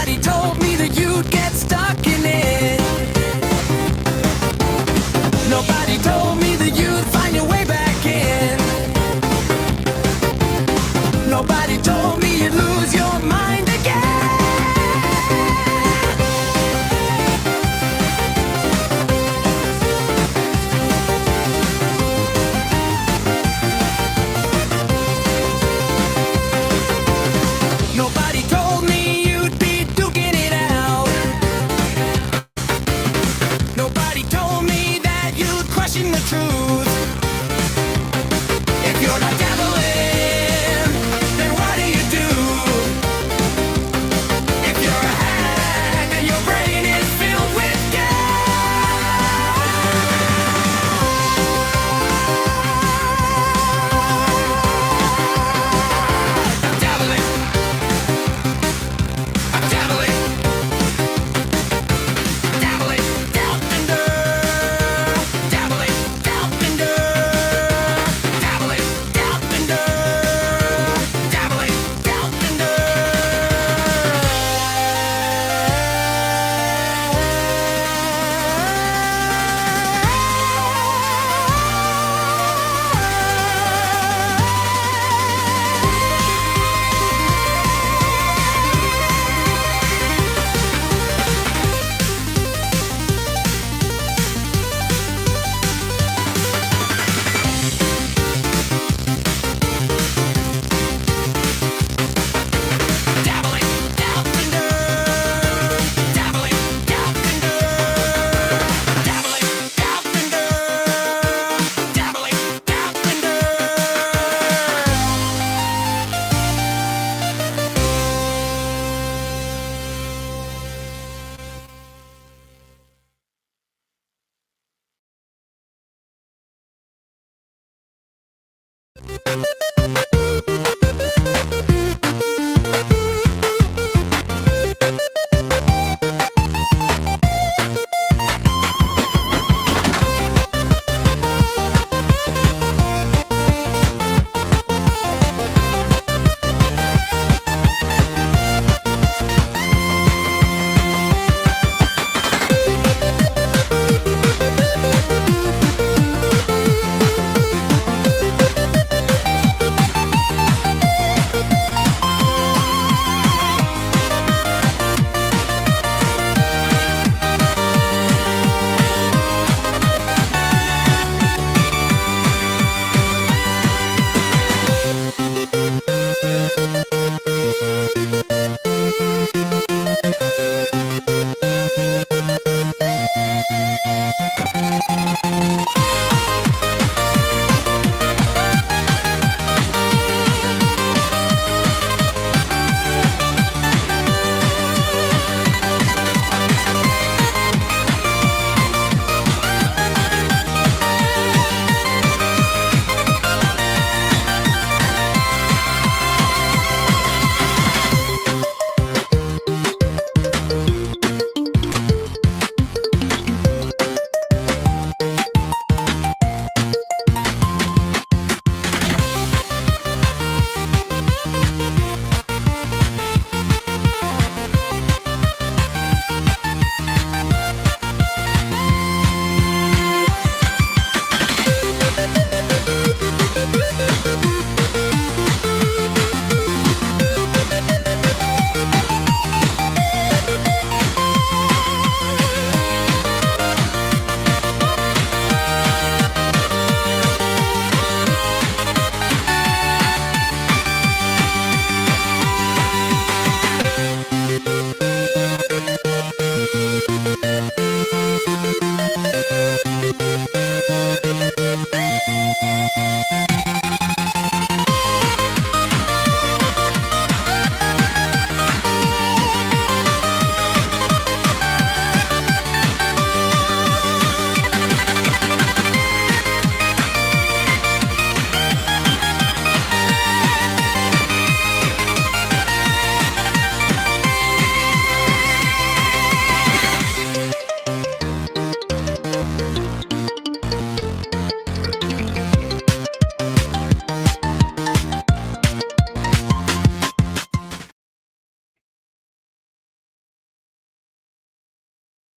Nobody told me that you'd get stuck in it. Nobody told me that you'd find your way back in. Nobody told me you'd lose your mind again. Nobody told me you'd be duking it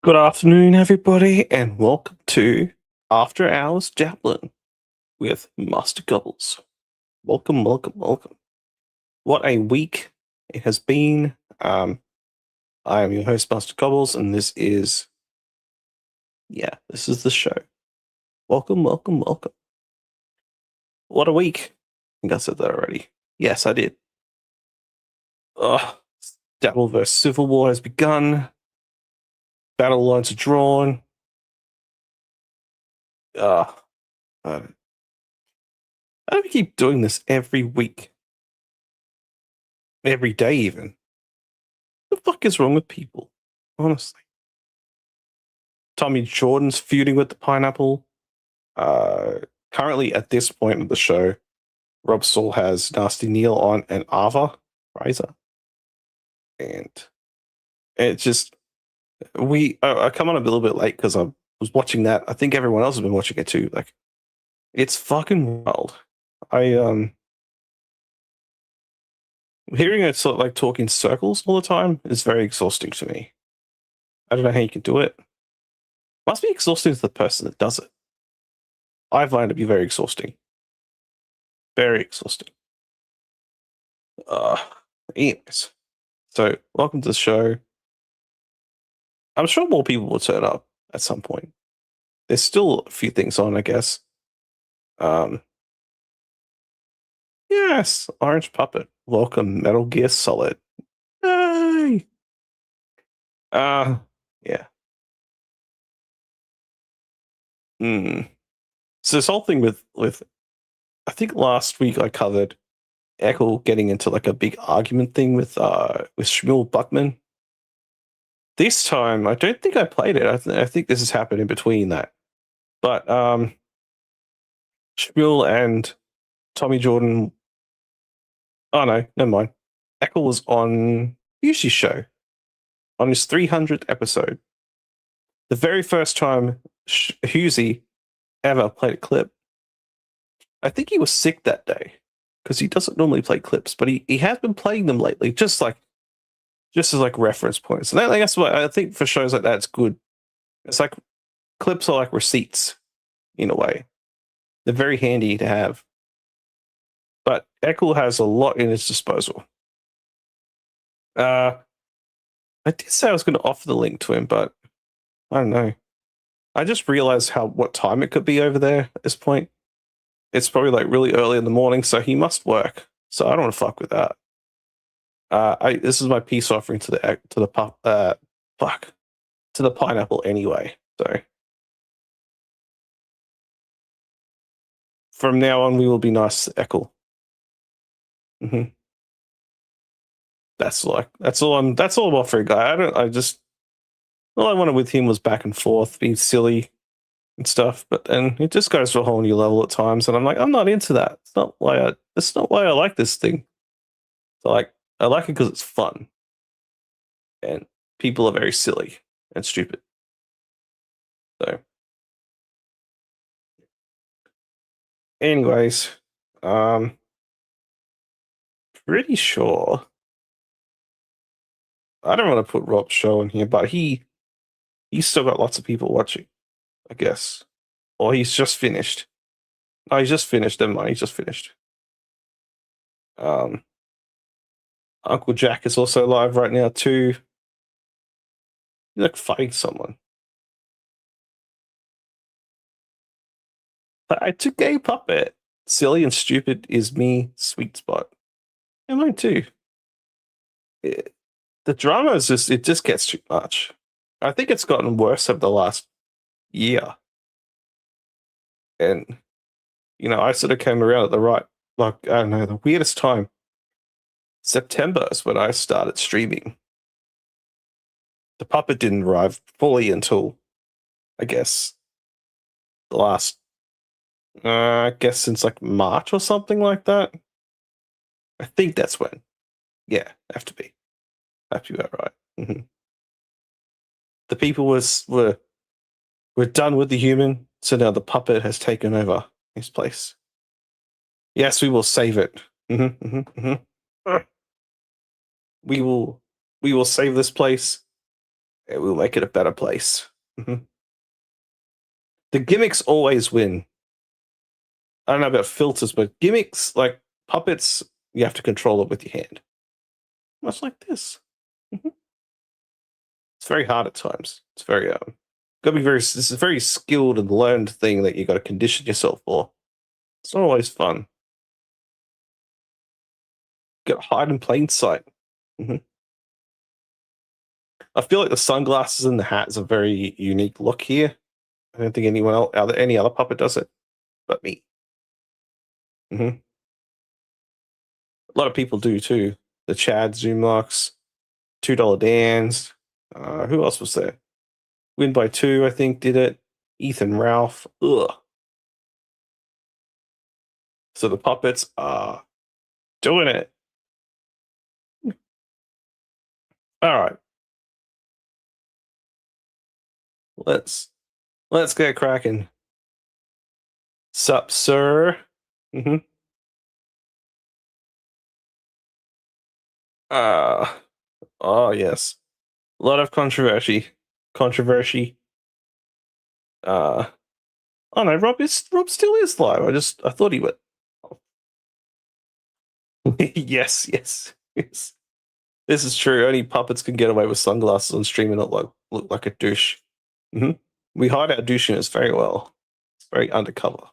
Good afternoon, everybody, and welcome to After Hours Dabbling with Master Gobbles. Welcome, welcome, welcome. What a week it has been. I am your host, Master Gobbles, and this is the show. Welcome, welcome, welcome. What a week. I think I said that already. Yes, I did. Dabbleverse Civil War has begun. Battle lines are drawn. I don't keep doing this every week. Every day, even. What the fuck is wrong with people? Honestly. Tommy Jordan's feuding with the pineapple. Currently, at this point of the show, Rob Saul has Nasty Neil on and Ava Razor. And it just, I come on a little bit late because I was watching that. I think everyone else has been watching it too. Like, it's fucking wild. Hearing it sort of like talk in circles all the time is very exhausting to me. I don't know how you can do it. Must be exhausting to the person that does it. I find it to be very exhausting. Very exhausting. Anyways, so welcome to the show. I'm sure more people will turn up at some point. There's still a few things on, I guess. Yes, Orange Puppet. Welcome, Metal Gear Solid. Yay! Yeah. So this whole thing with I think last week I covered Eckel getting into like a big argument thing with Shmuel Buckman. This time, I don't think I played it. I think this has happened in between that. But Shmuel and Tommy Jordan. Oh no, never mind. Eckel was on Hughes' show on his 300th episode. The very first time Hughesy ever played a clip. I think he was sick that day because he doesn't normally play clips, but he has been playing them lately, just as like reference points. And that's what I think for shows like that, it's good. It's like clips are like receipts in a way. They're very handy to have. But Eckel has a lot in his disposal. I did say I was going to offer the link to him, but I don't know. I just realized what time it could be over there at this point. It's probably like really early in the morning, so he must work. So I don't want to fuck with that. This is my peace offering to the pineapple anyway. So from now on, we will be nice to Eckel. Mm-hmm. That's all I'm offering, guy. All I wanted with him was back and forth, being silly and stuff, but then it just goes to a whole new level at times, and I'm like, I'm not into that. It's not why I like this thing. So like, I like it because it's fun, and people are very silly and stupid. So, anyways, pretty sure. I don't want to put Rob's show in here, but he's still got lots of people watching, I guess. Or he's just finished. Oh, he's just finished. Never mind, he's just finished. Uncle Jack is also live right now too. He's like fighting someone. I took a puppet. Silly and stupid is me, sweet spot. And mine too. The drama is it just gets too much. I think it's gotten worse over the last year. And, I sort of came around at I don't know, the weirdest time. September is when I started streaming. The puppet didn't arrive fully until, I guess, the last, I guess since like March or something like that. I think that's when. Yeah, have to be about right. Mm-hmm. The people were done with the human, so now the puppet has taken over his place. Yes, we will save it. Mm-hmm, mm-hmm, mm-hmm. We will save this place, It will make it a better place. The gimmicks always win. I don't know about filters, but gimmicks like puppets, you have to control it with your hand, much like this. It's very hard at times. It's very got to be very. This is a very skilled and learned thing that you got to condition yourself for. It's not always fun. Got to hide in plain sight. I feel like the sunglasses and the hat is a very unique look here. I don't think anyone else, any other puppet does it, but me. A lot of people do too. The Chad Zoom locks, $2 Dan's. Who else was there? Win by Two, I think, did it. Ethan Ralph. Ugh. So the puppets are doing it. All right. Let's get cracking. Sup, sir? Oh yes. A lot of controversy. Oh no, Rob still is live. I thought he would. yes. This is true. Only puppets can get away with sunglasses on stream and not look like a douche. We hide our douchiness very well. It's very undercover.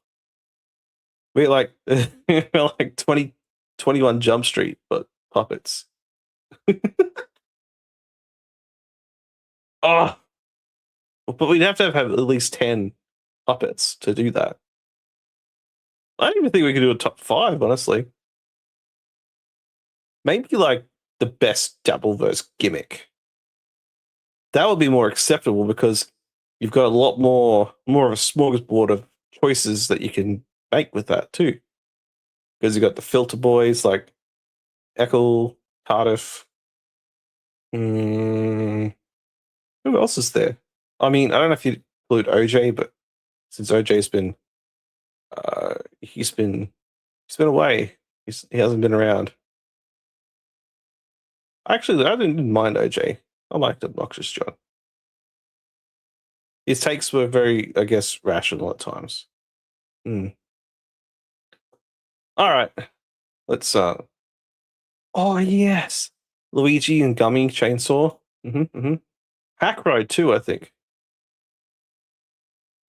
We're like we're like 21 Jump Street, but puppets. Oh, but we'd have to have at least 10 puppets to do that. I don't even think we could do a top 5, honestly. Maybe like the best Dabbleverse gimmick. That would be more acceptable because you've got a lot more of a smorgasbord of choices that you can make with that too. Because you've got the filter boys like Eckel, Cardiff. Who else is there? I mean, I don't know if you include OJ, but since OJ's been he's been away. He hasn't been around. Actually, I didn't mind OJ. I liked Obnoxious John. His takes were very, I guess, rational at times. All right. Let's oh yes. Luigi and Gummy Chainsaw. Hack Ride too, I think.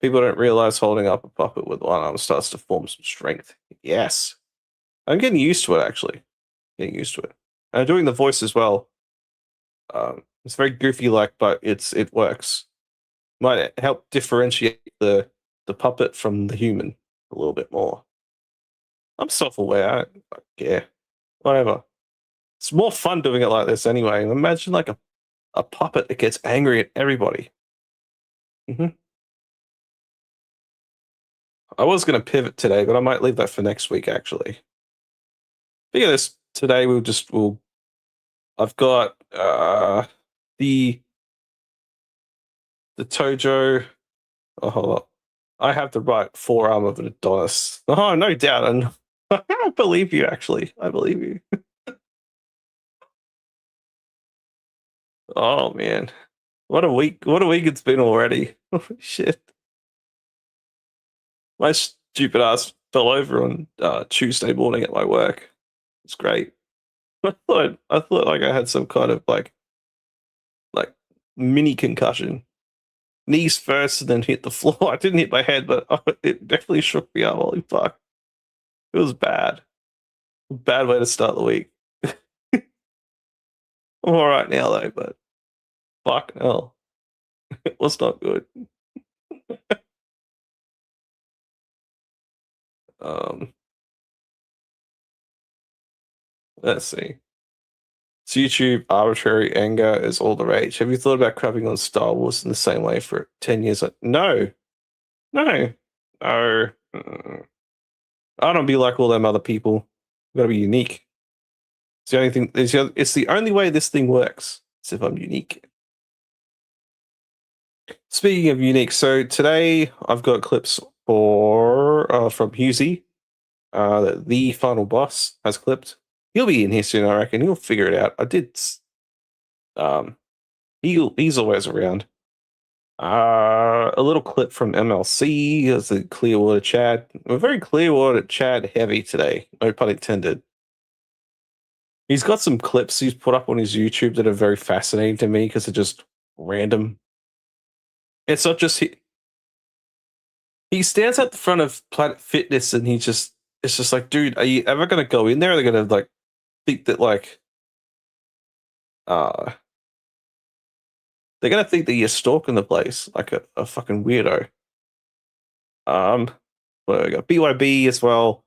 People don't realize holding up a puppet with one arm starts to form some strength. Yes. I'm getting used to it, actually. Getting used to it. And doing the voice as well. It's very goofy like, but it works. Might help differentiate the puppet from the human a little bit more. I'm self-aware. I don't care. Whatever. It's more fun doing it like this anyway. Imagine like a puppet that gets angry at everybody. I was going to pivot today, but I might leave that for next week, actually. Figure this today, I've got the Tojo. Oh, hold up. I have the right forearm of an Adonis. Oh, no doubt. And I believe you, actually. I believe you. Oh, man. What a week it's been already. Holy shit. My stupid ass fell over on Tuesday morning at my work. It's great. I thought like I had some kind of like mini concussion. Knees first and then hit the floor. I didn't hit my head, but it definitely shook me up. Holy fuck. It was bad. Bad way to start the week. I'm alright now though, but fuck no. It was not good. Let's see. It's YouTube arbitrary anger is all the rage. Have you thought about crapping on Star Wars in the same way for 10 years? No. I don't be like all them other people. I've got to be unique. It's the only thing. It's the only way this thing works. Is if I'm unique. Speaking of unique, so today I've got clips for from Husey. The final boss has clipped. He'll be in here soon, I reckon. He'll figure it out. He's always around. A little clip from MLC as the Clearwater Chad. We're very Clearwater Chad heavy today. No pun intended. He's got some clips he's put up on his YouTube that are very fascinating to me because they're just random. It's not just he stands at the front of Planet Fitness and it's just like, dude, are you ever gonna go in there? Are they gonna like think that like uh they're gonna think that you're stalking the place like a fucking weirdo. Well, we got BYB as well,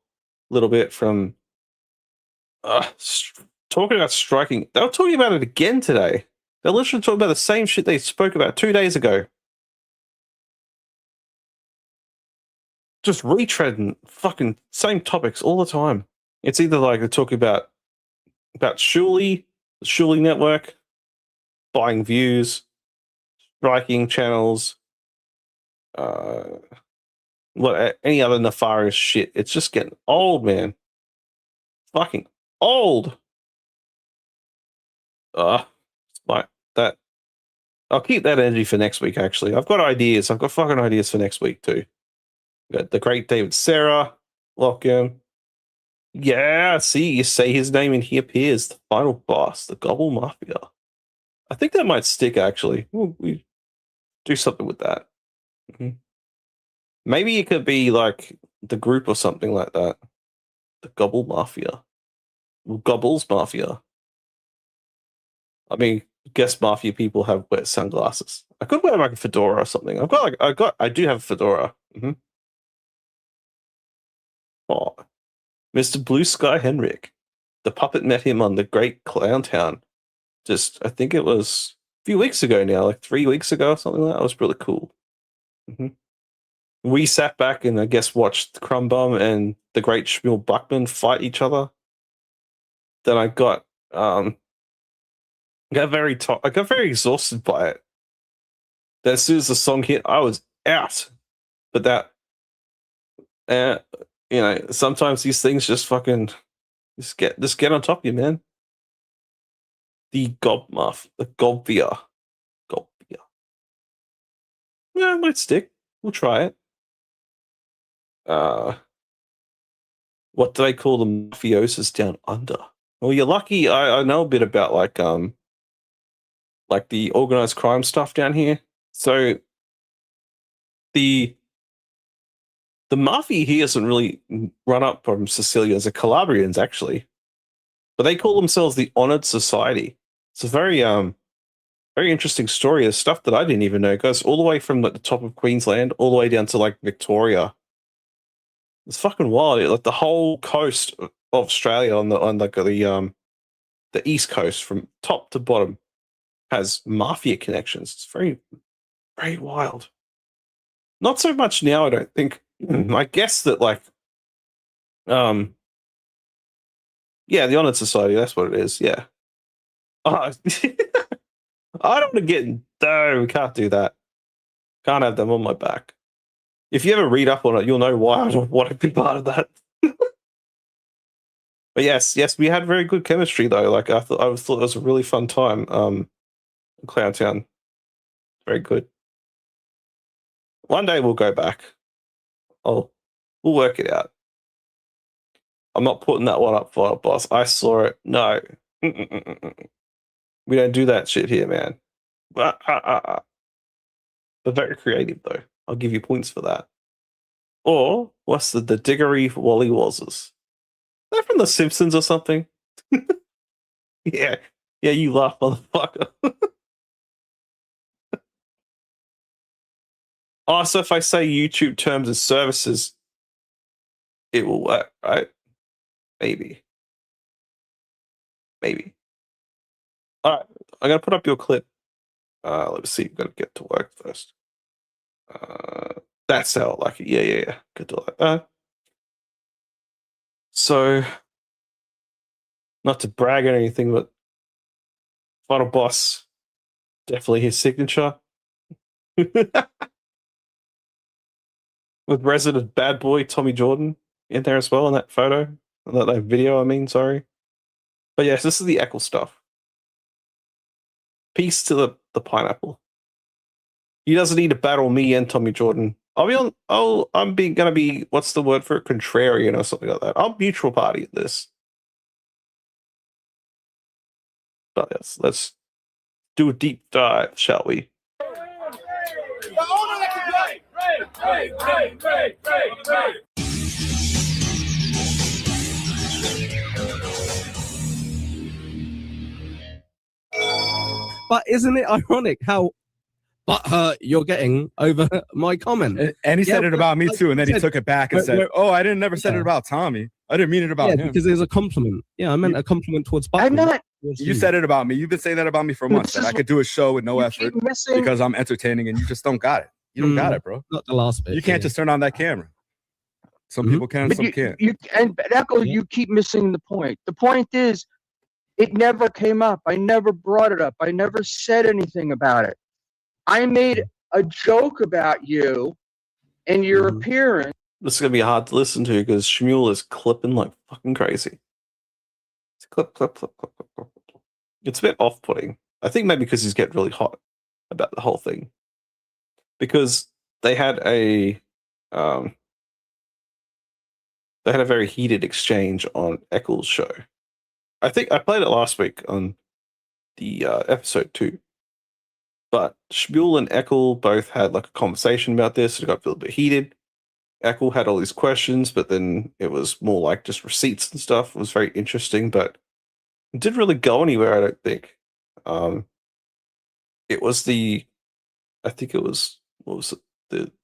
a little bit from talking about striking. They were talking about it again today. They're literally talking about the same shit they spoke about 2 days ago. Just retreading fucking same topics all the time. It's either like they're talking about Shuli, the Shuli network, buying views, striking channels, any other nefarious shit. It's just getting old, man. Fucking old. Like that. I'll keep that energy for next week. Actually, I've got ideas. I've got fucking ideas for next week too. Got the great David Sarah lock in. Yeah, see, you say his name and he appears. The final boss, the Gobble Mafia. I think that might stick. Actually, we do something with that. Mm-hmm. Maybe it could be like the group or something like that. The Gobble Mafia. Gobbles Mafia. I mean, guess Mafia people have wear sunglasses. I could wear like a fedora or something. I do have a fedora. Mm-hmm. Oh, Mr. Blue Sky Henrik. The puppet met him on the Great Clown Town. I think it was a few weeks ago now, like 3 weeks ago or something like that. It was really cool. Mm-hmm. We sat back and I guess watched Crumbum and the Great Shmuel Buckman fight each other. Then I got very exhausted by it. Then as soon as the song hit, I was out. But that, sometimes these things just fucking just get on top of you, man. The Gobvia. Yeah, it might stick. We'll try it. What do they call the mafiosos down under? Well, you're lucky. I know a bit about like the organized crime stuff down here. So the mafia here doesn't really run up from Sicilia as a Calabrians actually, but they call themselves the Honored Society. It's a very very interesting story. There's stuff that I didn't even know. It goes all the way from like the top of Queensland all the way down to like Victoria. It's fucking wild. Like the whole coast of Australia on the east coast from top to bottom has mafia connections. It's very, very wild. Not so much now, I don't think. I guess that like yeah, the Honored Society, that's what it is. Yeah. I don't want to get no, we can't do that. Can't have them on my back. If you ever read up on it, you'll know why I don't want to be part of that. But yes, we had very good chemistry though. Like I thought it was a really fun time. Clowntown, very good. One day we'll go back. We'll work it out. I'm not putting that one up for boss. I saw it. No, we don't do that shit here, man. But very creative though. I'll give you points for that. Or what's the Diggory Wally Wazzers? They're from The Simpsons or something. Yeah, you laugh, motherfucker. Oh, so if I say YouTube terms and services, it will work, right? Maybe. All right, I'm gonna put up your clip. Let's see. We've got to get to work first. That's how I like it. Yeah. Good to like that. So, not to brag or anything, but Final Boss, definitely his signature. With resident bad boy Tommy Jordan in there as well in that photo. That video, I mean, sorry. But yes, this is the Eccles stuff. Peace to the pineapple. He doesn't need to battle me and Tommy Jordan. I'm gonna be, what's the word for it? Contrarian or something like that. I'm neutral party at this. But yes, let's do a deep dive, shall we? But isn't it ironic how butthurt you're getting over my comment? And he said it about me too, and then he took it back and said, "Oh, I didn't never said it about Tommy. I didn't mean it about him." Because it was a compliment. Yeah, I meant a compliment towards Buckman. I'm not. You said it about me. You've been saying that about me for months. That I could do a show with no effort because I'm entertaining, and you just don't got it. You don't got it, bro. Not the last bit. You can't just turn on that camera. Some people can, some can't. And Echo, you keep missing the point. The point is, it never came up. I never brought it up. I never said anything about it. I made a joke about you and your appearance. This is gonna be hard to listen to because Shmuel is clipping like fucking crazy. It's clip, clip, clip, clip, clip, clip. It's a bit off-putting. I think maybe because he's getting really hot about the whole thing. Because they had a very heated exchange on Eccles' show. I think I played it last week on the episode 2. But Shmuel and Eckel both had like a conversation about this. It got a little bit heated. Eckel had all these questions, but then it was more like just receipts and stuff. It was very interesting, but it didn't really go anywhere, I don't think. It was the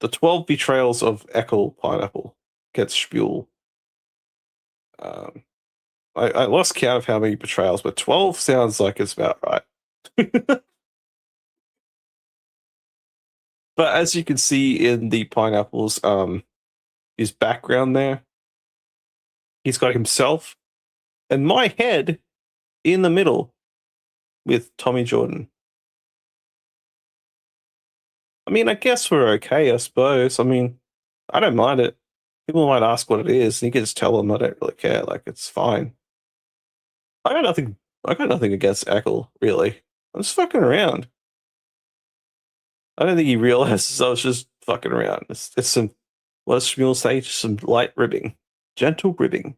12 betrayals of Eckel Pineapple against Shmuel. I lost count of how many betrayals, but 12 sounds like it's about right. But as you can see in the pineapples, his background there, he's got himself and my head in the middle with Tommy Jordan. I mean, I guess we're okay, I suppose. I mean, I don't mind it. People might ask what it is, and you can just tell them I don't really care. Like, it's fine. I got nothing against Eckel, really. I'm just fucking around. I don't think he realizes I was just fucking around. It's some, what does Shmuel say? Just some light ribbing. Gentle ribbing.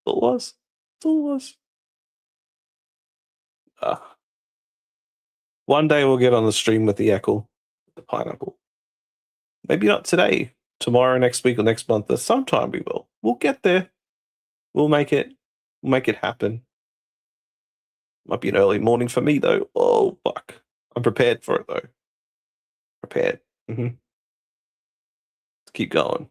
That's all it was. That's all it was. One day we'll get on the stream with the Eckel, the pineapple. Maybe not today. Tomorrow, next week, or next month, or sometime we will. We'll get there. We'll make it. We'll make it happen. Might be an early morning for me, though. Oh, fuck. I'm prepared for it, though. Prepared. Let's keep going.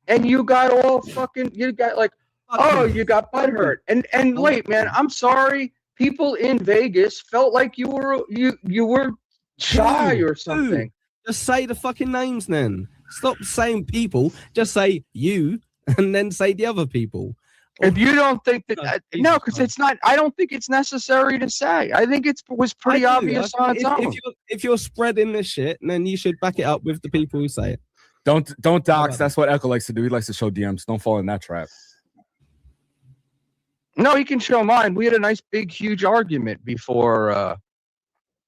And you got all fucking, you got like, oh, you got butthurt. And wait, man, I'm sorry. People in Vegas felt like you were shy or something. Just say the fucking names then. Stop saying people. Just say you and then say the other people. If you don't think that, no, because it's not. I don't think it's necessary to say. I think it was pretty obvious on its own. If you're spreading this shit, then you should back it up with the people who say it. Don't dox. That's what Echo likes to do. He likes to show DMs. Don't fall in that trap. No, he can show mine. We had a nice, big, huge argument before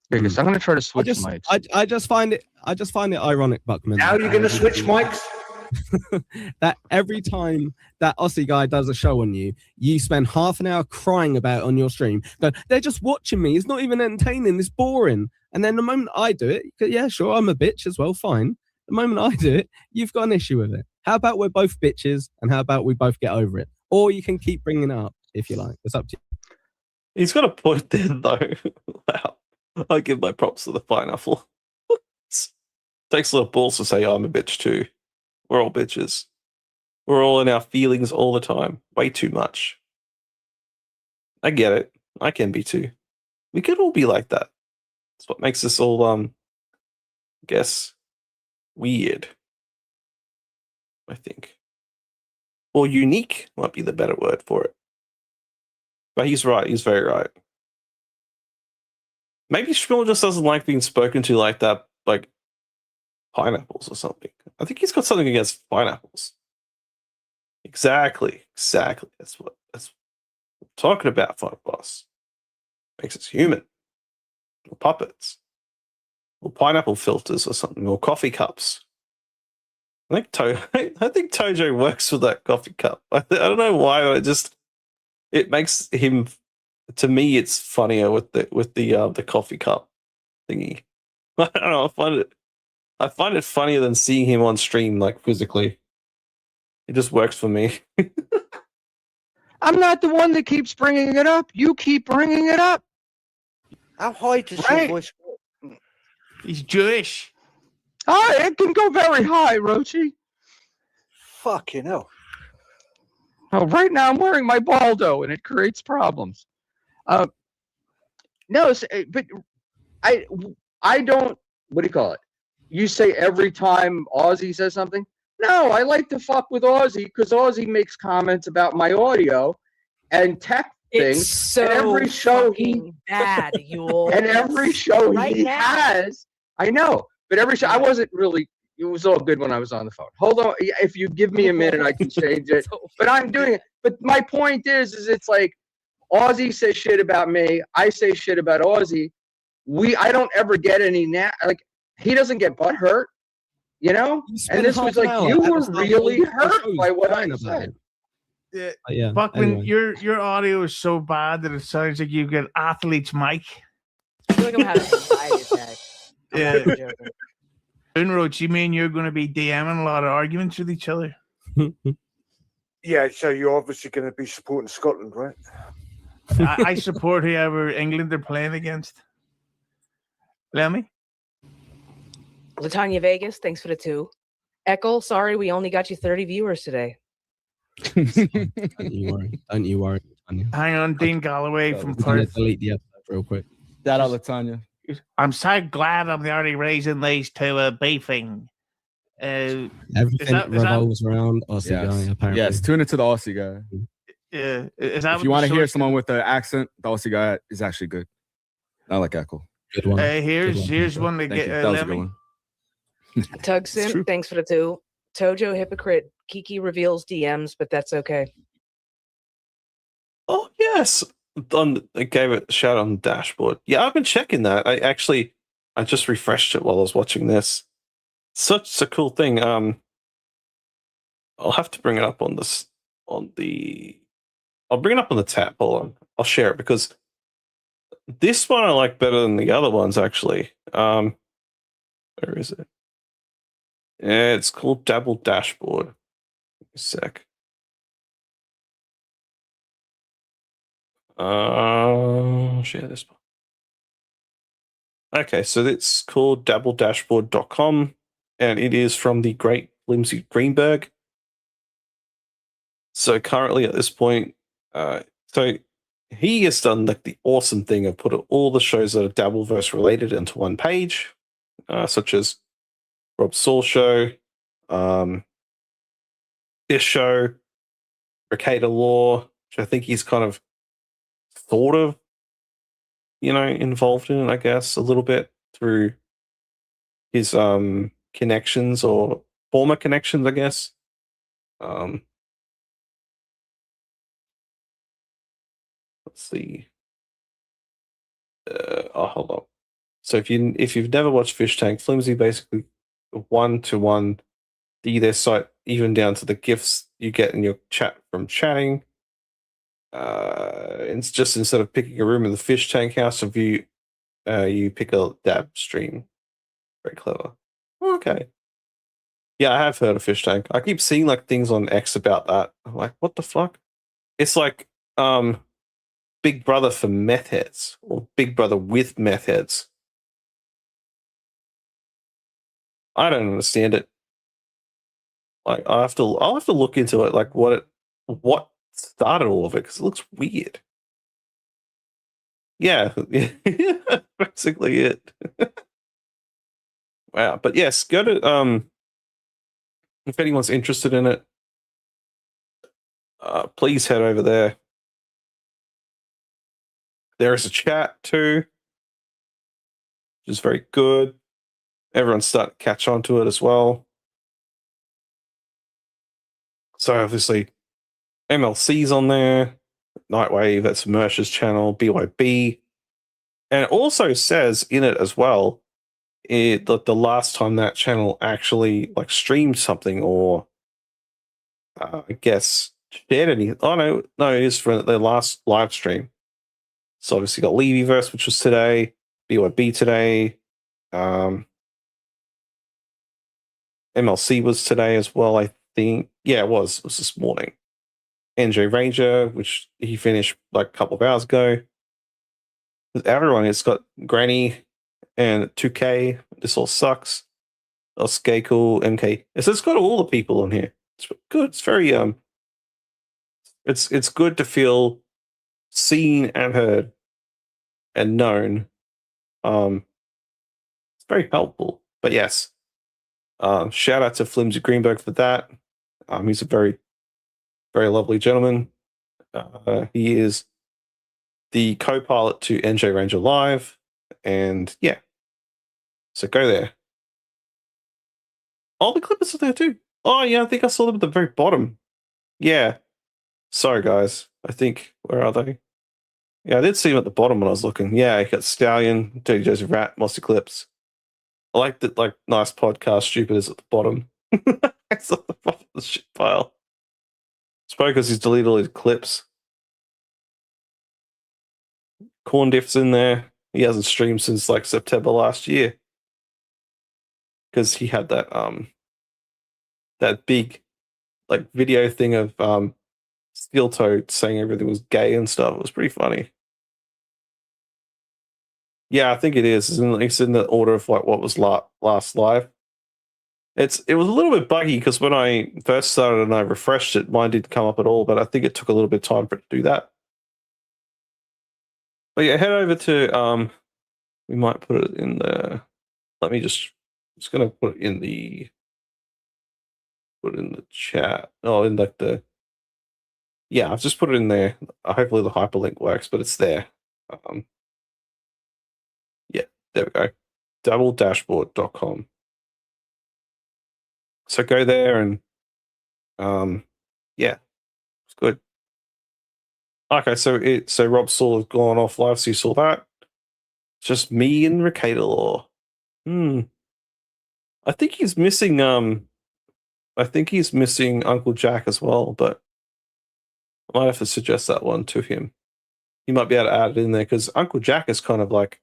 Vegas. I'm going to try to switch mics. I just find it ironic, Buckman. Now you're going to switch mics? That every time that Aussie guy does a show on you, you spend half an hour crying about it on your stream. But they're just watching me. It's not even entertaining. It's boring. And then the moment I do it, yeah, sure, I'm a bitch as well. Fine. The moment I do it, you've got an issue with it. How about we're both bitches, and how about we both get over it? Or you can keep bringing it up if you like. It's up to you. He's got a point there, though. Wow. I give my props to the pineapple. Takes a lot of balls to say I'm a bitch too. We're all bitches. We're all in our feelings all the time. Way too much. I get it. I can be too. We could all be like that. That's what makes us all, I guess, weird. I think. Or unique might be the better word for it. But he's right. He's very right. Maybe Shmuel just doesn't like being spoken to like that, like pineapples or something. I think he's got something against pineapples. Exactly. That's what I'm talking about, Fun Boss. Makes us human. or puppets, or pineapple filters, or something, or coffee cups. I think Tojo works with that coffee cup. I don't know why, but it makes him. To me, it's funnier with the coffee cup thingy. I don't know. I find it funnier than seeing him on stream, like physically. It just works for me. I'm not the one that keeps bringing it up. You keep bringing it up. How high does Right. your voice go? He's Jewish. Oh, it can go very high, Rochi. Fucking hell. Oh, right now I'm wearing my Baldo, and it creates problems. No, but I don't. What do you call it? You say every time Ozzy says something. No, I like to fuck with Ozzy because Ozzy makes comments about my audio and tech things. It's so and every show fucking bad, you and every show right he now. has. I know, but every show I wasn't really. It was all good when I was on the phone. Hold on, if you give me a minute, I can change it. But I'm doing it. But my point is it's like Ozzy says shit about me. I say shit about Ozzy. I don't ever get any like he doesn't get butt hurt, you know. And this was like you were really hurt by what I said. Yeah. Fuck, when your audio is so bad that it sounds like you get athlete's mic. I feel like I'm having an anxiety attack. Yeah. Roach, you mean you're going to be DMing a lot of arguments with each other? Yeah, so you're obviously going to be supporting Scotland, right? I support whoever England are playing against. Lemmy? Latanya Vegas, thanks for the 2. Echo, sorry, we only got you 30 viewers today. Don't you worry. Tanya. Hang on, Dean Galloway from I'm gonna Perth. delete the episode real quick. Shout out Latanya. I'm so glad I'm already raising these two beefing. Everything revolves around Aussie guy, apparently. Yes, tune into the Aussie guy. Is that If you want to hear someone with the accent, the Aussie guy is actually good. Not like Echo. Good one. Here's one to Thank get you. That was a good Lemmy. one. Tugsin, thanks for the 2. Tojo hypocrite. Kiki reveals DMs, but that's okay. Oh yes, I gave it a shout on the dashboard. Yeah, I've been checking that. I just refreshed it while I was watching this. Such a cool thing. I'll have to bring it up on this I'll bring it up on the tab. Hold on, I'll share it because this one I like better than the other ones actually. Where is it? Yeah, it's called Dabble Dashboard. A sec. Share this one. Okay, so it's called dabbledashboard.com and it is from the great Lindsay Greenberg. So currently at this point, so he has done like the awesome thing of put all the shows that are Dabbleverse related into one page, such as Rob Saul show, this show, Ricada Law, which I think he's kind of sort of, involved in it, I guess, a little bit through his connections or former connections, I guess. Let's see. Hold on. So if you've never watched Fish Tank, Flimsy basically 1-to-1 their site, even down to the gifts you get in your chat from chatting. It's just instead of picking a room in the Fish Tank house of you pick a dab stream. Very clever. Okay. Yeah, I have heard of Fish Tank. I keep seeing like things on X about that. I'm like, what the fuck? It's like Big Brother for meth heads or Big Brother with meth heads. I don't understand it. Like I'll have to look into it, like what started all of it, because it looks weird. Yeah, basically it. Wow, but yes, go to if anyone's interested in it, please head over there. There is a chat too, which is very good. Everyone's starting to catch on to it as well. So obviously, MLC's on there. Nightwave, that's Mersh's channel. BYB, And it also says in it as well, that the last time that channel actually like streamed something or I guess shared anything. Oh no, it is for their last live stream. So obviously got Levyverse, which was today, BYB today, MLC was today as well, I think. Yeah, it was this morning. NJ Ranger, which he finished like a couple of hours ago. With everyone, it's got Granny and 2K. This all sucks. Oscakel, MK. It's got all the people on here. It's good. It's very it's good to feel seen and heard and known. It's very helpful. But yes, shout out to Flimsy Greenberg for that. He's a very, very lovely gentleman. He is the co-pilot to NJ Ranger Live, and yeah, so go there. Oh, the Clippers are there too. Oh yeah, I think I saw them at the very bottom. Yeah, sorry guys. I think where are they? Yeah, I did see them at the bottom when I was looking. Yeah, you got Stallion, Dirty Joseph Rat, Mossy Clips. I like that. Like nice podcast. Stupid is at the bottom. It's at the bottom of the shit pile. It's probably because he's deleted all his clips. Corn Diff's in there. He hasn't streamed since like September last year because he had that that big like video thing of Steel Toe saying everything was gay and stuff. It was pretty funny. Yeah, I think it is. It's in the order of like what was last live. It was a little bit buggy because when I first started and I refreshed it, mine didn't come up at all. But I think it took a little bit of time for it to do that. But yeah, head over to we might put it in the. Let me just gonna put it in the chat. Oh, in like the. Yeah, I've just put it in there. Hopefully the hyperlink works, but it's there. Yeah, there we go. Dabbledashboard.com. So go there and yeah, it's good. Okay, so Rob Saul has gone off live, so you saw that. It's just me and Ricada Law. I think he's missing Uncle Jack as well, but I might have to suggest that one to him. He might be able to add it in there because Uncle Jack is kind of like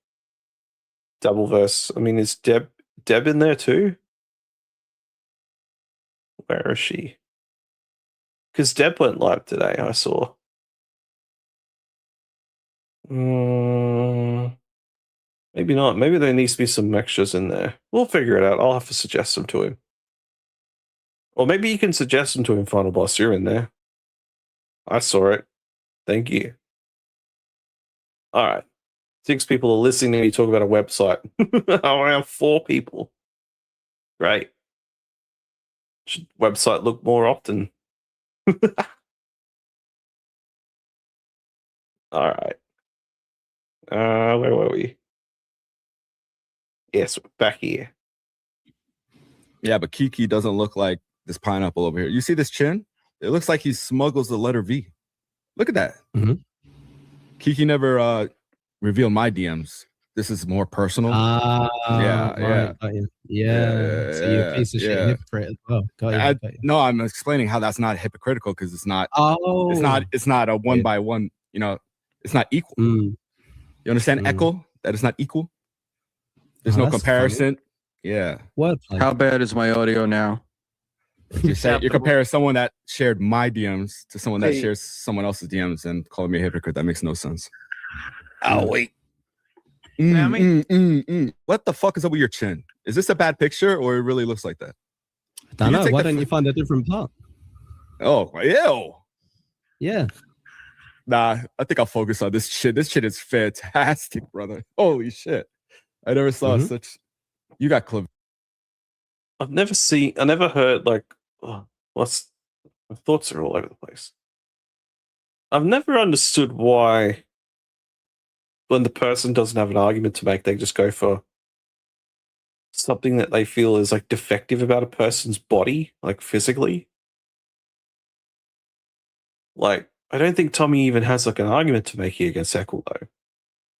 Dabbleverse. I mean, is Deb in there too? Where is she? Because Deb went live today, I saw. Maybe not. Maybe there needs to be some extras in there. We'll figure it out. I'll have to suggest them to him. Or maybe you can suggest them to him, Final Boss. You're in there. I saw it. Thank you. All right. 6 people are listening to me talk about a website. Around 4 people. Great. Should website look more often? All right. Where were we? Yes, we're back here. Yeah, but Kiki doesn't look like this pineapple over here. You see this chin? It looks like he smuggles the letter V. Look at that. Mm-hmm. Kiki never revealed my DMs. This is more personal. Yeah. So you're a piece of shit hypocrite as well. Got you. No, I'm explaining how that's not hypocritical because it's not. Oh, it's not a one by one. You know, it's not equal. You understand? Echo that is not equal. There's no comparison. Funny. Yeah. What? How bad is my audio now? You're comparing someone that shared my DMs to someone that shares someone else's DMs and calling me a hypocrite. That makes no sense. Oh wait. What the fuck is up with your chin? Is this a bad picture or it really looks like that? I don't know. Why don't you find a different part? Oh, ew. Yeah. Nah, I think I'll focus on this shit. This shit is fantastic, brother. Holy shit. I never saw such. You got clever. I never heard like, my thoughts are all over the place. I've never understood why when the person doesn't have an argument to make, they just go for something that they feel is like defective about a person's body, like physically. Like, I don't think Tommy even has like an argument to make here against Eccles, though.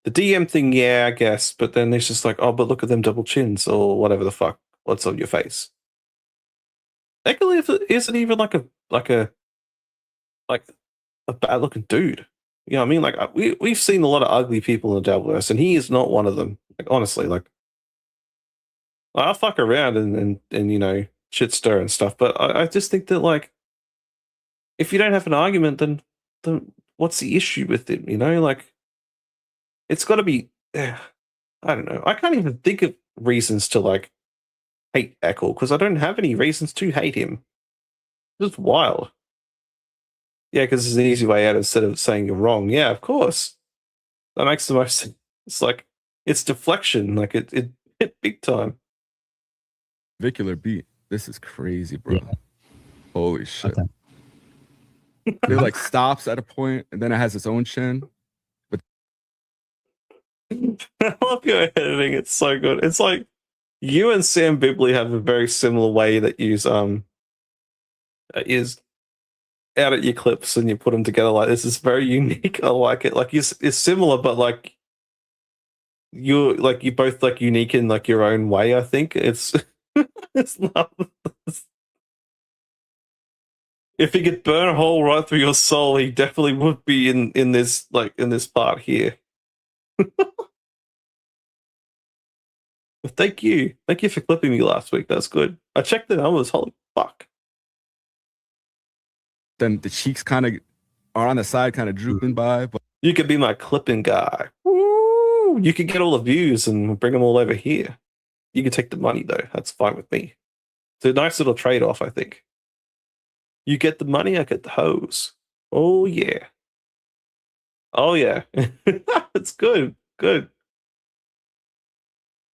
The DM thing, yeah, I guess. But then it's just like, oh, but look at them double chins or whatever the fuck. What's on your face? Echolith isn't even like a bad looking dude. You know what I mean? Like we've seen a lot of ugly people in the Dabbleverse, and he is not one of them. Like honestly, like I'll fuck around and you know shit stir and stuff, but I just think that like if you don't have an argument, then what's the issue with it? You know, like it's got to be. I don't know. I can't even think of reasons to like hate Echo because I don't have any reasons to hate him. Just wild. Yeah, because it's an easy way out instead of saying you're wrong. Yeah, of course. That makes the most sense. It's like it's deflection, like it hit big time. Vicular beat. This is crazy, bro. Yeah. Holy shit. Okay. It like stops at a point and then it has its own chin. But I love your editing. It's so good. It's like you and Sam Bibley have a very similar way that you is out at your clips and you put them together like this. Is very unique. I like it. Like it's similar, but like you're both like unique in like your own way. I think it's it's not. If he could burn a hole right through your soul, he definitely would be in this part here. Thank you for clipping me last week. That's good. I checked the numbers. Holy fuck! then the cheeks kind of are on the side, kind of drooping by. But you could be my clipping guy. Woo! You could get all the views and bring them all over here. You can take the money though. That's fine with me. It's a nice little trade-off, I think. You get the money, I get the hose. Oh yeah. Oh yeah. It's good. Good.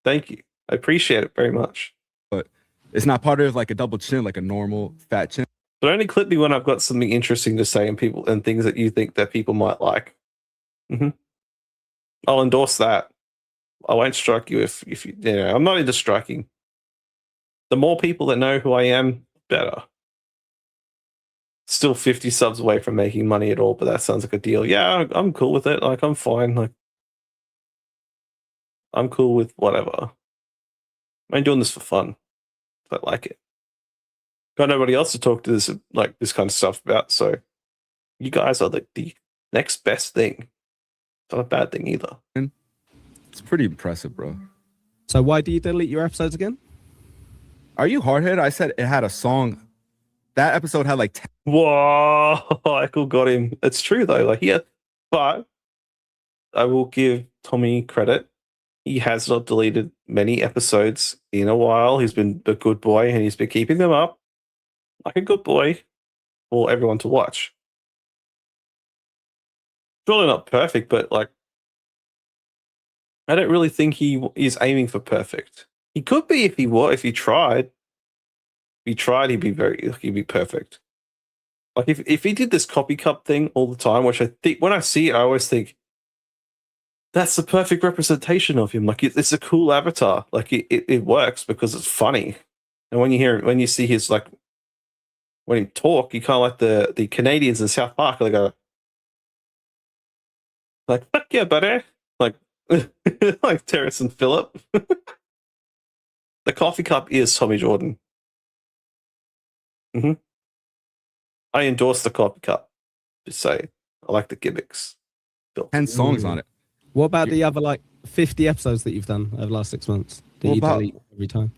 Thank you. I appreciate it very much. But it's not part of like a double chin, like a normal fat chin. But only clip me when I've got something interesting to say and people and things that you think that people might like. Mm-hmm. I'll endorse that. I won't strike you if you know. I'm not into striking. The more people that know who I am, better. Still 50 subs away from making money at all, but that sounds like a deal. Yeah, I'm cool with it. Like I'm fine. Like I'm cool with whatever. I'm doing this for fun. I like it. Got nobody else to talk to this like this kind of stuff about, so you guys are the next best thing. It's not a bad thing either. It's pretty impressive, bro. So why do you delete your episodes again? Are you hardhead? I said it had a song. That episode had like 10. Whoa, Michael got him. It's true though. Like but I will give Tommy credit. He has not deleted many episodes in a while. He's been a good boy and he's been keeping them up like a good boy for everyone to watch. Surely not perfect, but like I don't really think he is aiming for perfect. He could be if he tried. If he tried, he'd be perfect. Like if he did this copy cup thing all the time, which I think when I see it, I always think that's the perfect representation of him. Like it's a cool avatar. Like it works because it's funny. And when you see his like when he talk, you kind of like the Canadians in South Park. They go like fuck yeah, buddy. Like like Terrence and Phillip. The coffee cup is Tommy Jordan. Mm-hmm. I endorse the coffee cup. Just say I like the gimmicks. 10 songs on it. What about the other like 50 episodes that you've done over the last 6 months that you delete every time?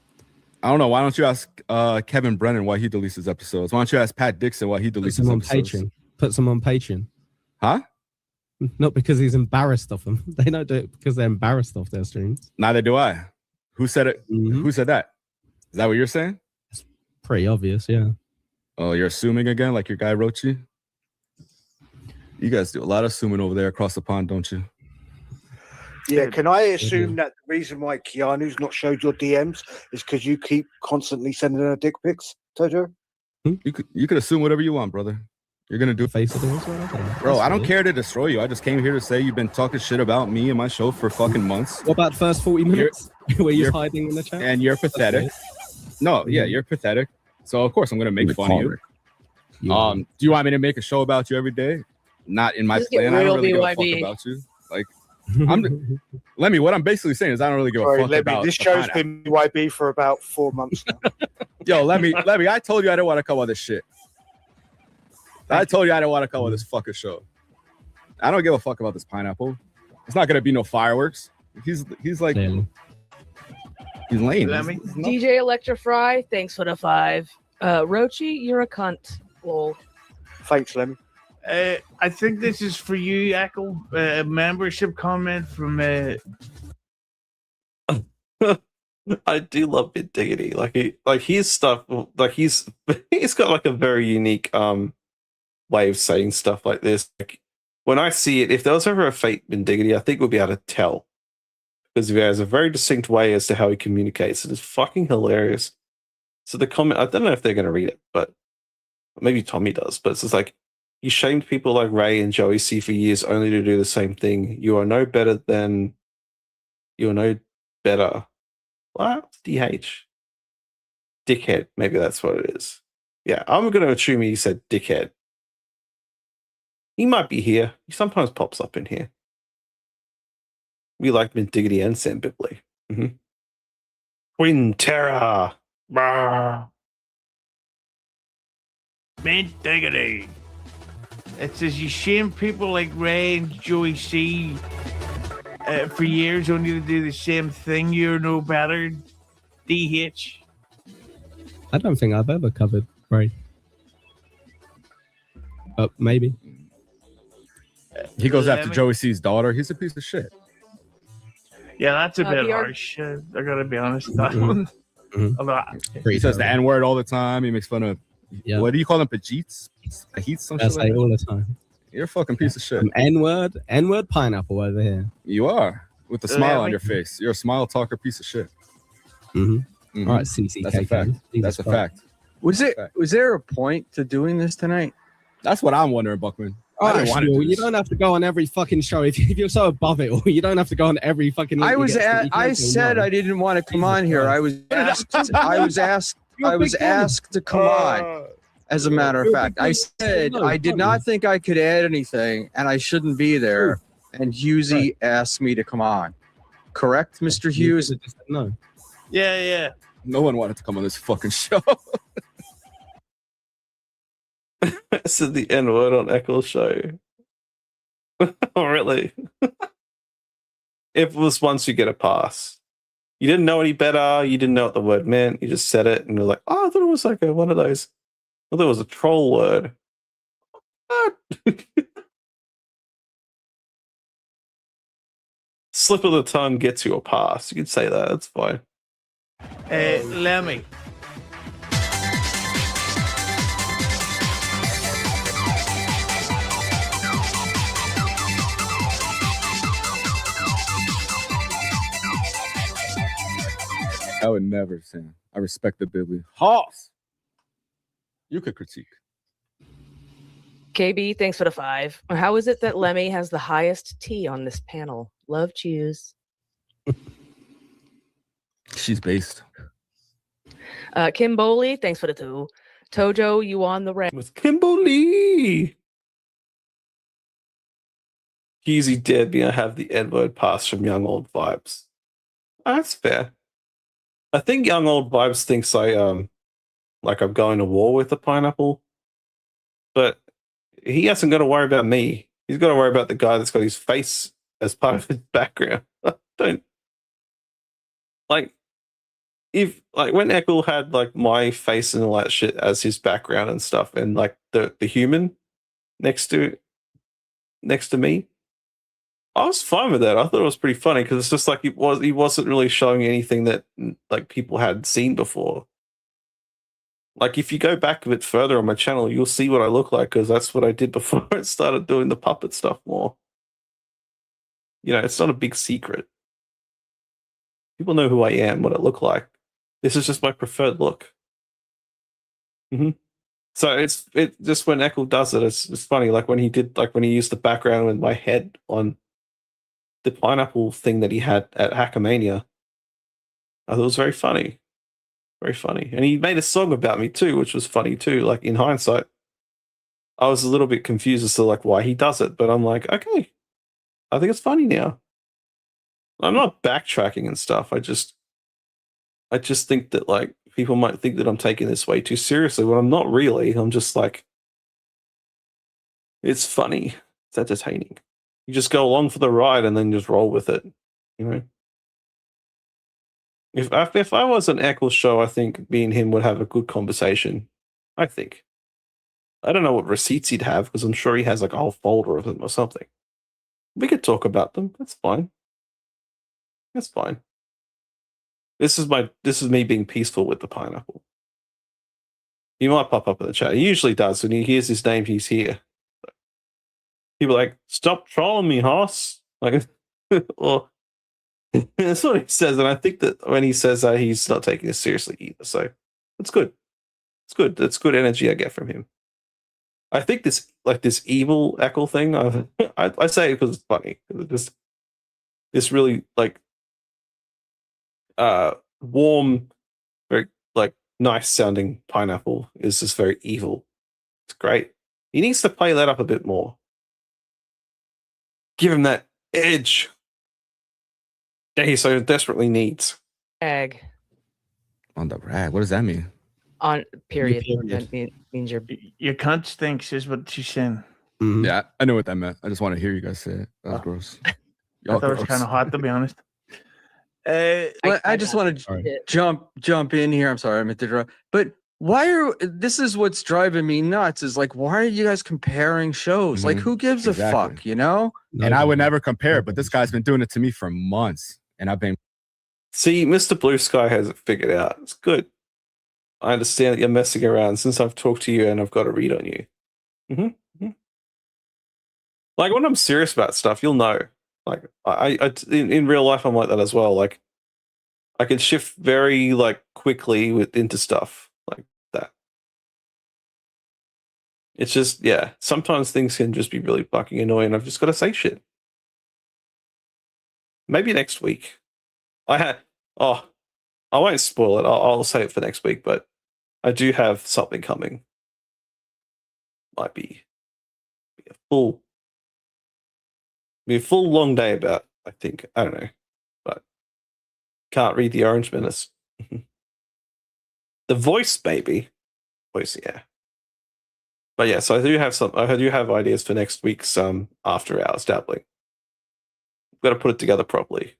I don't know. Why don't you ask Kevin Brennan why he deletes his episodes? Why don't you ask Pat Dixon why he deletes his episodes? Patreon. Put some on Patreon. Huh? Not because he's embarrassed of them. They don't do it because they're embarrassed of their streams. Neither do I. Who said it? Mm-hmm. Who said that? Is that what you're saying? It's pretty obvious, yeah. Oh, you're assuming again, like your guy Rochi? You guys do a lot of assuming over there across the pond, don't you? Yeah, can I assume that the reason why Keanu's not showed your DMs is because you keep constantly sending her dick pics, Tojo? You could assume whatever you want, brother. You're gonna do face of it, bro. I don't care to destroy you. I just came here to say you've been talking shit about me and my show for fucking months. What about the first 40 minutes where you're hiding in the chat? And you're pathetic. No, yeah, you're pathetic. So of course I'm gonna make fun of you. Do you want me to make a show about you every day? Not in my Just plan. get I real don't really give a BYB. fuck about you. Like Lemmy, what I'm basically saying is I don't really give a Sorry, fuck Lemmy, about this the show's pineapple. been YB for about 4 months now. Yo, Lemmy, I told you I didn't want to come on this shit. I told you I didn't want to come on this fucking show. I don't give a fuck about this pineapple. It's not gonna be no fireworks. He's like Clearly. he's lame. Lemmy? DJ Electrify, thanks for the 5. Rochi, you're a cunt. Lol. Thanks, Lemmy. I think this is for you, Echo. A membership comment from I do love Bit Diggity. Like his stuff. Like he's got like a very unique way of saying stuff like this. Like, when I see it, if there was ever a fake Bit Diggity, I think we'll be able to tell because he has a very distinct way as to how he communicates. It is fucking hilarious. So the comment, I don't know if they're going to read it, but maybe Tommy does. But it's just like, you shamed people like Ray and Joey C for years only to do the same thing. You are no better than. You are no better. What? DH. Dickhead. Maybe that's what it is. Yeah, I'm going to assume he said dickhead. He might be here. He sometimes pops up in here. We like Mint Diggity and Sam Bibley. Mm-hmm. Twin Terror. Brr. Mint Diggity. It says you shame people like Ray and Joey C for years only to do the same thing. You're no better. DH. I don't think I've ever covered Ray. Maybe. He goes after Lemmy? Joey C's daughter. He's a piece of shit. Yeah, that's a bit VR. harsh. I gotta be honest. That one. Mhm. Although, He says the N-word all the time. He makes fun of what do you call them? Pajeets? Pajeets? Some I shit say like that? all the time. You're a fucking piece of shit. N-word pineapple over here. You are. With the smile on Lemmy? your face. You're a smile talker piece of shit. Mm-hmm. All right, CCK. That's a fact. That's a fact. Was there a point to doing this tonight? That's what I'm wondering, Buckman. All I right, didn't want to do you this. don't have to go on every fucking show. If you're so above it all, you don't have to go on every fucking. I said I didn't want to come Jesus on here. Christ. I was asked to come on. As a matter of fact, I said I did not think I could add anything, and I shouldn't be there. And Husey asked me to come on. Correct, Mr. Hughes? No. yeah. No one wanted to come on this fucking show. I said the N-word on Eccles' show. Oh, really? It was once you get a pass. You didn't know any better. You didn't know what the word meant. You just said it, and you're like, oh, I thought it was like one of those. I thought it was a troll word. What? Slip of the tongue gets you a pass. You could say that. That's fine. Lemmy. I would never, Sam. I respect the Bibli. Hoss! You could critique. KB, thanks for the 5. How is it that Lemmy has the highest T on this panel? Love choose. She's based. Kim Boley, thanks for the 2. Tojo, you on the red. With Kimberly. Easy dared me. I have the N-word pass from Young Old Vibes. That's fair. I think Young Old Vibes thinks I'm going to war with the pineapple, but he hasn't got to worry about me. He's got to worry about the guy that's got his face as part of his background. Don't if when Eccles had my face and all that shit as his background and stuff, and the human next to me, I was fine with that. I thought it was pretty funny because it's just he wasn't really showing anything that people had seen before. If you go back a bit further on my channel, you'll see what I look like because that's what I did before I started doing the puppet stuff more. It's not a big secret. People know who I am, what I look like. This is just my preferred look. Mm-hmm. So it's just when Eccles does it, it's funny. When he used the background with my head on the pineapple thing that he had at Hackamania, I thought it was very funny. Very funny. And he made a song about me too, which was funny too. In hindsight, I was a little bit confused as to why he does it, but I'm like, okay, I think it's funny now. I'm not backtracking and stuff. I just think that like people might think that I'm taking this way too seriously when I'm not really. I'm just like, it's funny. It's entertaining. You just go along for the ride and then just roll with it. You know? If I was an Eccles show, I think me and him would have a good conversation. I think. I don't know what receipts he'd have because I'm sure he has like a whole folder of them or something. We could talk about them. That's fine. That's fine. This is me being peaceful with the pineapple. He might pop up in the chat. He usually does. When he hears his name, he's here. People are like, stop trolling me, Hoss. Like, or that's what he says. And I think that when he says that, he's not taking this seriously either. So it's good. It's good. That's good energy I get from him. I think this evil Eccles thing, I say it because it's funny. This really like warm, very like nice sounding pineapple is just very evil. It's great. He needs to play that up a bit more. Give him that edge that he so desperately needs. Ag On the rag. What does that mean? on period. Period. That means you're Your cunt stinks is what she's saying. Mhm. Yeah, I know what that meant. I just want to hear you guys say it. That was Oh. gross. I Y'all thought it was gross. kind of hot, to be honest. Well, I just want to Sorry. jump in here. I'm sorry, I meant to interrupt. But why are this is what's driving me nuts is like, why are you guys comparing shows? Like, Mhm, who gives a exactly. fuck, you know? And I would never compare, but this guy's been doing it to me for months. And I've been See, Mr. Blue Sky has it figured out. It's good. I understand that you're messing around since I've talked to you and I've got a read on you. Like when I'm serious about stuff, you'll know. Like in real life, I'm like that as well. Like I can shift very like quickly into stuff like that. It's just sometimes things can just be really fucking annoying. I've just got to say shit. Maybe next week. I won't spoil it. I'll say it for next week, but I do have something coming. Might be a full long day about, I think. I don't know. But can't read the Orange Menace. The voice, baby. Voice, yeah. But yeah, so I do have ideas for next week's after hours dabbling. Got to put it together properly.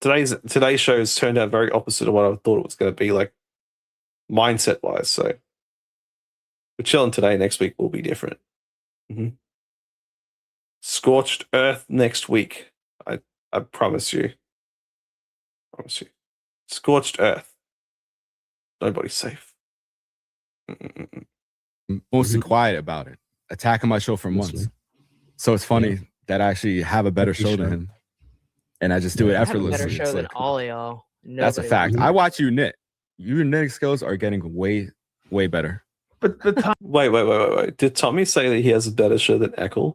Today's show's turned out very opposite of what I thought it was going to be, like mindset wise. So we're chilling today. Next week will be different. Scorched Earth next week. I promise you. Scorched Earth. Nobody's safe. mostly quiet about it, attacking my show for months. So it's funny that I actually have a better show than him. And I just do it I have a effortlessly. better show It's than like- all of y'all. That's a Nobody fact. wants I watch you knit. Your knitting skills are getting way, way better. But the time Wait. Did Tommy say that he has a better show than Eccles?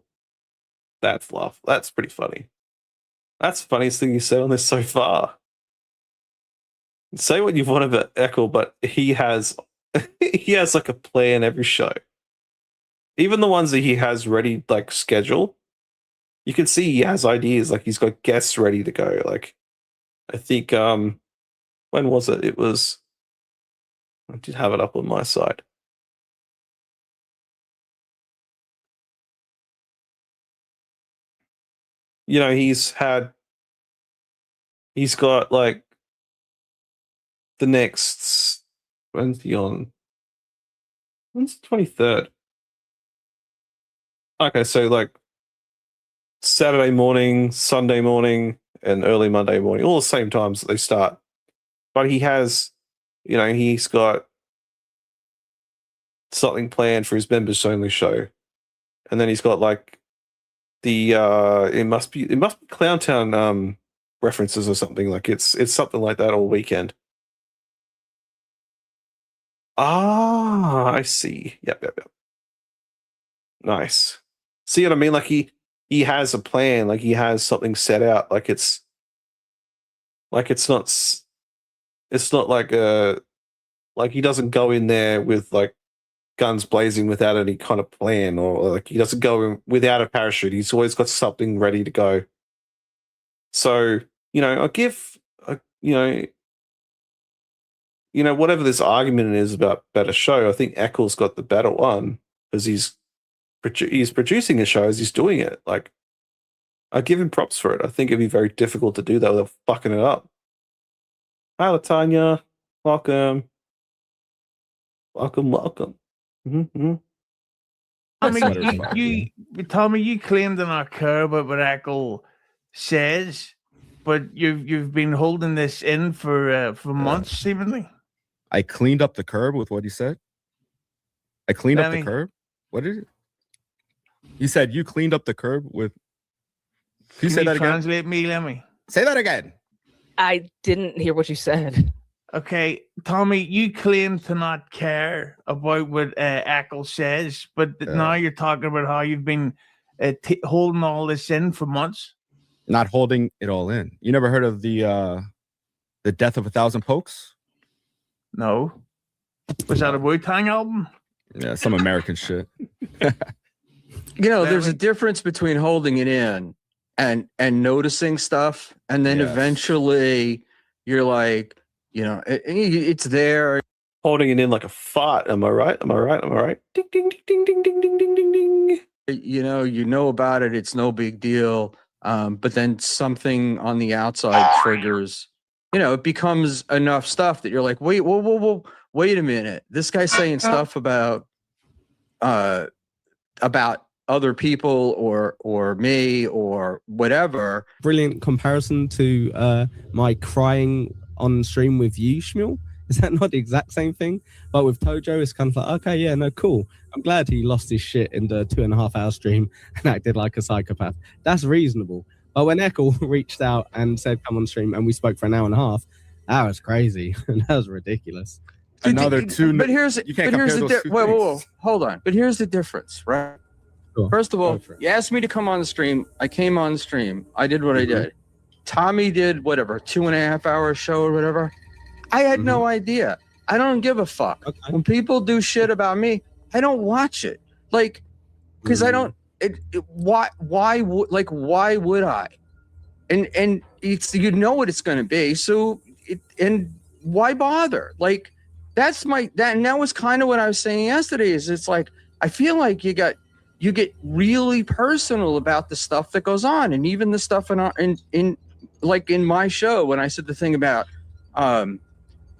That's laugh. That's pretty funny. That's the funniest thing you said on this so far. Say what you want about Eccles, but he has like a plan every show. Even the ones that he has ready, like schedule, you can see he has ideas. Like he's got guests ready to go. Like I think when was it? It was, I did have it up on my side. You know, he's got like the next, when's the 23rd? Okay, so like Saturday morning, Sunday morning, and early Monday morning, all the same times that they start. But he has, you know, he's got something planned for his members only show. And then he's got like the it must be Clowntown references or something. Like it's something like that all weekend. Ah, I see. Yep. Nice. See what I mean? Like he has a plan. Like he has something set out. Like it's not like he doesn't go in there with like guns blazing without any kind of plan, or like he doesn't go in without a parachute. He's always got something ready to go. So, you know, I give, you know, whatever this argument is about better show, I think Eccles got the better one because he's producing a show as he's doing it. Like, I give him props for it. I think it'd be very difficult to do that without fucking it up. Hi, Latanya. Welcome. Welcome. Mm-hmm. Tommy, you claim to not care about what Eccles says, but you've been holding this in for months, seemingly. I cleaned up the curb with what he said. I cleaned up the curb. What did it? He said you cleaned up the curb with. Can you say that again? Translate me, Lemmy. Say that again. I didn't hear what you said. Okay, Tommy, you claim to not care about what Eccles says, but now you're talking about how you've been holding all this in for months. Not holding it all in. You never heard of the Death of a Thousand Pokes? No. Was that a Wu-Tang album? Yeah, some American shit. You know, there's a difference between holding it in and noticing stuff, and then eventually you're like, you know, it's there. Holding it in like a fart. Am I right? Ding, ding, ding, ding, ding, ding, ding, ding, ding. You know about it. It's no big deal. But then something on the outside triggers, you know, it becomes enough stuff that you're like, wait, whoa, wait a minute. This guy's saying stuff about other people or me or whatever. Brilliant comparison to my crying on stream with you, Shmuel. Is that not the exact same thing? But with Tojo, it's kind of like, okay, yeah, no, cool. I'm glad he lost his shit in the 2.5 hour stream and acted like a psychopath. That's reasonable. But when Eccles reached out and said, come on stream, and we spoke for an hour and a half, that was crazy. That was ridiculous. Another two. But here's the whoa, hold on. But here's the difference, right? Sure. First of all, you asked me to come on the stream. I came on the stream. I did what I did. Tommy did whatever, 2.5 hour show or whatever. I had no idea. I don't give a fuck. Okay. When people do shit about me, I don't watch it. Like, because I don't. Why would I? And it's, you know what it's going to be. So and why bother? Like, that was kind of what I was saying yesterday. Is it's like I feel like you get really personal about the stuff that goes on, and even the stuff in my show when I said the thing about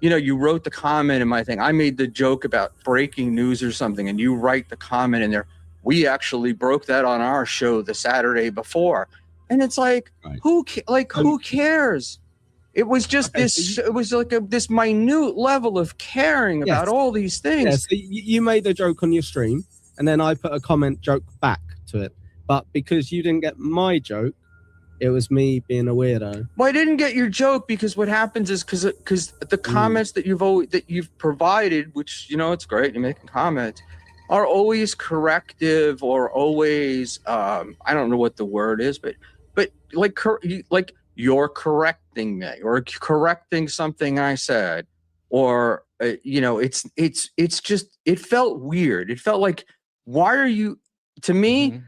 you know, you wrote the comment in my thing. I made the joke about breaking news or something, and you write the comment in there. We actually broke that on our show the Saturday before, and it's like, who cares? It was just it was like this minute level of caring about all these things. Yeah, so you made a joke on your stream, and then I put a comment joke back to it. But because you didn't get my joke, it was me being a weirdo. Well, I didn't get your joke because what happens is because the comments that you've provided, which, you know, it's great, you're making comments, are always corrective or always I don't know what the word is, but like you're correcting me or correcting something I said, or you know, it's just, it felt weird. It felt like, why are you, to me,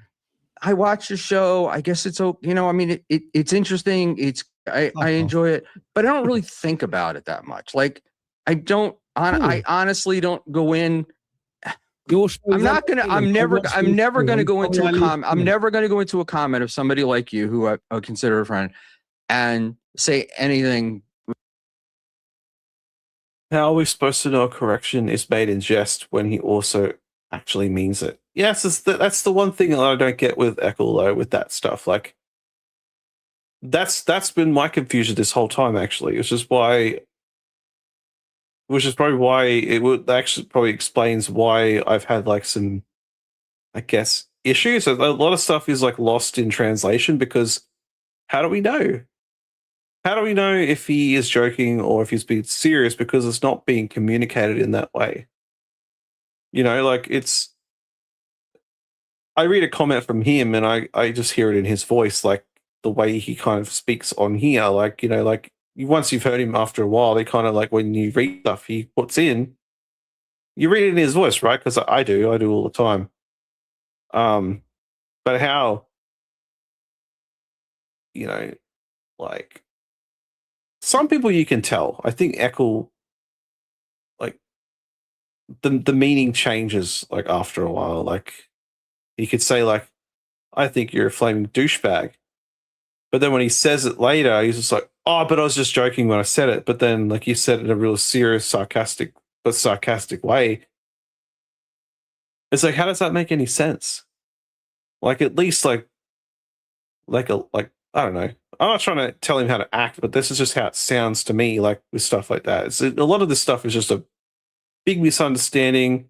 I watch the show. I guess it's, you know, I mean, it's interesting. I enjoy it, but I don't really think about it that much. Like, I honestly don't go in. I'm never going to go into a comment. I'm never going to go into a comment of somebody like you, who I consider a friend, and say anything. How are we supposed to know a correction is made in jest when he also actually means it? Yes, that's the one thing that I don't get with Eccles, though, with that stuff. Like, that's been my confusion this whole time, actually, which is probably why it would actually probably explains why I've had like some, I guess, issues. A lot of stuff is like lost in translation, because how do we know? How do we know if he is joking or if he's being serious? Because it's not being communicated in that way. You know, like, I read a comment from him and I just hear it in his voice, like the way he kind of speaks on here. Like, you know, like once you've heard him after a while, they kind of like, when you read stuff he puts in, You read it in his voice, right? Because I do all the time. But how, you know, like some people you can tell. I think Eccles, like the meaning changes like after a while. Like he could say like, "I think you're a flaming douchebag," but then when he says it later, he's just like, "Oh, but I was just joking when I said it." But then, like you said, in a real serious, sarcastic way. It's like, how does that make any sense? Like at least like I don't know. I'm not trying to tell him how to act, but this is just how it sounds to me. Like with stuff like that, a lot of this stuff is just a big misunderstanding,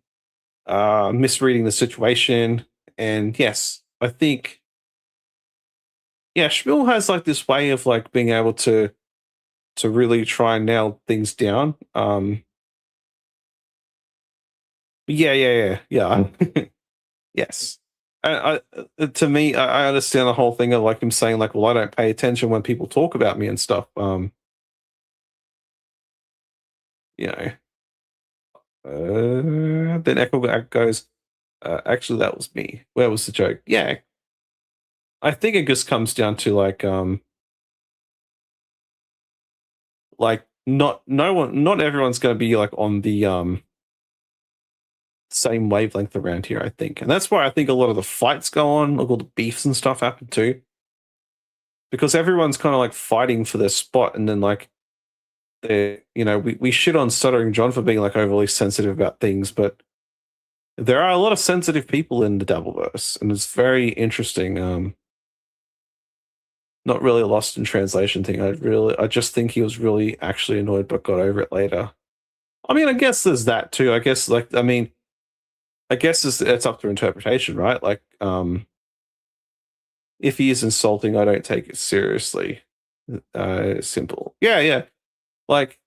misreading the situation, and yes, I think Schmiel has like this way of like being able to really try and nail things down. Yeah. Yes. To me, I understand the whole thing of like him saying like, well, I don't pay attention when people talk about me and stuff. Then Echo goes, actually, that was me. Where was the joke? Yeah. I think it just comes down to like not everyone's going to be like on the same wavelength around here, I think. And that's why I think a lot of the fights go on, like all the beefs and stuff happen too. Because everyone's kind of like fighting for their spot, and then like we shit on Stuttering John for being like overly sensitive about things, but there are a lot of sensitive people in the Dabbleverse, and it's very interesting. Not really a lost in translation thing. I just think he was really actually annoyed, but got over it later. I mean, I guess there's that too. I guess it's up to interpretation, right? Like, if he is insulting, I don't take it seriously. Simple. Yeah. Like,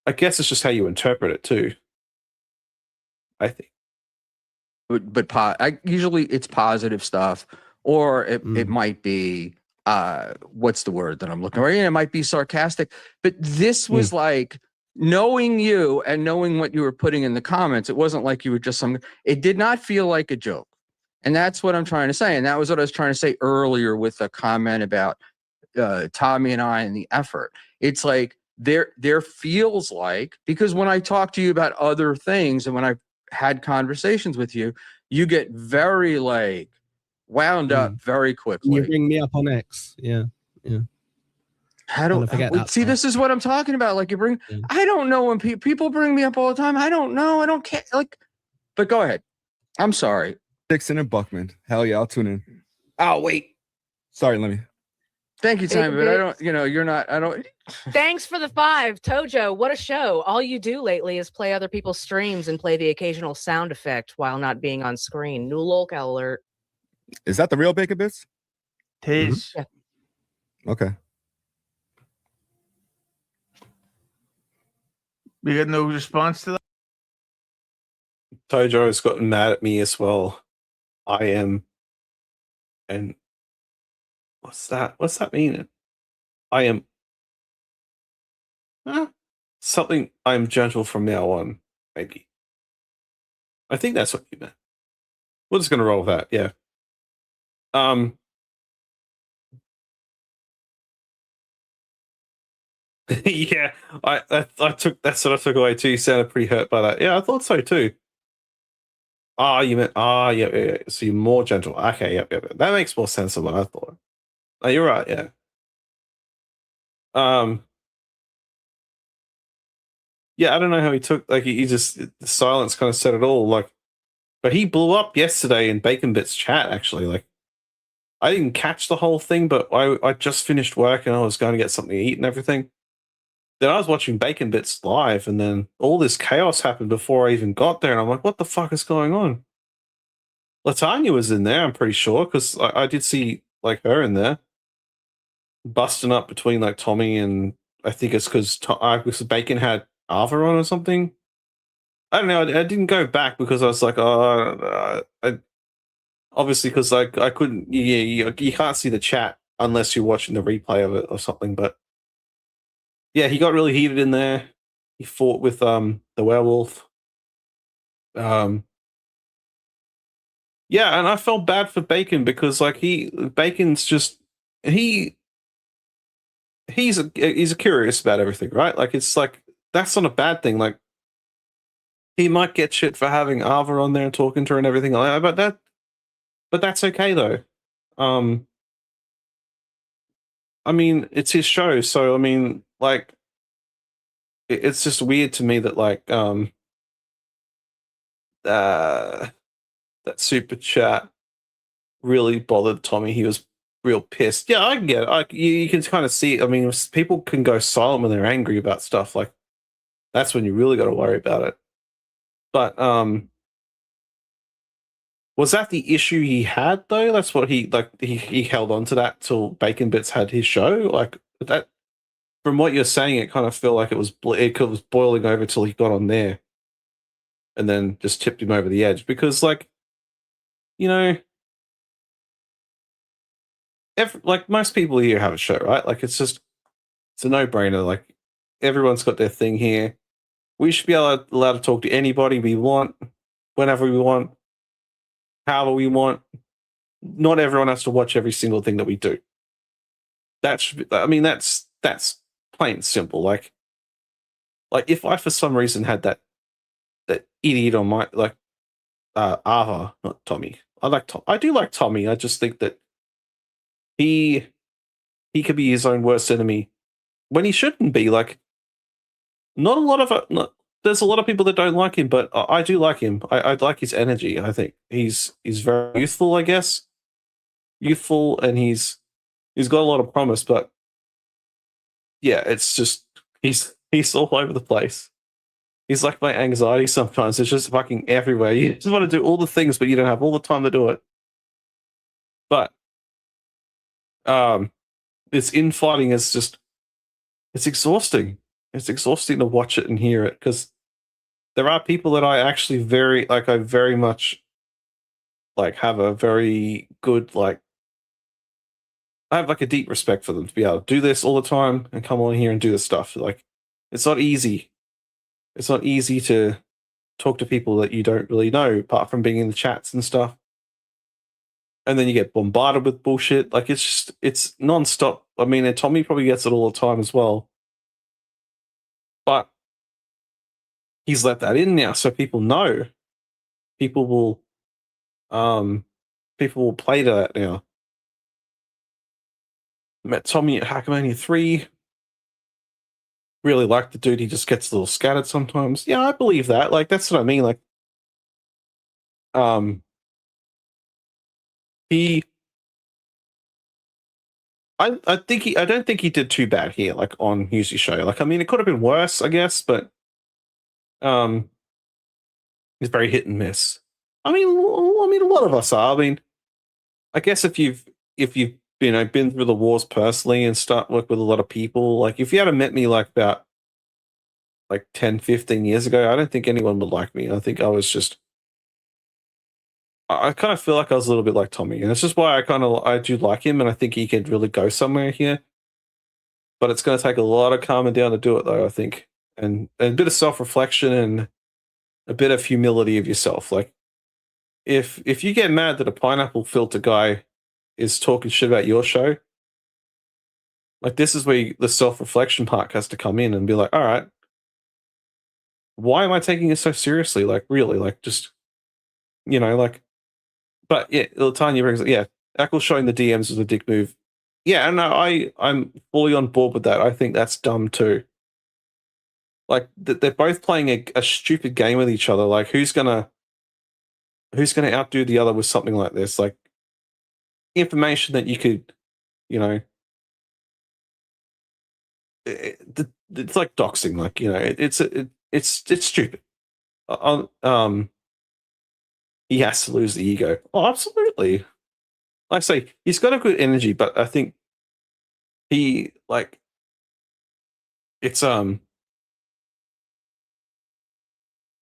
I guess it's just how you interpret it too. I think. But usually it's positive stuff, or it might be what's the word that I'm looking for? It might be sarcastic, but this was like knowing you and knowing what you were putting in the comments. It wasn't like you were just it did not feel like a joke. And that's what I'm trying to say. And that was what I was trying to say earlier with the comment about Tommy and I and the effort. It's like there feels like, because when I talk to you about other things and when I've had conversations with you, you get very like wound up very quickly. You bring me up on X. Yeah. How do see? This is what I'm talking about. Like I don't know when people bring me up all the time. I don't know. I don't care. Like, but go ahead. I'm sorry. Dixon and Buckman. Hell yeah, I'll tune in. Oh wait. Sorry, let me. Thank you, Simon. But I don't. You're not. I don't. Thanks for the 5, Tojo. What a show! All you do lately is play other people's streams and play the occasional sound effect while not being on screen. New lolk alert. Is that the real Bacon Bits? Tis. Yeah. Okay. We got no response to that. Tojo has gotten mad at me as well. I am, and what's that? What's that mean? I am something. I am gentle from now on. Maybe. I think that's what you meant. We're just gonna roll with that. Yeah. Yeah, I took that's what I took away too. You sounded pretty hurt by that. Yeah, I thought so too. You meant yeah. So you're more gentle. Okay, yep. That makes more sense than what I thought. Oh, you're right. Yeah. Yeah, I don't know how he took he just the silence kind of said it all. Like, but he blew up yesterday in Bacon Bits chat. Actually, like, I didn't catch the whole thing, but I just finished work and I was going to get something to eat and everything. Then I was watching Bacon Bits live, and then all this chaos happened before I even got there, and I'm like, what the fuck is going on? Latanya was in there, I'm pretty sure, because I did see like her in there, busting up between like Tommy and I think it's because Bacon had Ava on or something. I don't know. I didn't go back because I was like, obviously because I couldn't. You can't see the chat unless you're watching the replay of it or something, but. Yeah, he got really heated in there. He fought with the werewolf. Yeah, and I felt bad for Bacon because like Bacon's just he's curious about everything, right? Like it's like that's not a bad thing. Like he might get shit for having Ava on there and talking to her and everything like that, but that's okay though. I mean, it's his show, so I mean, like it's just weird to me that like that super chat really bothered Tommy. He was real pissed. Yeah, I can get it. You can kind of see it. I mean, if people can go silent when they're angry about stuff. Like that's when you really got to worry about it. But was that the issue he had though? That's what he like. He held on to that till Bacon Bits had his show. Like that. From what you're saying, it kind of felt like it was boiling over till he got on there, and then just tipped him over the edge. Because like, you know, like most people here have a show, right? Like it's a no-brainer. Like everyone's got their thing here. We should be allowed to talk to anybody we want, whenever we want, however we want. Not everyone has to watch every single thing that we do. That should be, I mean, that's plain and simple. Like if I for some reason had that idiot on my like Ava, not Tommy. I do like Tommy. I just think that he could be his own worst enemy when he shouldn't be. Like, not a lot of there's a lot of people that don't like him, but I do like him. I like his energy. I think he's very youthful. I guess youthful, and he's got a lot of promise. But yeah, it's just he's all over the place. He's like my anxiety sometimes. It's just fucking everywhere. You just want to do all the things, but you don't have all the time to do it. But this infighting is just, it's exhausting. It's exhausting to watch it and hear it, because there are people that I actually I very much like have a very good, like, I have like a deep respect for them to be able to do this all the time and come on here and do this stuff. Like, it's not easy. It's not easy to talk to people that you don't really know, apart from being in the chats and stuff. And then you get bombarded with bullshit. Like, it's nonstop. I mean, and Tommy probably gets it all the time as well. But he's let that in now, so people know. People will play to that now. Met Tommy at Hackamania 3. Really like the dude. He just gets a little scattered sometimes. Yeah, I believe that. Like, that's what I mean. Like, I don't think he did too bad here, like on Hughes' show. Like, I mean, it could have been worse, I guess, but he's very hit and miss. I mean, a lot of us are. I mean, I guess if you've been through the wars personally and work with a lot of people, like if you had met me like about like 10, 15 years ago, I don't think anyone would like me. I think I was just, I kind of feel like I was a little bit like Tommy, and it's just why I do like him, and I think he could really go somewhere here. But it's going to take a lot of calming down to do it, though, I think, and a bit of self-reflection and a bit of humility of yourself. Like, if you get mad that a pineapple filter guy is talking shit about your show, like, this is where the self-reflection part has to come in and be like, all right, why am I taking it so seriously? Like, really, like, just, like, but yeah, Tanya brings it. Yeah, Ackle showing the DMs was a dick move. Yeah, and I'm fully on board with that. I think that's dumb too. Like, they're both playing a stupid game with each other. Like, who's gonna outdo the other with something like this? Like, information that you could, it's like doxing. Like, it's stupid. He has to lose the ego. Oh, absolutely. Like I say, he's got a good energy, but I think he, like, it's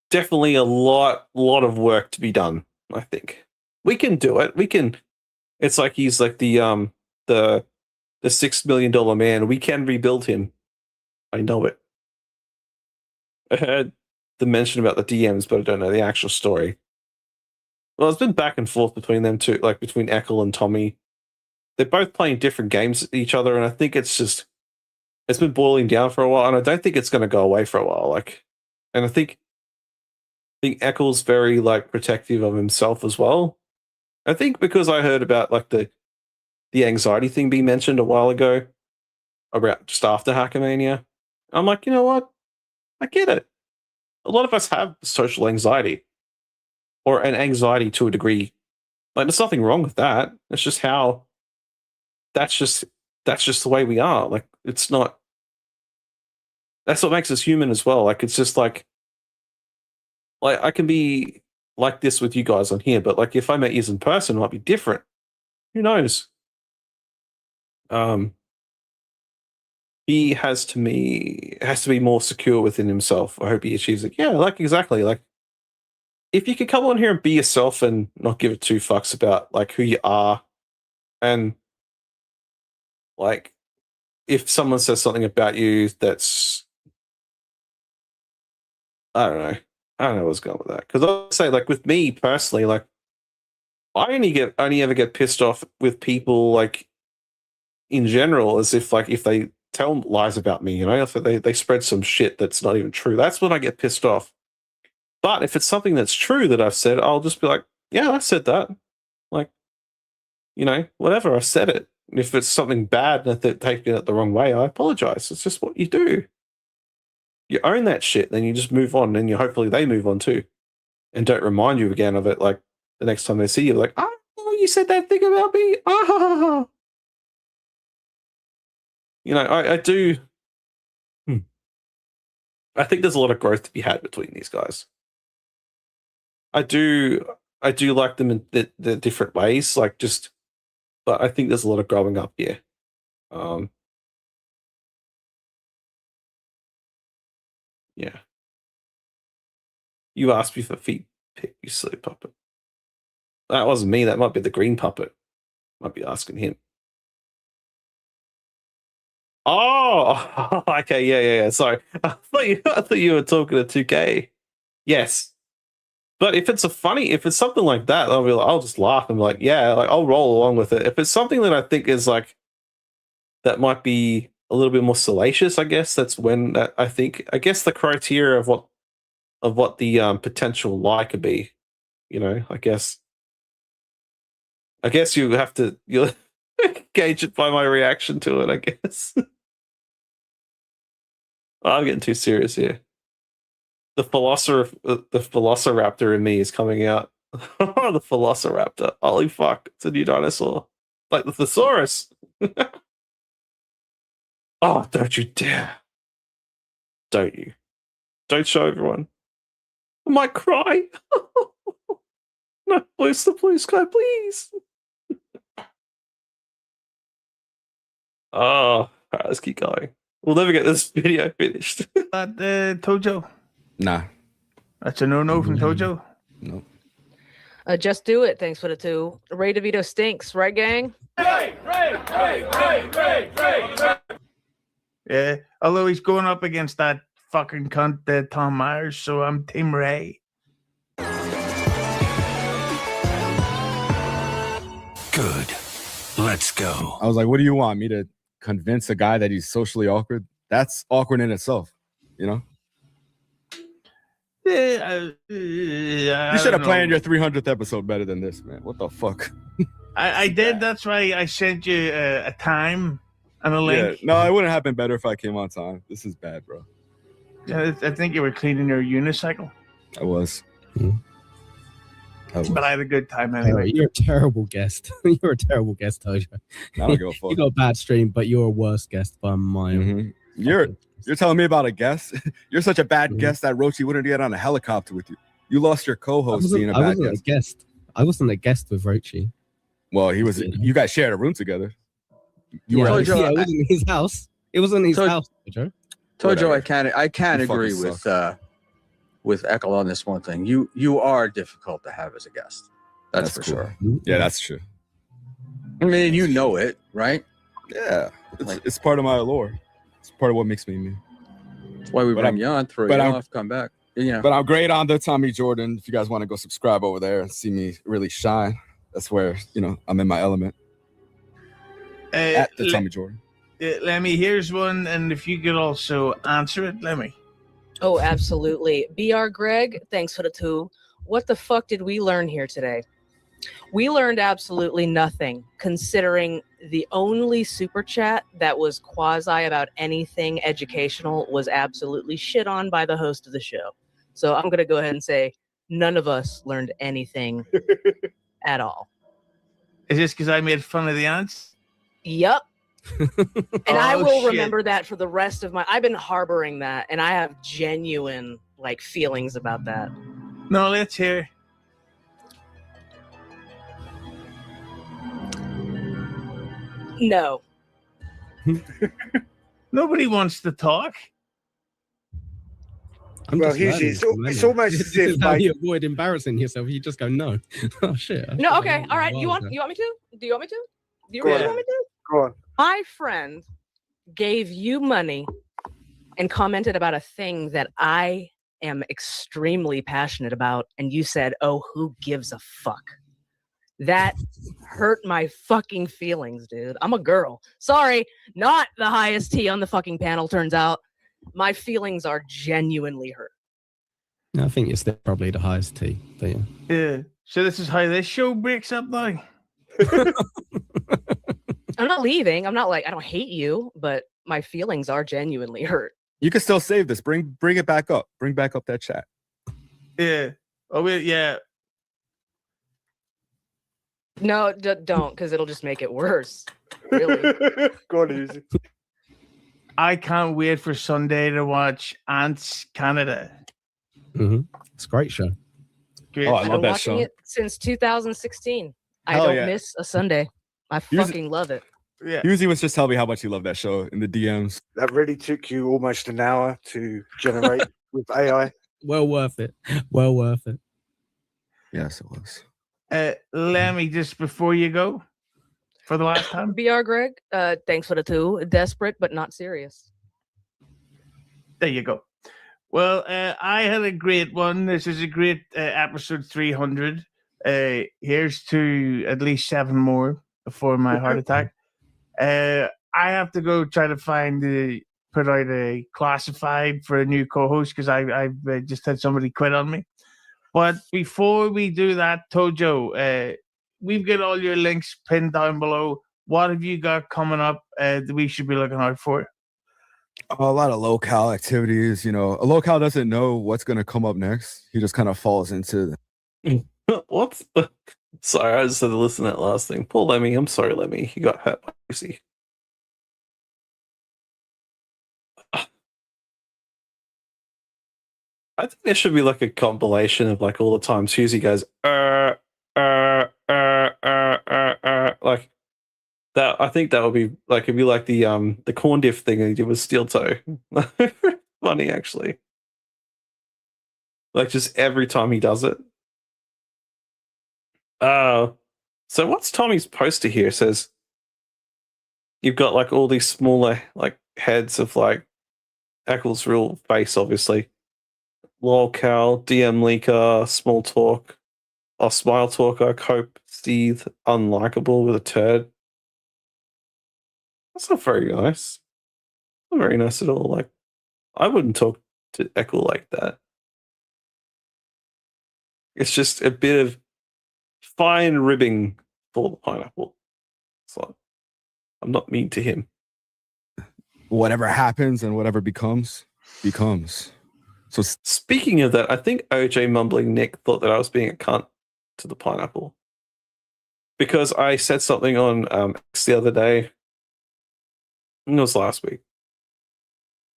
definitely a lot of work to be done. I think we can do it. We can. It's like he's like the $6 million man. We can rebuild him. I know it. the mention about the DMs, but I don't know the actual story. Well, it's been back and forth between them two, like between Eccles and Tommy. They're both playing different games at each other, and I think it's been boiling down for a while, and I don't think it's going to go away for a while. Like, and I think Eccles very like protective of himself as well. I think because I heard about like the anxiety thing being mentioned a while ago about just after Hackermania. I'm like, you know what? I get it. A lot of us have social anxiety or an anxiety to a degree. Like, there's nothing wrong with that. It's just how that's just the way we are. Like, it's not, that's what makes us human as well. Like, it's just like I can be like this with you guys on here, but like if I met you in person, it might be different. Who knows? He has to be more secure within himself. I hope he achieves it. Yeah, like exactly. Like if you could come on here and be yourself and not give it two fucks about like who you are, and like if someone says something about you that's, I don't know where I was going with that. Because I'll say, like with me personally, like I only ever get pissed off with people like in general, as if they tell lies about me, you know, if they spread some shit that's not even true. That's when I get pissed off. But if it's something that's true that I've said, I'll just be like, yeah, I said that. Like, you know, whatever, I said it. And if it's something bad and they're taking it the wrong way, I apologize. It's just what you do. You own that shit, then you just move on, and hopefully they move on too. And don't remind you again of it, like the next time they see you, like, oh, you said that thing about me. Ah. You know, I do. I think there's a lot of growth to be had between these guys. I do like them in the different ways, like just, but I think there's a lot of growing up here. Yeah. You asked me for feet pick, you silly puppet. That wasn't me. That might be the green puppet. Might be asking him. Oh, okay, yeah. Sorry, I thought you were talking to 2K. Yes, but if it's something like that, I'll just laugh and be like, yeah, like I'll roll along with it. If it's something that I think is like that might be a little bit more salacious, I guess that's when I guess the criteria of what the potential lie could be, you know, I guess you'll gauge it by my reaction to it, I guess. I'm getting too serious here. The Velociraptor in me is coming out. The Velociraptor. Holy fuck, it's a new dinosaur. Like the thesaurus. Oh, don't you dare. Don't you. Don't show everyone. I might cry. No, where's the blue sky, please? Oh, all right, let's keep going. We'll never get this video finished. Tojo. Nah. That's a no from Tojo. Nope. Just do it. Thanks for the 2. Ray DeVito stinks, right, gang? Ray. Yeah. Although he's going up against that fucking cunt, Tom Myers, so I'm Team Ray. Good. Let's go. I was like, what do you want me to convince a guy that he's socially awkward? That's awkward in itself, you know? Yeah, You should have planned your 300th episode better than this, man. What the fuck? I did. That's why I sent you a time and a link. Yeah, no, it wouldn't have been better if I came on time. This is bad, bro. Yeah, I think you were cleaning your unicycle. I was. But I had a good time anyway. You're a terrible guest. You're a terrible guest, Tojo. I don't give a fuck. You got a bad stream, but you're a worse guest by a mile. Mm-hmm. You're telling me about a guest? You're such a bad guest that Rochi wouldn't get on a helicopter with you. You lost your co-host being a bad guest. I wasn't a guest with Rochi. Well, he was. You guys shared a room together. It was in his house. It was in his house, Tojo. Tojo, I can't agree with Eccles on this one thing. You are difficult to have as a guest. That's for cool. sure. Yeah, that's true. I mean, you know it, right? Yeah, it's part of my allure. It's part of what makes me me. That's why we bring you on, throw you off, come back. You know, But I'm great on the Tommy Jordan. If you guys want to go subscribe over there and see me really shine, that's where I'm in my element. At the Tommy Jordan. Lemmy, here's one, and if you could also answer it, Lemmy. Oh, absolutely. BR Greg, thanks for the 2. What the fuck did we learn here today? We learned absolutely nothing, considering the only super chat that was quasi about anything educational was absolutely shit on by the host of the show. So I'm going to go ahead and say none of us learned anything at all. Is this because I made fun of the ants? Yep. And I Oh, will shit. remember that for the rest of my... I've been harboring that, and I have genuine feelings about that. No, let's hear. No. Nobody wants to talk. Well, usually it's almost as if how like, you avoid embarrassing yourself. You just go no. Oh shit. No, okay. All right. You want me to? Do you want me to? Do you really want me to? go on. My friend gave you money and commented about a thing that I am extremely passionate about, and you said, "Oh, who gives a fuck?" That hurt my fucking feelings, dude. I'm a girl. Sorry, not the highest T on the fucking panel, turns out. My feelings are genuinely hurt. I think it's probably the highest T. But yeah. Yeah. So this is how this show breaks up now. I'm not leaving. I'm not like, I don't hate you, but my feelings are genuinely hurt. You can still save this. Bring it back up. Bring back up that chat. Yeah. Oh, yeah. No, don't, because it'll just make it worse. Really. Go on, Uzi. I can't wait for Sunday to watch Ants Canada. Mm-hmm. It's a great show. Great. Oh, I I've love been that watching show. it since 2016. I Hell don't yeah. miss a Sunday. I fucking love it. Yeah. Uzi was just telling me how much you love that show in the DMs. That really took you almost an hour to generate with AI. Well worth it. Well worth it. Yes, it was. Lemmy, just before you go, for the last time. BR Greg, thanks for the 2. Desperate, but not serious. There you go. Well, I had a great one. This is a great episode 300. Here's to at least 7 more before my heart attack. I have to go try to put out a classified for a new co-host because I've just had somebody quit on me. But before we do that, Tojo, we've got all your links pinned down below. What have you got coming up that we should be looking out for? A lot of locale activities. A locale doesn't know what's going to come up next. He just kind of falls into What's sorry, I just had to listen to that last thing. Poor Lemmy. I'm sorry, Lemmy. He got hurt by Lucy. I think there should be like a compilation of like all the times Susie goes like that. I think that would be like it'd be like the corn diff thing he did with Steel Toe. Funny actually. Like just every time he does it. So what's Tommy's poster here? It says you've got like all these smaller like heads of like Eccles' real face, obviously. Lolcal, DM Leaker, Small Talk, or Smile Talker, Cope, Steve, Unlikable with a turd. That's not very nice. Not very nice at all. Like, I wouldn't talk to Echo like that. It's just a bit of fine ribbing for the pineapple. So I'm not mean to him. whatever happens and whatever becomes. So Speaking of that, I think OJ Mumbling Nick thought that I was being a cunt to the pineapple. Because I said something on X the other day. I think it was last week.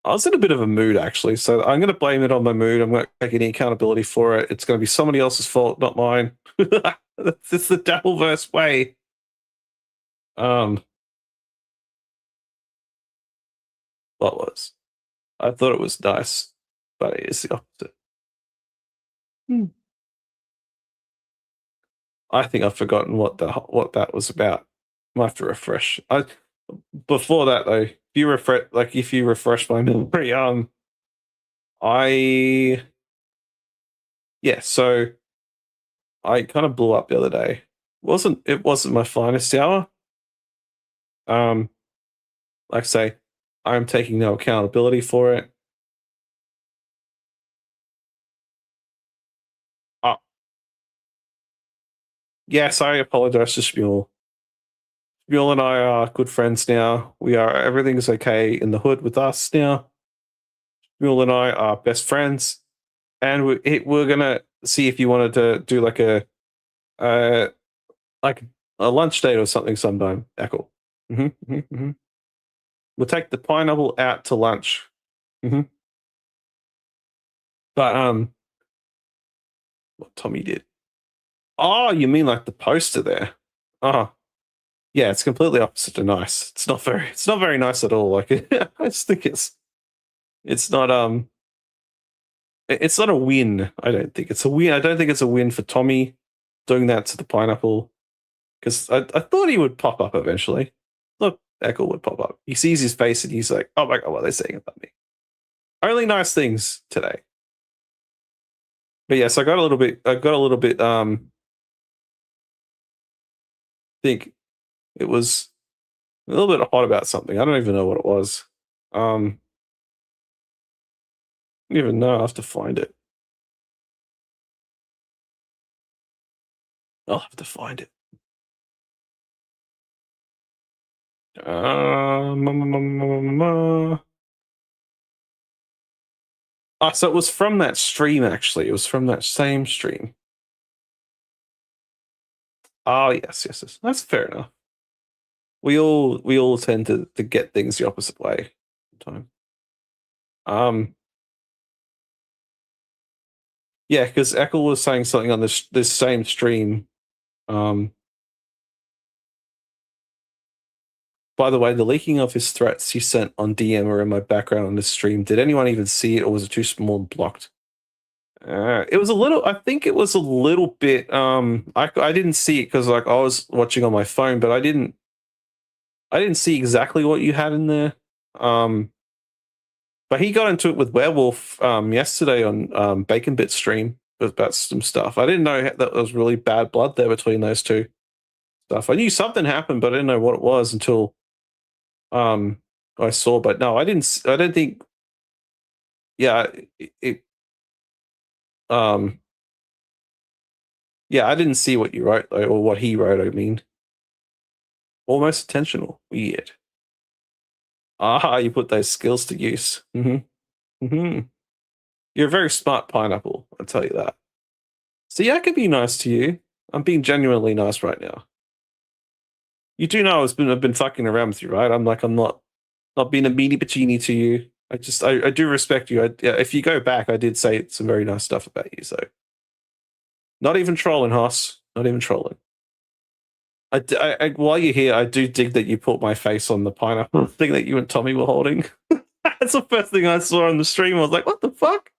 I was in a bit of a mood, actually, so I'm going to blame it on my mood. I'm not taking any accountability for it. It's going to be somebody else's fault, not mine. It's the Dabbleverse way. What was? I thought it was nice, but it is the opposite. I think I've forgotten what that was about. I have to refresh. Before that though, if you refresh my memory, I yeah, so I kind of blew up the other day. It wasn't my finest hour. Like I say, I'm taking no accountability for it. Yes, I apologize to Shmuel. Shmuel and I are good friends now. Everything's okay in the hood with us now. Shmuel and I are best friends, and we're gonna see if you wanted to do like a lunch date or something sometime. Echo. We'll take the pineapple out to lunch. But what Tommy did. Oh, you mean like the poster there? Oh, yeah, it's completely opposite to nice. It's not very nice at all. Like I just think it's not it's not a win. I don't think it's a win. I don't think it's a win for Tommy doing that to the pineapple, because I thought he would pop up eventually. Look, Echo would pop up. He sees his face and he's like, "Oh my god, what are they saying about me?" Only nice things today. But yes, I got a little bit. Think it was a little bit hot about something. I don't even know what it was. I don't even know. I have to find it. I'll have to find it. So it was from that stream, actually. It was from that same stream. Oh, yes. That's fair enough. We all tend to get things the opposite way sometimes. Yeah, because Eccles was saying something on this same stream. By the way, the leaking of his threats he sent on DM are in my background on this stream. Did anyone even see it, or was it too small and blocked? It was a little. I think it was a little bit. I didn't see it because like I was watching on my phone, but I didn't see exactly what you had in there. But he got into it with Werewolf yesterday on Bacon Bit stream about some stuff. I didn't know that there was really bad blood there between those two stuff. I knew something happened, but I didn't know what it was until I saw. But no, I don't think. Yeah, yeah, I didn't see what you wrote or what he wrote. I mean, almost intentional. Weird. Aha, you put those skills to use. You're a very smart pineapple, I'll tell you that. See, I can be nice to you. I'm being genuinely nice right now. You do know I've been fucking around with you, right? I'm not being a meanie bikini to you. I do respect you. If you go back, I did say some very nice stuff about you. So, not even trolling, Hoss. Not even trolling. While you're here, I do dig that you put my face on the pineapple thing that you and Tommy were holding. That's the first thing I saw on the stream. I was like, what the fuck?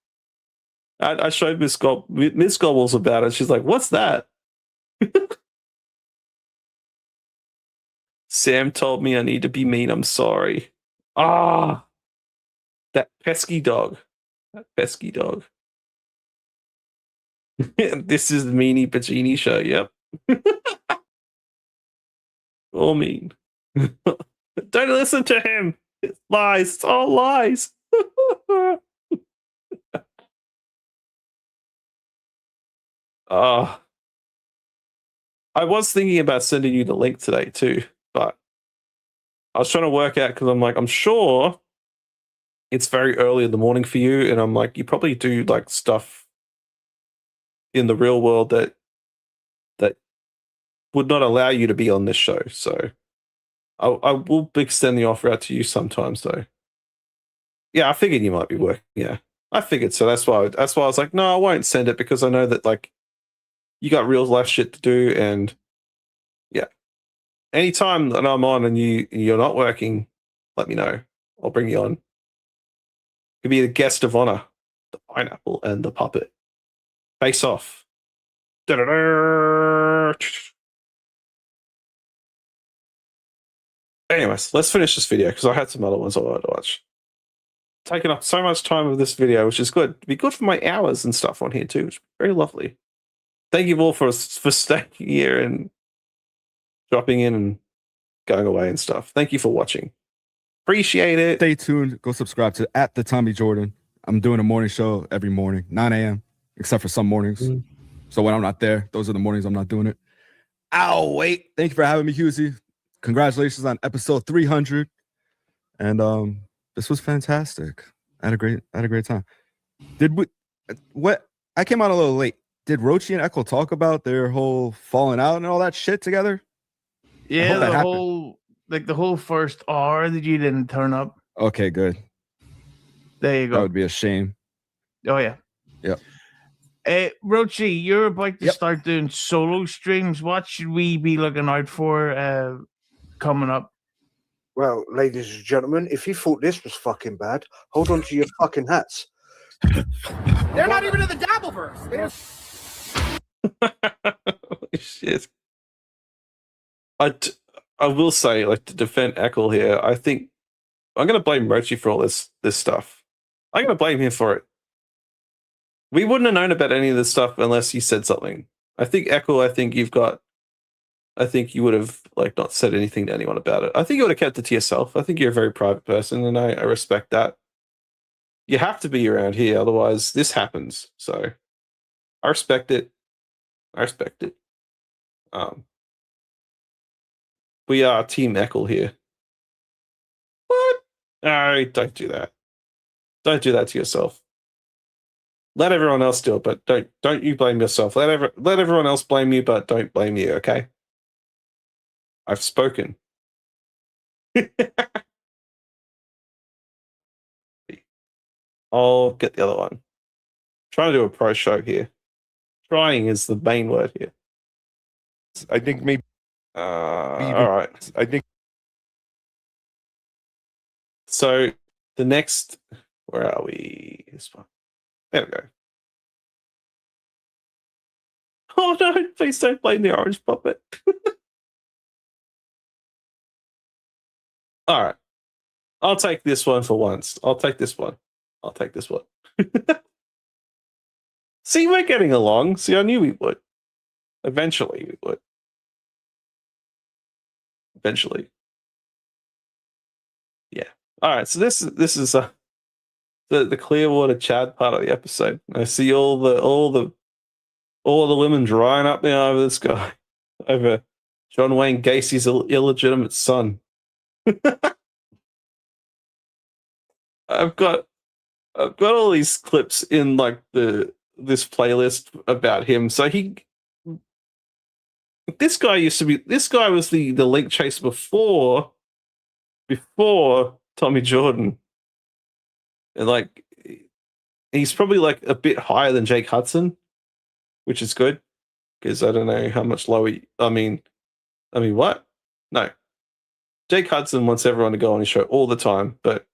I showed Miss Gobbles about it. She's like, what's that? Sam told me I need to be mean. I'm sorry. Ah, that pesky dog. That pesky dog. This is the Meanie Bajini show. Yep. All mean. Don't listen to him. It's lies. It's all lies. I was thinking about sending you the link today too, but I was trying to work out because I'm like, I'm sure it's very early in the morning for you, and I'm like, you probably do like stuff in the real world that would not allow you to be on this show. So I will extend the offer out to you sometimes, though. Yeah, I figured you might be working. Yeah, I figured so. That's why I was like, no, I won't send it because I know that like you got real life shit to do, and yeah, anytime that I'm on and you're not working, let me know. I'll bring you on. You'll be the guest of honor, the pineapple and the puppet. Face off. Da-da-da. Anyways, let's finish this video because I had some other ones I wanted to watch. taken up so much time of this video, which is good. It'd be good for my hours and stuff on here too. It's very lovely. Thank you all for staying here and dropping in and going away and stuff. Thank you for watching. Appreciate it. Stay tuned. Go subscribe to @TheTommyJordan. I'm doing a morning show every morning, 9 a.m., except for some mornings. So when I'm not there, those are the mornings I'm not doing it. Ow, wait. Thank you for having me, Husey. Congratulations on episode 300. And this was fantastic. I had a great time. I came out a little late. Did Rochi and Echo talk about their whole falling out and all that shit together? Yeah, the whole first hour that you didn't turn up. Okay, good. There you go. That would be a shame. Oh yeah. Yep. Rochi, you're about to start doing solo streams. What should we be looking out for coming up? Well, ladies and gentlemen, if you thought this was fucking bad, hold on to your fucking hats. They're not even in the Dabbleverse. Shit. I will say, like, to defend Echo here, I think I'm going to blame Rochi for all this stuff. I'm going to blame him for it. We wouldn't have known about any of this stuff unless he said something. I think Echo, I think you would have like not said anything to anyone about it. I think you would have kept it to yourself. I think you're a very private person, and I respect that. You have to be around here, otherwise this happens. So I respect it. We are Team Echo here. What? No, don't do that. Don't do that to yourself. Let everyone else do it, but don't you blame yourself. Let everyone else blame you, but don't blame you, okay? I've spoken. I'll get the other one. Trying to do a pro show here. Trying is the main word here. I think maybe. All right. I think. So the next, where are we? This one. There we go. Oh no! Please don't blame the orange puppet. All right. I'll take this one for once. I'll take this one. See, we're getting along. See, I knew we would. Eventually, we would. Eventually. Yeah. All right. So this is the Clearwater Chad part of the episode. I see all the women drying up now over this guy, over John Wayne Gacy's illegitimate son. I've got all these clips in like this playlist about him. So this guy was the link chaser before Tommy Jordan. And like he's probably like a bit higher than Jake Hudson, which is good because I don't know how much lower. I mean what? No, Jake Hudson wants everyone to go on his show all the time, but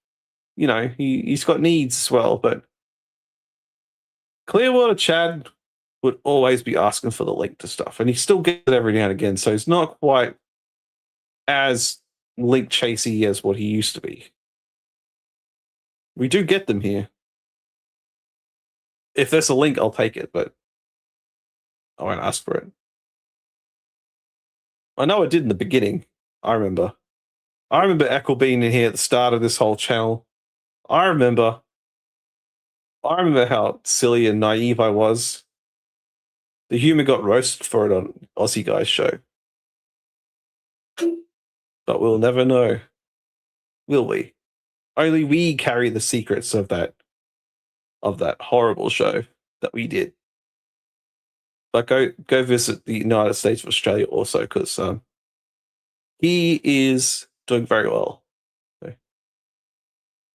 you know he's got needs as well. But Clearwater Chad would always be asking for the link to stuff, and he still gets it every now and again. So he's not quite as link chasey as what he used to be. We do get them here. If there's a link, I'll take it, but I won't ask for it. I know I did in the beginning. I remember Echo being in here at the start of this whole channel. I remember how silly and naive I was. The humor got roasted for it on Aussie Guy's show. But we'll never know, will we? Only we carry the secrets of that horrible show that we did. But go visit the United States of Australia also, because he is doing very well.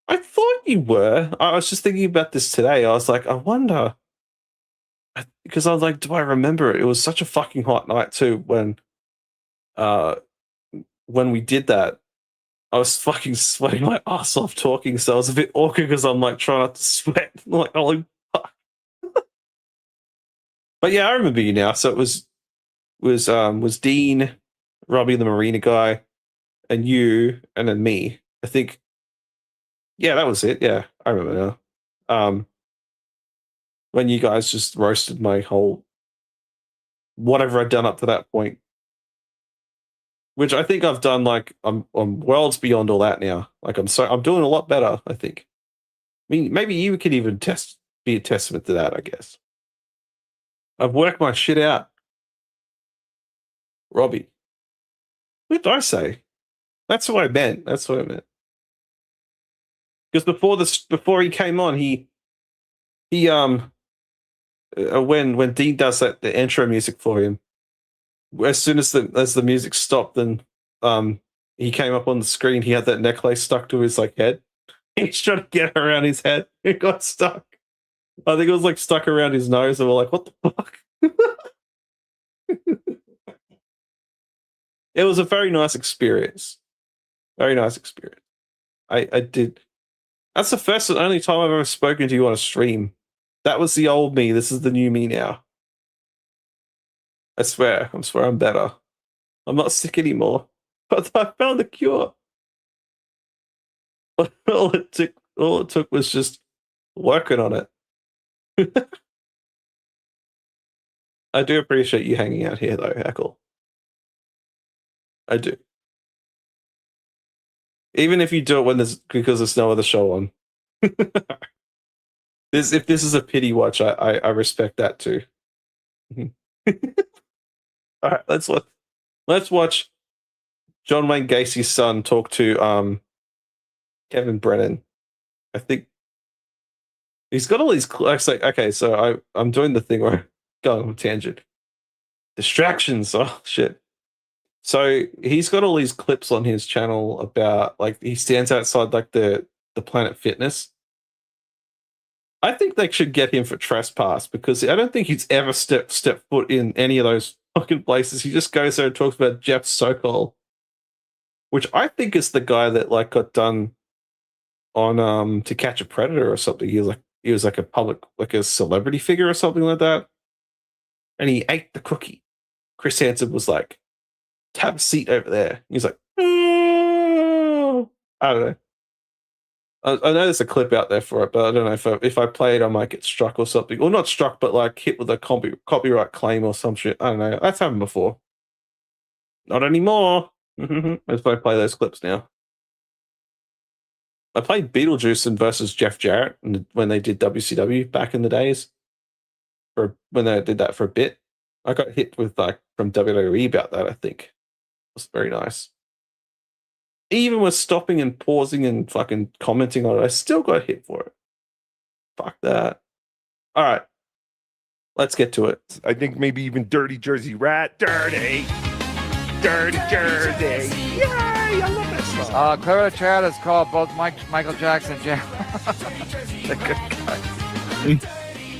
I thought you were. I was just thinking about this today. I was like, I wonder, because I was like, do I remember it? It was such a fucking hot night too when we did that. I was fucking sweating my ass off talking, so I was a bit awkward because I'm like trying not to sweat. I'm like, holy fuck. But yeah, I remember you now. So it was Dean, Robbie the Marina guy, and you, and then me. I think Yeah, that was it. Yeah, I remember now. When you guys just roasted my whole whatever I'd done up to that point, which I think I've done. Like I'm worlds beyond all that now. Like I'm doing a lot better. I think. I mean, maybe you could even be a testament to that. I guess I've worked my shit out, Robbie. What did I say? That's what I meant. That's what I meant. Because before he came on, he when Dean does the intro music for him, as soon as the music stopped, then he came up on the screen. He had that necklace stuck to his like head. He's trying to get around his head. It got stuck. I think it was like stuck around his nose, and we're like, "What the fuck?" It was a very nice experience. Very nice experience. I did. That's the first and only time I've ever spoken to you on a stream. That was the old me. This is the new me now. I swear I'm better. I'm not sick anymore. But I found the cure. All it took was just working on it. I do appreciate you hanging out here, though, Heckle. I do. Even if you do it because there's no other show on. If this is a pity watch, I respect that too. All right, let's watch John Wayne Gacy's son talk to Kevin Brennan. I think he's got all these. Okay, so I'm doing the thing where I'm going on a tangent. Distractions. Oh shit. So he's got all these clips on his channel about like he stands outside like the Planet Fitness. I think they should get him for trespass because I don't think he's ever stepped foot in any of those fucking places. He just goes there and talks about Jeff Sokol, which I think is the guy that like got done on To Catch a Predator or something. He was like a public, like a celebrity figure or something like that, and he ate the cookie. Chris Hansen was like, "Have a seat over there." He's like, "Oh." I don't know. I know there's a clip out there for it, but I don't know if I play it, I might get struck or something. Or not struck, but like hit with a copyright claim or some shit. I don't know. That's happened before. Not anymore. Let's play those clips now. I played Beetlejuice and versus Jeff Jarrett when they did WCW back in the days. When they did that for a bit. I got hit with like from WWE about that, I think. It was very nice. Even with stopping and pausing and fucking commenting on it, I still got hit for it. Fuck that. All right. Let's get to it. I think maybe even Dirty Jersey Rat. Dirty Jersey. Yay! I love that song. Clear the chat has called both Michael Jackson and The good guy.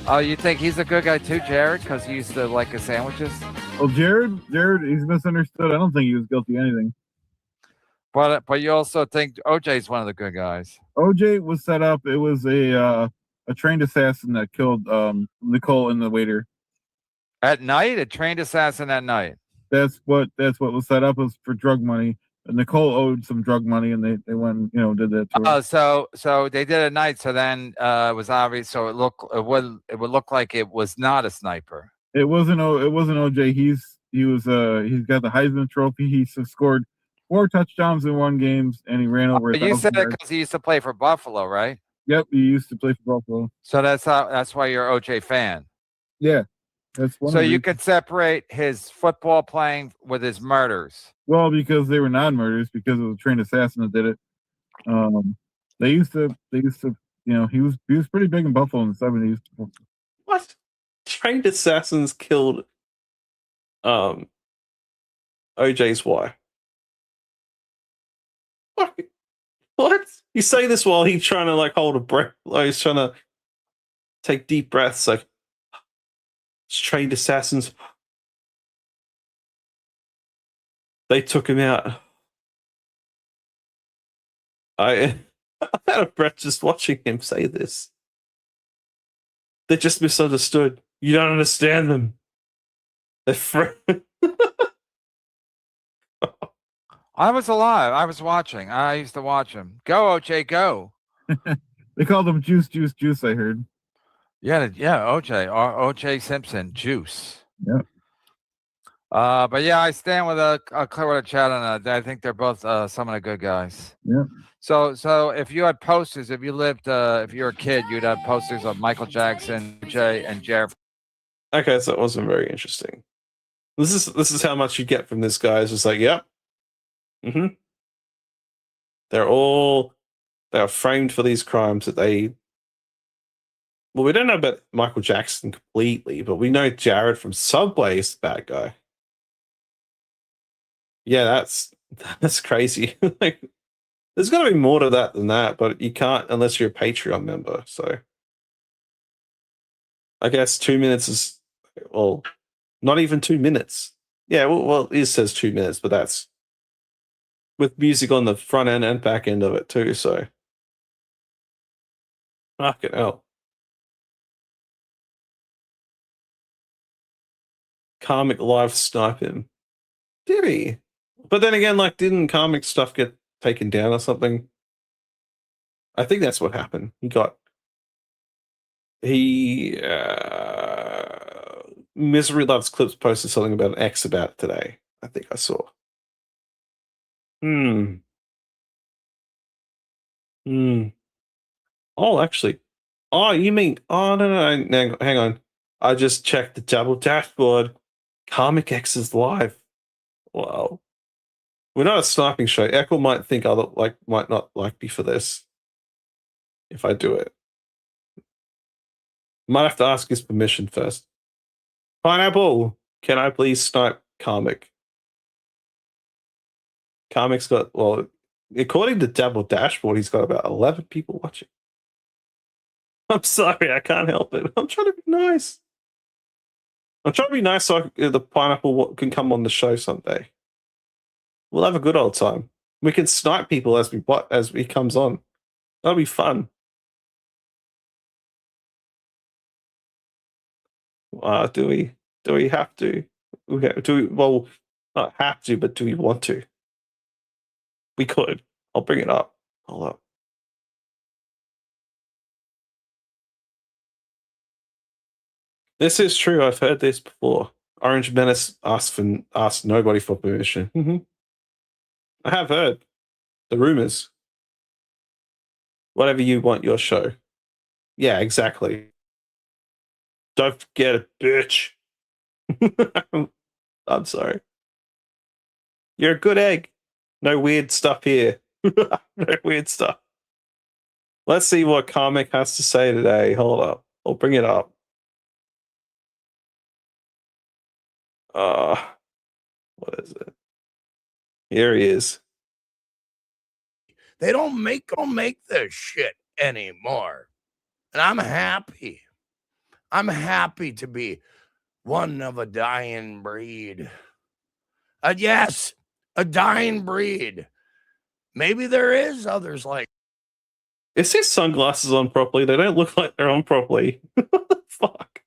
Oh, you think he's a good guy too, Jared? Because he used to like his sandwiches? Well, Jared, he's misunderstood. I don't think he was guilty of anything. But you also think OJ's one of the good guys. OJ was set up. It was a trained assassin that killed Nicole and the waiter. At night? A trained assassin at night? That's what was set up, was for drug money. And Nicole owed some drug money, and they went, did that to her. So they did it at night. So then it was obvious. So it would look like it was not a sniper. It wasn't OJ. He's got the Heisman Trophy. He scored 4 touchdowns in 1 game, and he ran over. You said it because he used to play for Buffalo, right? Yep, he used to play for Buffalo. So that's why you're OJ fan. Yeah, that's one. So you could separate his football playing with his murders. Well, because they were non-murders, because it was a trained assassin that did it. They used to, he was pretty big in Buffalo in the 70s. What? Trained assassins killed OJ's wife. What? You say this while he's trying to like hold a breath, like he's trying to take deep breaths, like trained assassins. They took him out. I had a breath just watching him say this. They just misunderstood. You don't understand them. They're I was alive. I was watching. I used to watch him. Go, OJ, go. They called him Juice, Juice, Juice. I heard. Yeah, OJ Simpson, Juice. Yeah. But yeah, I stand with Clearwater Chat on I think they're both some of the good guys. Yeah. So if you had posters, if you lived, if you were a kid, you'd have posters of Michael Jackson, Jay, and Jeff. Okay, so that wasn't very interesting. This is how much you get from this guy. It's just like, yep. Mm-hmm. They are framed for these crimes that they. Well, we don't know about Michael Jackson completely, but we know Jared from Subway is the bad guy. Yeah, that's crazy. Like, there's got to be more to that than that, but you can't unless you're a Patreon member. So, I guess 2 minutes is not even 2 minutes. Yeah, well, it says 2 minutes, but that's with music on the front end and back end of it too. So, fucking hell. Karmic live snipe him. Did he? But then again, like, didn't Karmic stuff get taken down or something? I think that's what happened. Misery Loves Clips posted something about an X about it today. I think I saw. Oh, actually. Oh, you mean? Oh, no. Hang on. I just checked the Dabble dashboard. Karmic X is live. Wow. We're not a sniping show. Echo might think might not like me for this. If I do it. Might have to ask his permission first. Pineapple, can I please snipe Karmic? Karmic's got, according to Dabble Dashboard, he's got about 11 people watching. I'm sorry, I can't help it. I'm trying to be nice. So the Pineapple can come on the show someday. We'll have a good old time. We can snipe people as he comes on. That'll be fun. Do we have to? Well, not have to, but do we want to? We could. I'll bring it up. Hold up. This is true. I've heard this before. Orange Menace asked nobody for permission. I have heard the rumors. Whatever you want your show. Yeah, exactly. Don't forget it, bitch. I'm sorry. You're a good egg. No weird stuff here. No weird stuff. Let's see what Karmic has to say today. Hold up. I'll bring it up. What is it? Here he is. They don't make this shit anymore. And I'm happy. I'm happy to be one of a dying breed. Yes, a dying breed. Maybe there is others like. Is his sunglasses on properly? They don't look like they're on properly. What the fuck?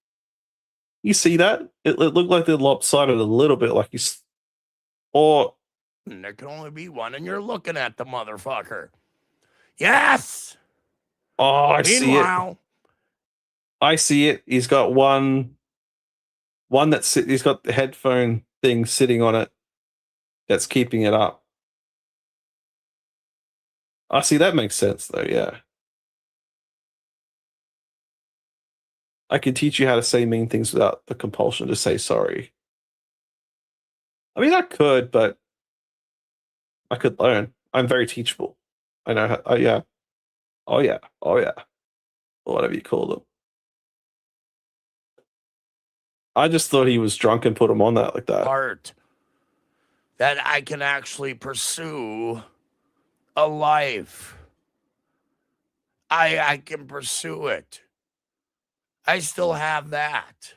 You see that? It looked like they're lopsided a little bit, like he's. Or. There can only be one, and you're looking at the motherfucker. Yes. Oh, I see it. I see it. He's got one he's got the headphone thing sitting on it that's keeping it up. I see, that makes sense though, yeah. I can teach you how to say mean things without the compulsion to say sorry. I mean, I could, but I could learn. I'm very teachable. I know how, oh yeah. Or whatever you call them. I just thought he was drunk and put him on that like that. Art that I can actually pursue a life. I can pursue it. I still have that.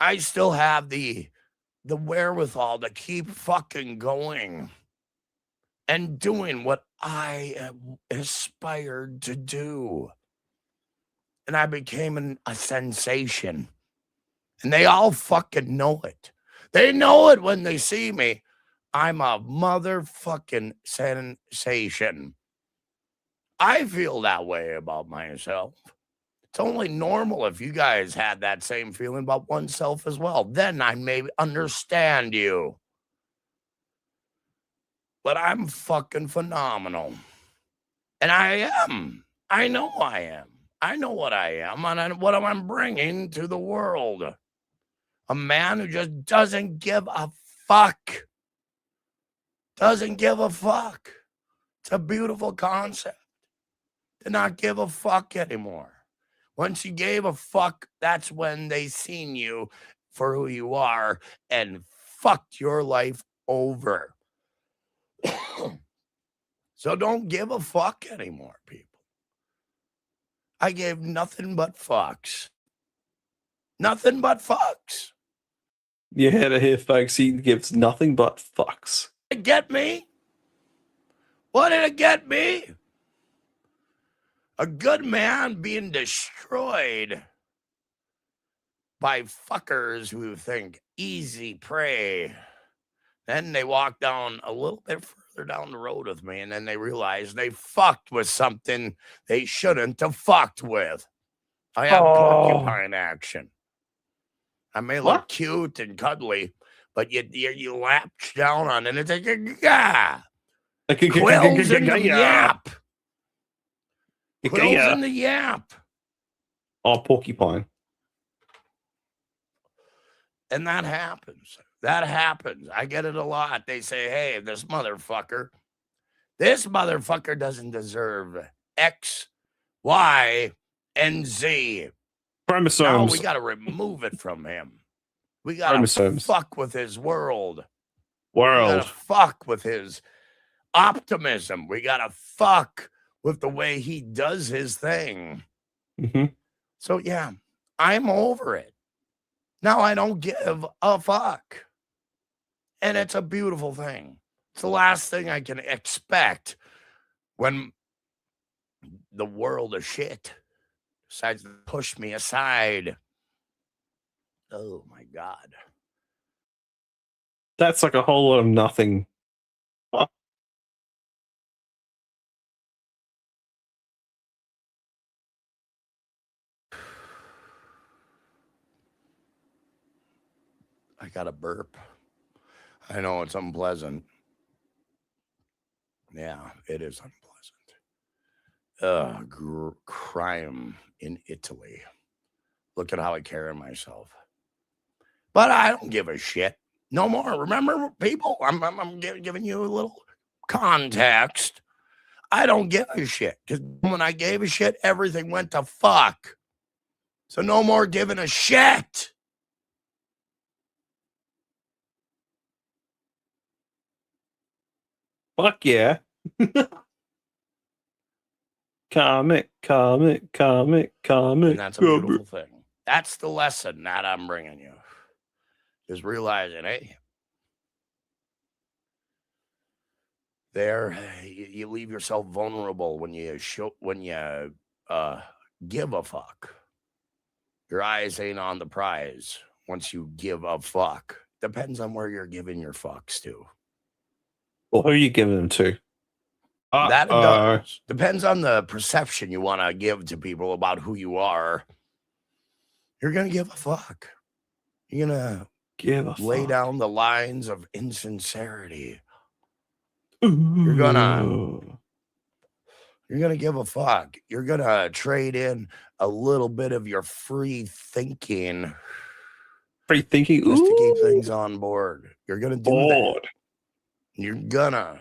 I still have the wherewithal to keep fucking going and doing what I aspired to do. And I became a sensation. And they all fucking know it. They know it when they see me. I'm a motherfucking sensation. I feel that way about myself. It's only normal if you guys had that same feeling about oneself as well. Then I may understand you. But I'm fucking phenomenal. And I am. I know I am. I know what I am and what I'm bringing to the world. A man who just doesn't give a fuck. Doesn't give a fuck. It's a beautiful concept. To not give a fuck anymore. Once you gave a fuck, that's when they seen you for who you are and fucked your life over. So don't give a fuck anymore, people. I gave nothing but fucks. Nothing but fucks. You heard it here, folks. He gives nothing but fucks. Did it get me? What did it get me? A good man being destroyed by fuckers who think easy prey. Then they walk down a little bit further down the road with me, and then they realize they fucked with something they shouldn't have fucked with. I have porcupine action. I may look cute and cuddly, but you latch down on it, and it's like, yeah. Quills in the yap. Quills in the yap. Oh, porcupine. And that happens. That happens. I get it a lot. They say, hey, this motherfucker doesn't deserve X, Y, and Z. Chromosomes. No, we got to remove it from him. We got to fuck with his world. We got to fuck with his optimism. We got to fuck with the way he does his thing. Mm-hmm. So, yeah, I'm over it. Now I don't give a fuck. And it's a beautiful thing. It's the last thing I can expect when the world of shit decides to push me aside. Oh, my God. That's like a whole lot of nothing. Oh. I got a burp. I know it's unpleasant. Yeah, it is unpleasant. Crime in Italy. Look at how I carry myself. But I don't give a shit. No more. Remember, people, I'm giving you a little context. I don't give a shit. Because when I gave a shit, everything went to fuck. So no more giving a shit. Fuck yeah. Comic. And that's a beautiful thing. That's the lesson that I'm bringing you. Just realizing, hey, you leave yourself vulnerable when you give a fuck. Your eyes ain't on the prize once you give a fuck. Depends on where you're giving your fucks to. Well, who are you giving them to? That does. Depends on the perception you want to give to people about who you are. You're going to give a fuck. You're going to lay down the lines of insincerity. You're going to give a fuck. You're going to trade in a little bit of your free thinking. Free thinking? Just to keep things on board. You're going to do that. You're gonna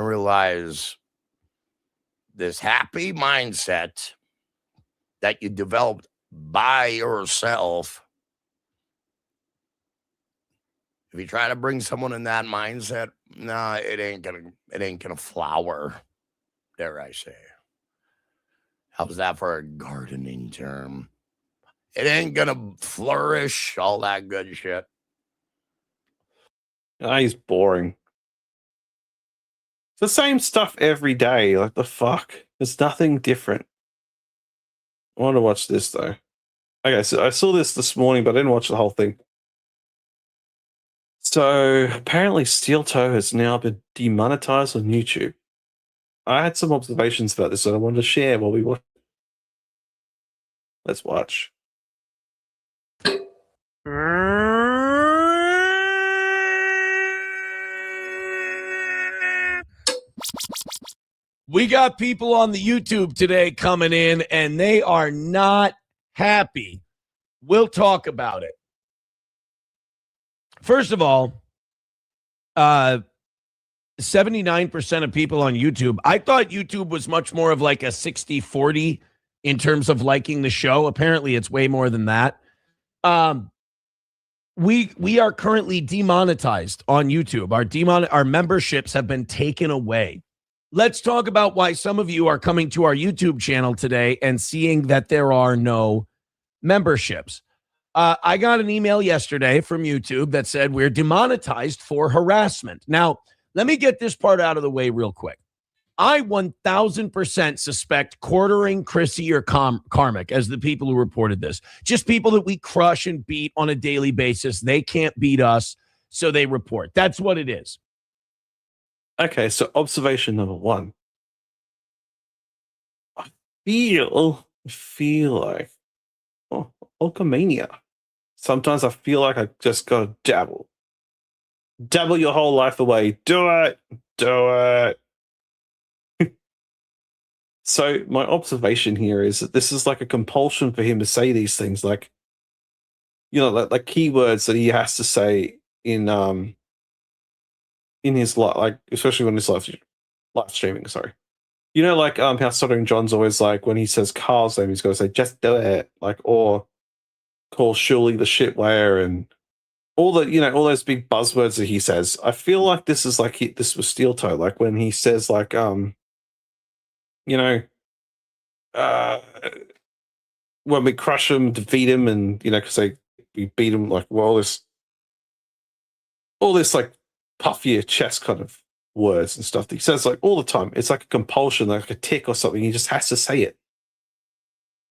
realize this happy mindset that you developed by yourself. If you try to bring someone in that mindset, no, it ain't gonna flower, dare I say. How's that for a gardening term? It ain't gonna flourish, all that good shit. He's boring. It's the same stuff every day. Like the fuck. There's nothing different. I want to watch this though. Okay, so I saw this morning, but I didn't watch the whole thing. So apparently Steel Toe has now been demonetized on YouTube. I had some observations about this that I wanted to share while we watch. Let's watch. We got people on the YouTube today coming in, and they are not happy. We'll talk about it. First of all, 79% of people on YouTube. I thought YouTube was much more of like a 60-40 in terms of liking the show. Apparently, it's way more than that. We are currently demonetized on YouTube. Our memberships have been taken away. Let's talk about why some of you are coming to our YouTube channel today and seeing that there are no memberships. I got an email yesterday from YouTube that said we're demonetized for harassment. Now, let me get this part out of the way real quick. I 1000% suspect Quartering, Chrissy, or Karmic as the people who reported this. Just people that we crush and beat on a daily basis. They can't beat us, so they report. That's what it is. Okay, so observation number 1. I feel like Ulcomania. Sometimes I feel like I just gotta dabble. Dabble your whole life away. Do it. So my observation here is that this is like a compulsion for him to say these things, like, you know, like keywords that he has to say in his like, especially when he's live streaming. Sorry, you know, like how Stuttering John's always like when he says Carl's name, he's got to say just do it, like, or call Shirley the shitware and all the, you know, all those big buzzwords that he says. I feel like this is like this was Steel Toe, like when he says like you know, when we crush him, defeat him, and, you know, because we beat him, like, well, all this like puff your chest kind of words and stuff that he says like all the time. It's like a compulsion, like a tick or something. He just has to say it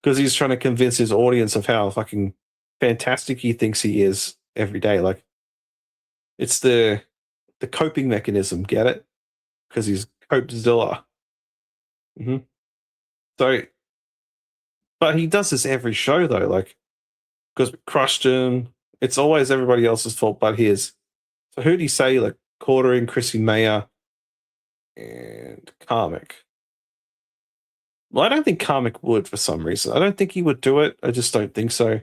because he's trying to convince his audience of how fucking fantastic he thinks he is every day. Like, it's the coping mechanism, get it? Because he's Copezilla. So, but he does this every show though, like, because we crushed him. It's always everybody else's fault but his. So who'd he say? Like Quartering, Chrissy Mayer, and Karmic. Well, I don't think Karmic would for some reason. I don't think he would do it. I just don't think so.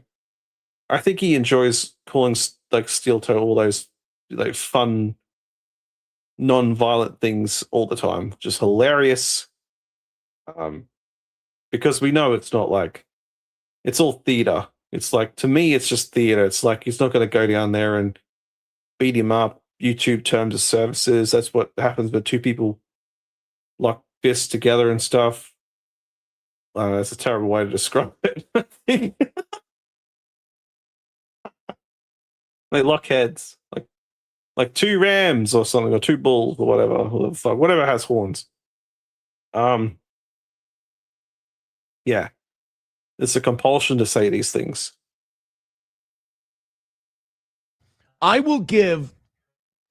I think he enjoys calling like Steel Toe all those like fun, non-violent things all the time. Just hilarious. Because we know it's not like, it's all theater. It's like, to me, it's just theater. It's like he's not going to go down there and beat him up. YouTube terms of services. That's what happens when two people lock fists together and stuff. That's a terrible way to describe it. They lock heads, like two rams or something, or two bulls or whatever has horns. Yeah, it's a compulsion to say these things. I will give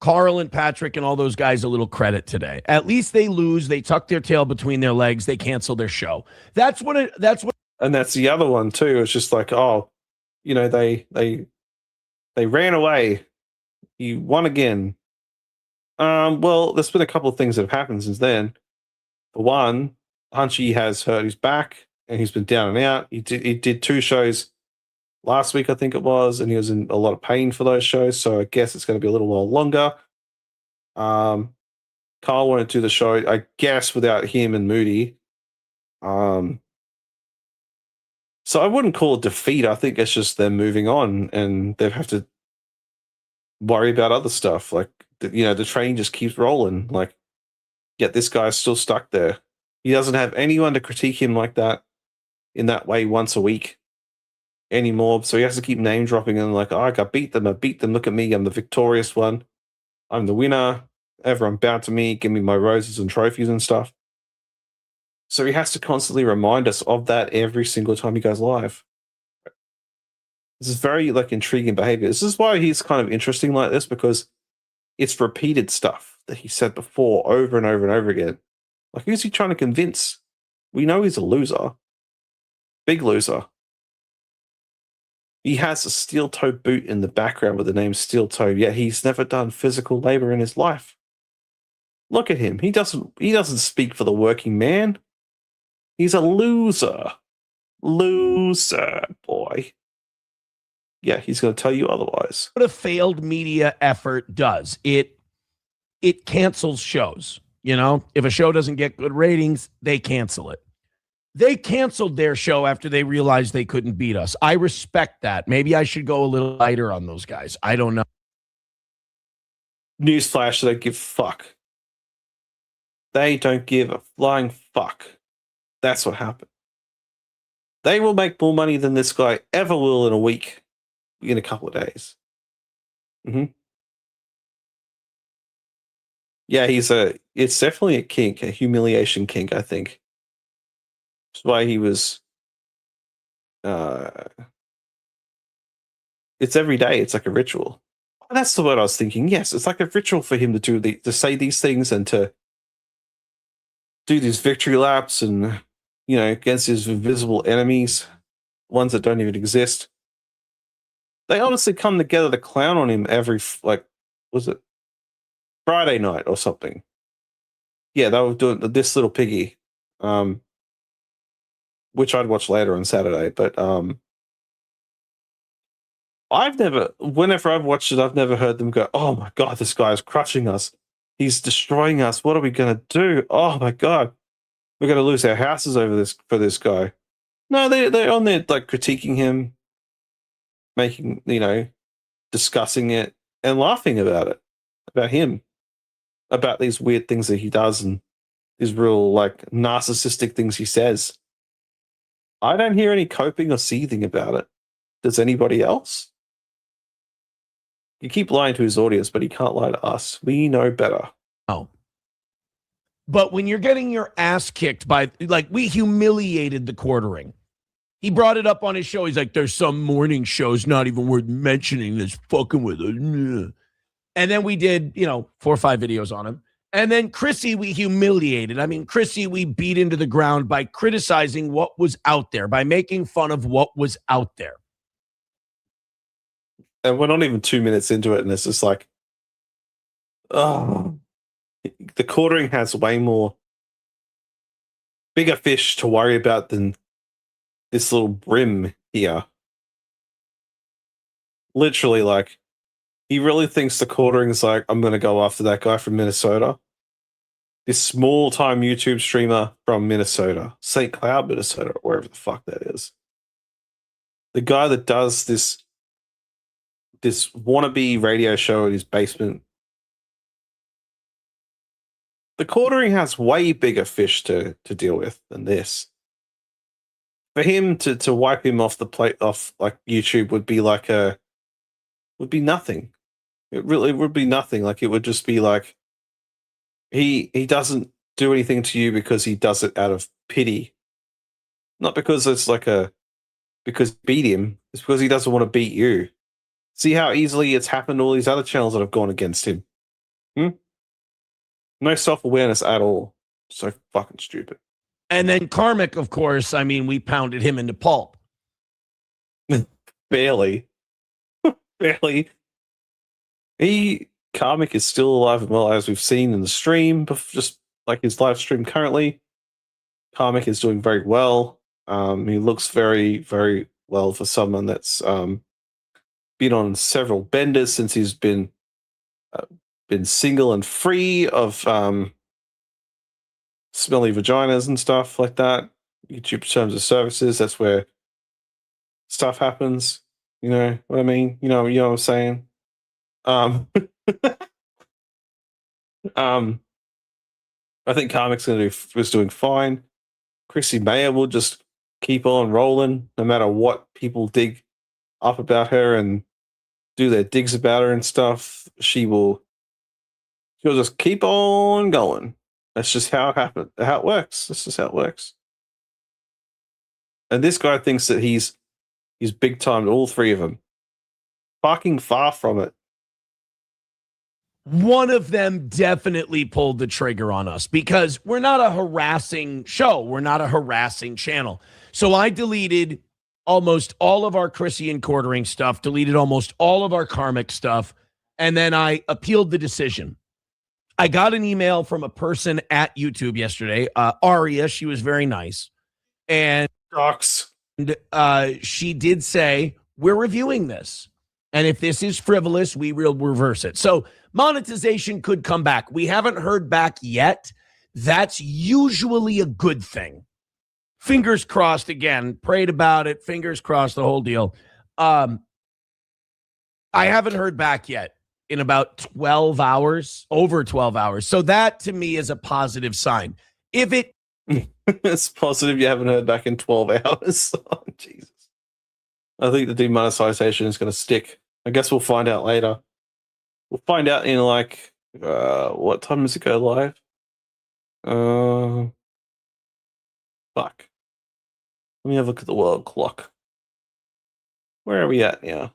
Carl and Patrick and all those guys a little credit today. At least they lose. They tuck their tail between their legs. They cancel their show. That's what. And that's the other one too. It's just like, oh, you know, they ran away. You won again. Well, there's been a couple of things that have happened since then. For one, Hunchy has hurt his back and he's been down and out. He did 2 shows last week, I think it was, and he was in a lot of pain for those shows. So I guess it's going to be a little while longer. Carl wanted to do the show, I guess, without him and Moody. So I wouldn't call it defeat. I think it's just them moving on, and they have to worry about other stuff. Like, you know, the train just keeps rolling. Like, yet this guy's still stuck there. He doesn't have anyone to critique him like that in that way once a week anymore. So he has to keep name dropping and like, oh, I beat them. Look at me. I'm the victorious one. I'm the winner. Everyone bow to me. Give me my roses and trophies and stuff. So he has to constantly remind us of that every single time he goes live. This is very like intriguing behavior. This is why he's kind of interesting like this, because it's repeated stuff that he said before over and over and over again. Like, who's he trying to convince? We know he's a loser. Big loser. He has a steel-toe boot in the background with the name Steel Toe, yet he's never done physical labor in his life. Look at him. He doesn't speak for the working man. He's a loser. Loser, boy. Yeah, he's going to tell you otherwise. What a failed media effort does. It cancels shows. You know, if a show doesn't get good ratings, they cancel it. They canceled their show after they realized they couldn't beat us. I respect that. Maybe I should go a little lighter on those guys. I don't know. Newsflash, they give fuck. They don't give a flying fuck. That's what happened. They will make more money than this guy ever will in a week, in a couple of days. Yeah, it's definitely a kink, a humiliation kink, I think. That's why he was, it's every day. It's like a ritual. That's the word I was thinking. Yes, it's like a ritual for him to say these things and to do these victory laps and, against his invisible enemies, ones that don't even exist. They honestly come together to clown on him every, was it Friday night or something? Yeah, they were doing This Little Piggy, which I'd watch later on Saturday. But whenever I've watched it, I've never heard them go, "Oh my God, this guy is crushing us. He's destroying us. What are we going to do? Oh my God, we're going to lose our houses for this guy." No, they're on there critiquing him, making, discussing it and laughing about him, about these weird things that he does and these real narcissistic things he says. I don't hear any coping or seething about it. Does anybody else? You keep lying to his audience, but he can't lie to us. We know better. Oh. But when you're getting your ass kicked by, we humiliated the quartering. He brought it up on his show. He's like, there's some morning shows not even worth mentioning that's fucking with us. And then we did, 4 or 5 videos on him. And then Chrissy, we humiliated. I mean, Chrissy, we beat into the ground by criticizing what was out there, by making fun of what was out there. And we're not even 2 minutes into it, and it's just like, oh, the quartering has way more bigger fish to worry about than this little brim here. Literally, he really thinks the quartering is I'm going to go after that guy from Minnesota. This small-time YouTube streamer from Minnesota, St. Cloud, Minnesota, or wherever the fuck that is. The guy that does this wannabe radio show in his basement. The quartering has way bigger fish to deal with than this. For him to wipe him off the plate, off YouTube would be would be nothing. It really would be nothing. It would just be he doesn't do anything to you because he does it out of pity. Not because it's because beat him. It's because he doesn't want to beat you. See how easily it's happened to all these other channels that have gone against him? No self-awareness at all. So fucking stupid. And then Karmic, of course, we pounded him into pulp. Barely. Barely. Karmic is still alive and well, as we've seen in the stream, but just like his live stream currently. Karmic is doing very well. He looks very, very well for someone that's been on several benders since he's been single and free of smelly vaginas and stuff like that. YouTube terms of services, that's where stuff happens. You know what I mean? You know what I'm saying? I think Karmic's was doing fine. Chrissy Mayer will just keep on rolling no matter what people dig up about her and do their digs about her and stuff. She'll just keep on going. That's just how it works. That's just how it works. And this guy thinks that he's big time to all three of them. Fucking far from it. one of them definitely pulled the trigger on us because we're not a harassing show. We're not a harassing channel. So I deleted almost all of our Chrissy and quartering stuff, deleted almost all of our karmic stuff, and then I appealed the decision. I got an email from a person at YouTube yesterday, Aria. She was very nice. And she did say, we're reviewing this. And if this is frivolous, we will reverse it. So monetization could come back. We haven't heard back yet. That's usually a good thing. Fingers crossed again. Prayed about it. Fingers crossed, the whole deal. I haven't heard back yet in about 12 hours, over 12 hours. So that to me is a positive sign. If it it's positive you haven't heard back in 12 hours. Oh, Jesus. I think the demonetization is going to stick. I guess we'll find out later. We'll find out in like, what time does it go live? Fuck. Let me have a look at the world clock. Where are we at now?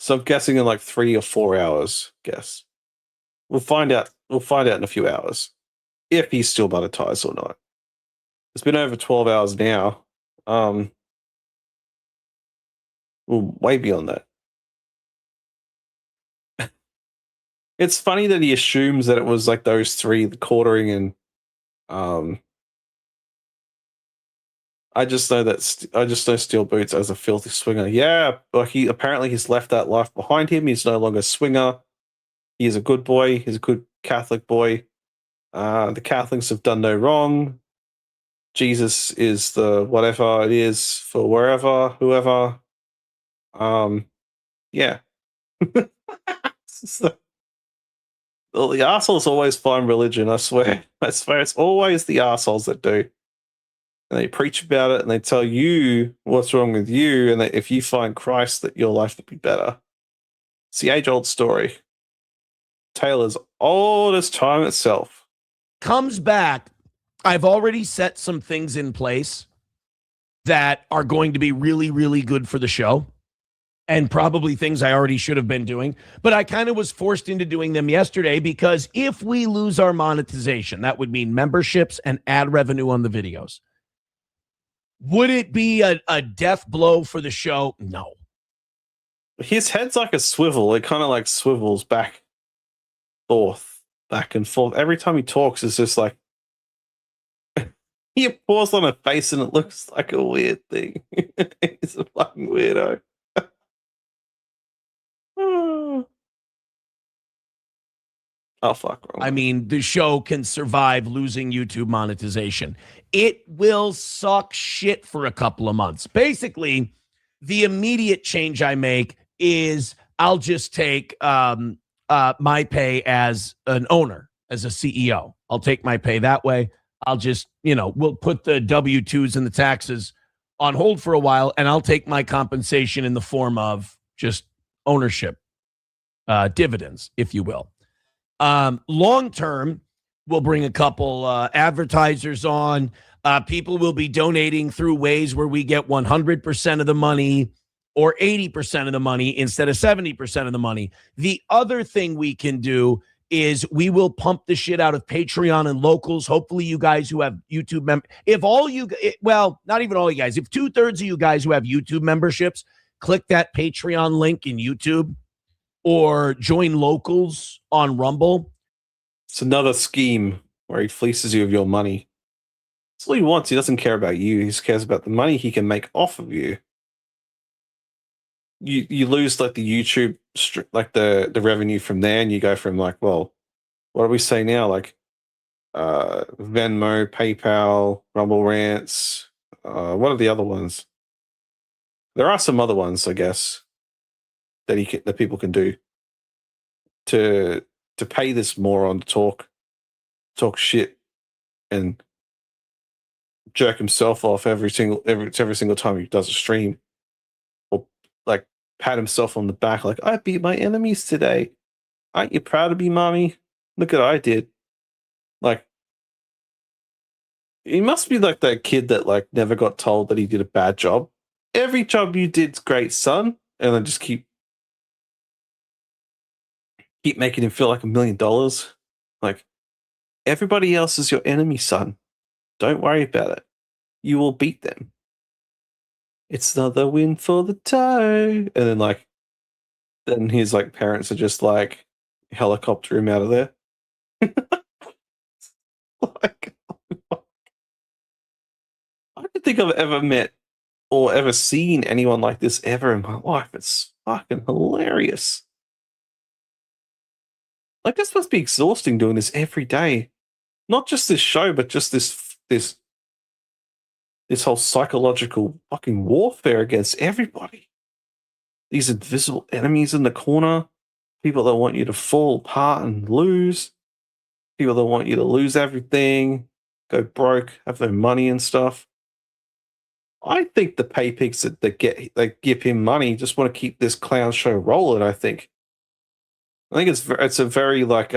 So I'm guessing in like 3 or 4 hours, guess. We'll find out in a few hours if he's still monetized or not. It's been over 12 hours now. Well, way beyond that. It's funny that he assumes that it was like those three, the quartering and I just know Steel Boots as a filthy swinger. Yeah, but he's left that life behind him. He's no longer a swinger. He is a good boy. He's a good Catholic boy. The Catholics have done no wrong. Jesus is the whatever it is for wherever, whoever. Yeah. So, well, the assholes always find religion, I swear. I swear it's always the assholes that do. And they preach about it and they tell you what's wrong with you, and that if you find Christ, that your life will be better. It's the age-old story. Tale as old as time itself. Comes back, I've already set some things in place that are going to be really, really good for the show, and probably things I already should have been doing, but I kind of was forced into doing them yesterday because if we lose our monetization, that would mean memberships and ad revenue on the videos. Would it be a death blow for the show? No. His head's like a swivel. It kind of like swivels back and forth. Every time he talks, it's just like he paws on a face and it looks like a weird thing. He's a fucking weirdo. Oh, fuck. Wrong. I mean, the show can survive losing YouTube monetization. It will suck shit for a couple of months. Basically, the immediate change I make is I'll just take my pay as an owner, as a CEO. I'll take my pay that way. I'll just, we'll put the W-2s and the taxes on hold for a while, and I'll take my compensation in the form of just ownership, dividends, if you will. Long term, we'll bring a couple advertisers on. People will be donating through ways where we get 100% of the money or 80% of the money instead of 70% of the money. The other thing we can do is we will pump the shit out of Patreon and locals. Hopefully you guys who have YouTube not even all you guys, if 2/3 of you guys who have YouTube memberships, click that Patreon link in YouTube or join locals on Rumble. It's another scheme where he fleeces you of your money. That's all he wants. He doesn't care about you. He just cares about the money he can make off of you. You lose like the YouTube, like the revenue from there, and you go from like, well, what do we say now? Like Venmo, PayPal, Rumble Rants. What are the other ones? There are some other ones, I guess, that people can do to pay this moron to talk shit and jerk himself off every single time he does a stream, or like pat himself on the back like, I beat my enemies today. Aren't you proud of me, mommy? Look at what I did. Like, he must be like that kid that like never got told that he did a bad job. Every job you did's great, son, and then just keep keep making him feel like $1 million. Like, everybody else is your enemy, son. Don't worry about it. You will beat them. It's another win for the toe. And then, like, then his, like, parents are just, like, helicopter him out of there. Like, I don't think I've ever met or ever seen anyone like this ever in my life. It's fucking hilarious. Like, this must be exhausting doing this every day. Not just this show, but just this whole psychological fucking warfare against everybody. These invisible enemies in the corner, people that want you to fall apart and lose, people that want you to lose everything, go broke, have no money and stuff. I think the pay pigs that give him money just want to keep this clown show rolling. I think it's a very like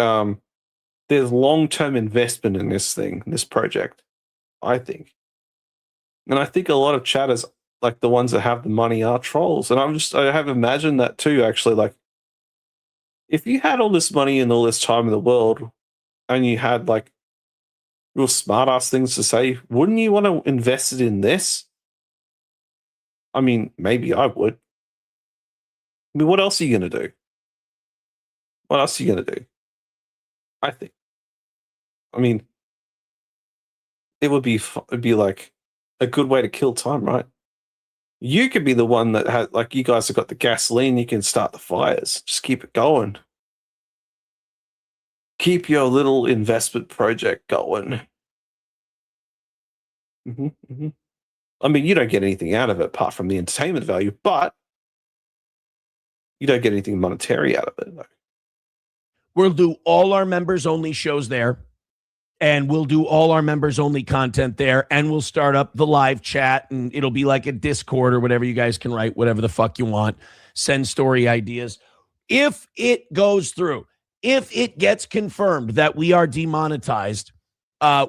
there's long-term investment in this thing, this project. I think, and I think a lot of chatters, like the ones that have the money, are trolls. And I have imagined that too. Actually, like if you had all this money and all this time in the world, and you had like real smart-ass things to say, wouldn't you want to invest it in this? I mean, maybe I would. I mean, what else are you going to do? What else are you going to do? I think. I mean, it'd be like a good way to kill time, right? You could be the one that had, like, you guys have got the gasoline, you can start the fires. Just keep it going. Keep your little investment project going. I mean, you don't get anything out of it apart from the entertainment value, but you don't get anything monetary out of it. Though. We'll do all our members only shows there, and we'll do all our members only content there, and we'll start up the live chat, and it'll be like a Discord or whatever. You guys can write whatever the fuck you want, send story ideas. If it goes through, if it gets confirmed that we are demonetized,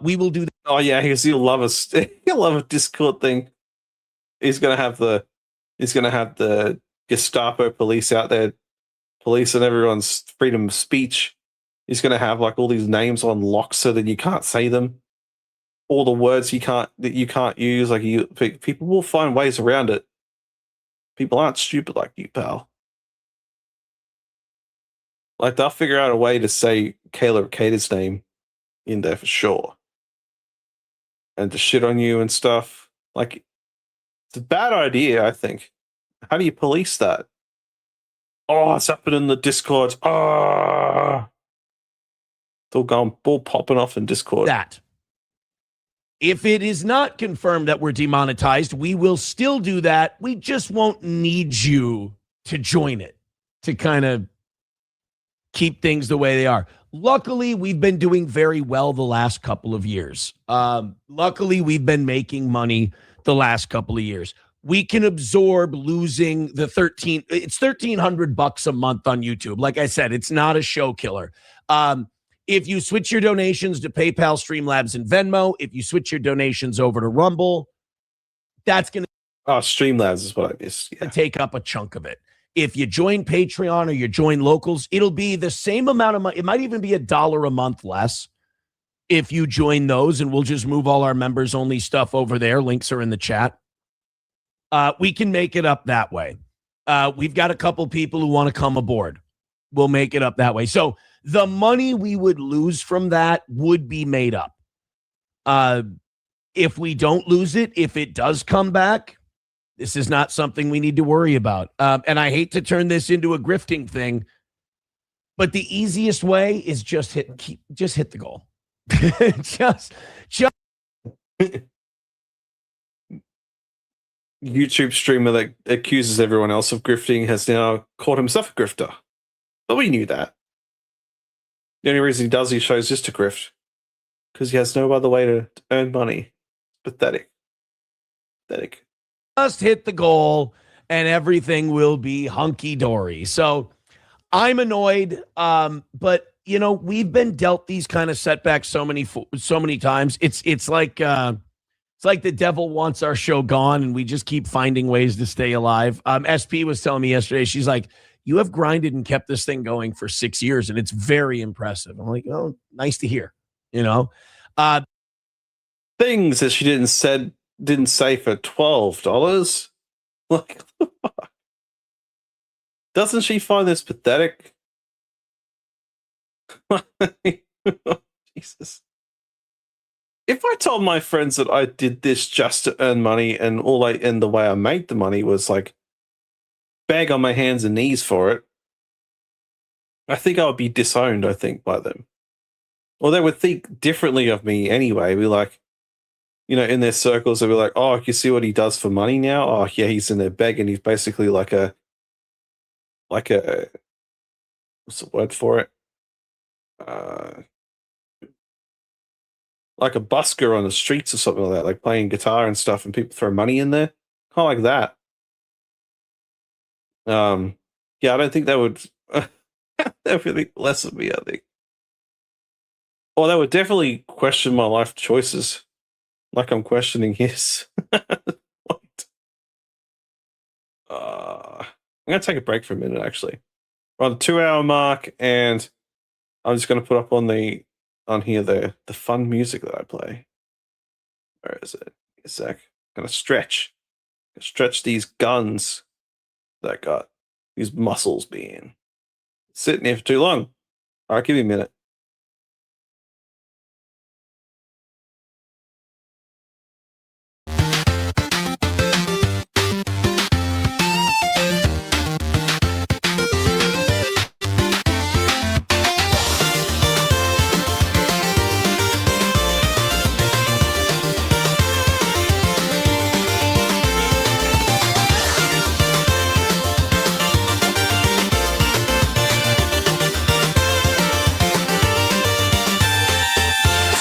we will do that. Oh yeah, because he'll love a Discord thing. He's gonna have the Gestapo police out there policing everyone's freedom of speech. He's gonna have like all these names on lock so that you can't say them. All the words you can't use. Like people will find ways around it. People aren't stupid like you, pal. Like they'll figure out a way to say Caleb Cater's name in there for sure. And to shit on you and stuff. Like, it's a bad idea, I think. How do you police that? Oh, it's happening in the Discord. Oh. It's all popping off in Discord. That. If it is not confirmed that we're demonetized, we will still do that. We just won't need you to join it to kind of keep things the way they are. Luckily, we've been doing very well the last couple of years. Luckily, we've been making money the last couple of years. We can absorb losing it's $1,300 a month on YouTube. Like I said, it's not a show killer. If you switch your donations to PayPal, Streamlabs, and Venmo, if you switch your donations over to Rumble, that's going to Streamlabs is what I missed. Yeah. Take up a chunk of it. If you join Patreon or you join Locals, it'll be the same amount of money. It might even be $1 a month less if you join those, and we'll just move all our members only stuff over there. Links are in the chat. We can make it up that way. We've got a couple people who want to come aboard. We'll make it up that way. So the money we would lose from that would be made up. If we don't lose it, if it does come back, this is not something we need to worry about. And I hate to turn this into a grifting thing, but the easiest way is just hit the goal. just YouTube streamer that accuses everyone else of grifting has now called himself a grifter. But we knew that. The only reason he does these shows is just to grift. Because he has no other way to earn money. Pathetic. Just hit the goal and everything will be hunky-dory. So I'm annoyed, but you know, we've been dealt these kind of setbacks so many times. It's like the devil wants our show gone and we just keep finding ways to stay alive. SP was telling me yesterday, she's like, You have grinded and kept this thing going for 6 years, and it's very impressive. I'm like, oh, nice to hear. You know, Things that she didn't say for $12. Like, doesn't she find this pathetic? Jesus. If I told my friends that I did this just to earn money and the way I made the money was like beg on my hands and knees for it, I think I would be disowned, by them. Or they would think differently of me anyway. Be like, in their circles, they'll be like, oh, you see what he does for money now? Oh, yeah, he's in there begging. He's basically like a, what's the word for it? Like a busker on the streets or something like that, like playing guitar and stuff, and people throw money in there. Kind of like that. Yeah, I don't think that would that would think less of me, I think. Or that would definitely question my life choices, like I'm questioning his. What? I'm gonna take a break for a minute. Actually, we're on the 2-hour mark, and I'm just gonna put up on here the fun music that I play. Where is it? A sec. Gonna stretch these guns that I got these muscles being sitting here for too long. All right, give me a minute.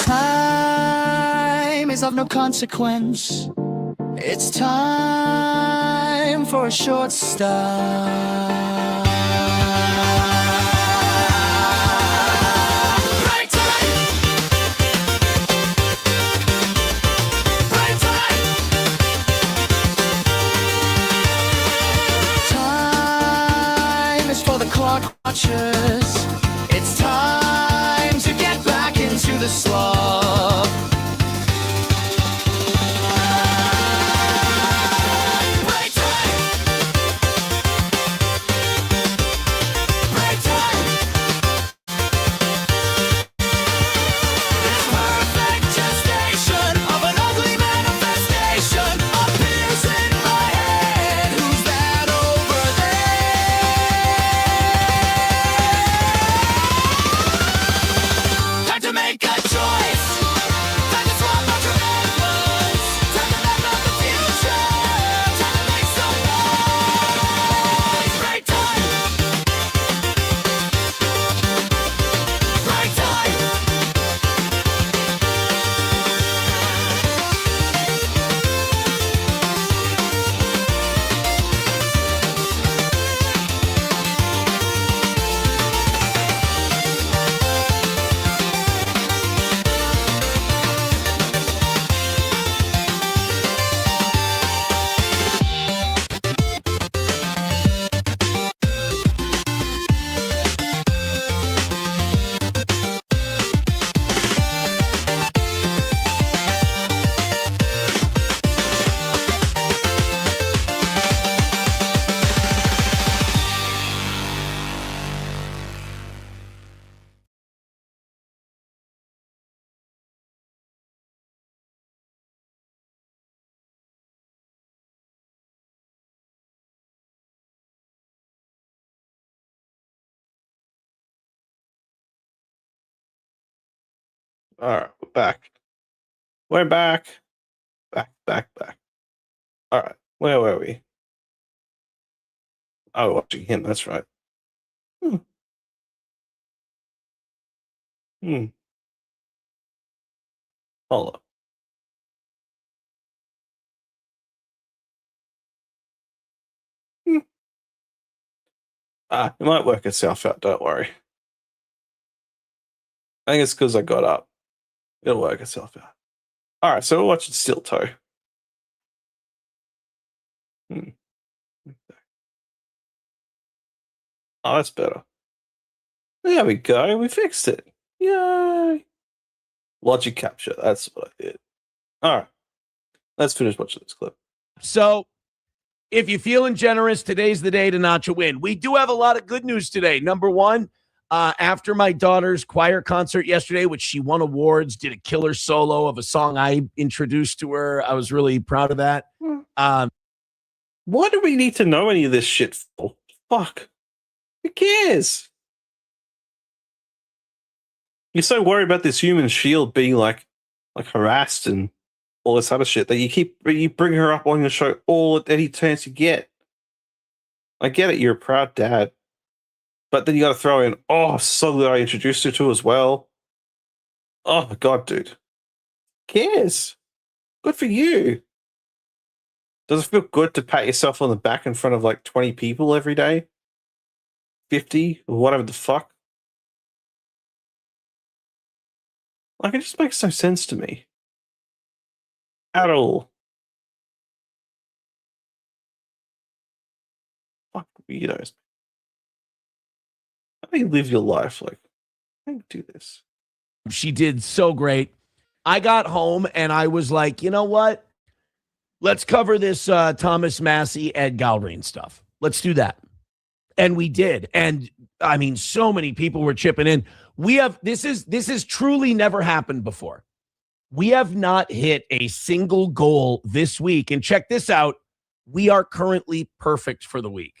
Time is of no consequence. It's time for a short stop. Break time. Break time. Time is for the clock watchers. It's time to get back into the slog. All right, we're back. We're back. Back. All right, where were we? Oh, watching him. That's right. Hmm. Hold up. It might work itself out. Don't worry. I think it's because I got up. It'll work itself out. All right, so we're watching Steel Toe. Oh, that's better. There we go. We fixed it. Yay. Logic capture. That's what I did. All right. Let's finish watching this clip. So, if you're feeling generous, today's the day to notch a win. We do have a lot of good news today. Number one, after my daughter's choir concert yesterday, which she won awards, did a killer solo of a song I introduced to her. I was really proud of that. Why do we need to know any of this shit for? Fuck. Who cares? You're so worried about this human shield being like harassed and all this other shit that you bring her up on your show at any chance you get. I get it, you're a proud dad. But then you gotta throw in, oh, so that I introduced her to as well. Oh my god, dude. Who cares? Good for you. Does it feel good to pat yourself on the back in front of like 20 people every day? 50 or whatever the fuck? Like, it just makes no sense to me. At all. Fuck weirdos. How do you live your life? Like, how do you do this? She did so great. I got home and I was like, you know what? Let's cover this Thomas Massey, Ed Galbraith stuff. Let's do that. And we did. And I mean, so many people were chipping in. This has truly never happened before. We have not hit a single goal this week. And check this out. We are currently perfect for the week.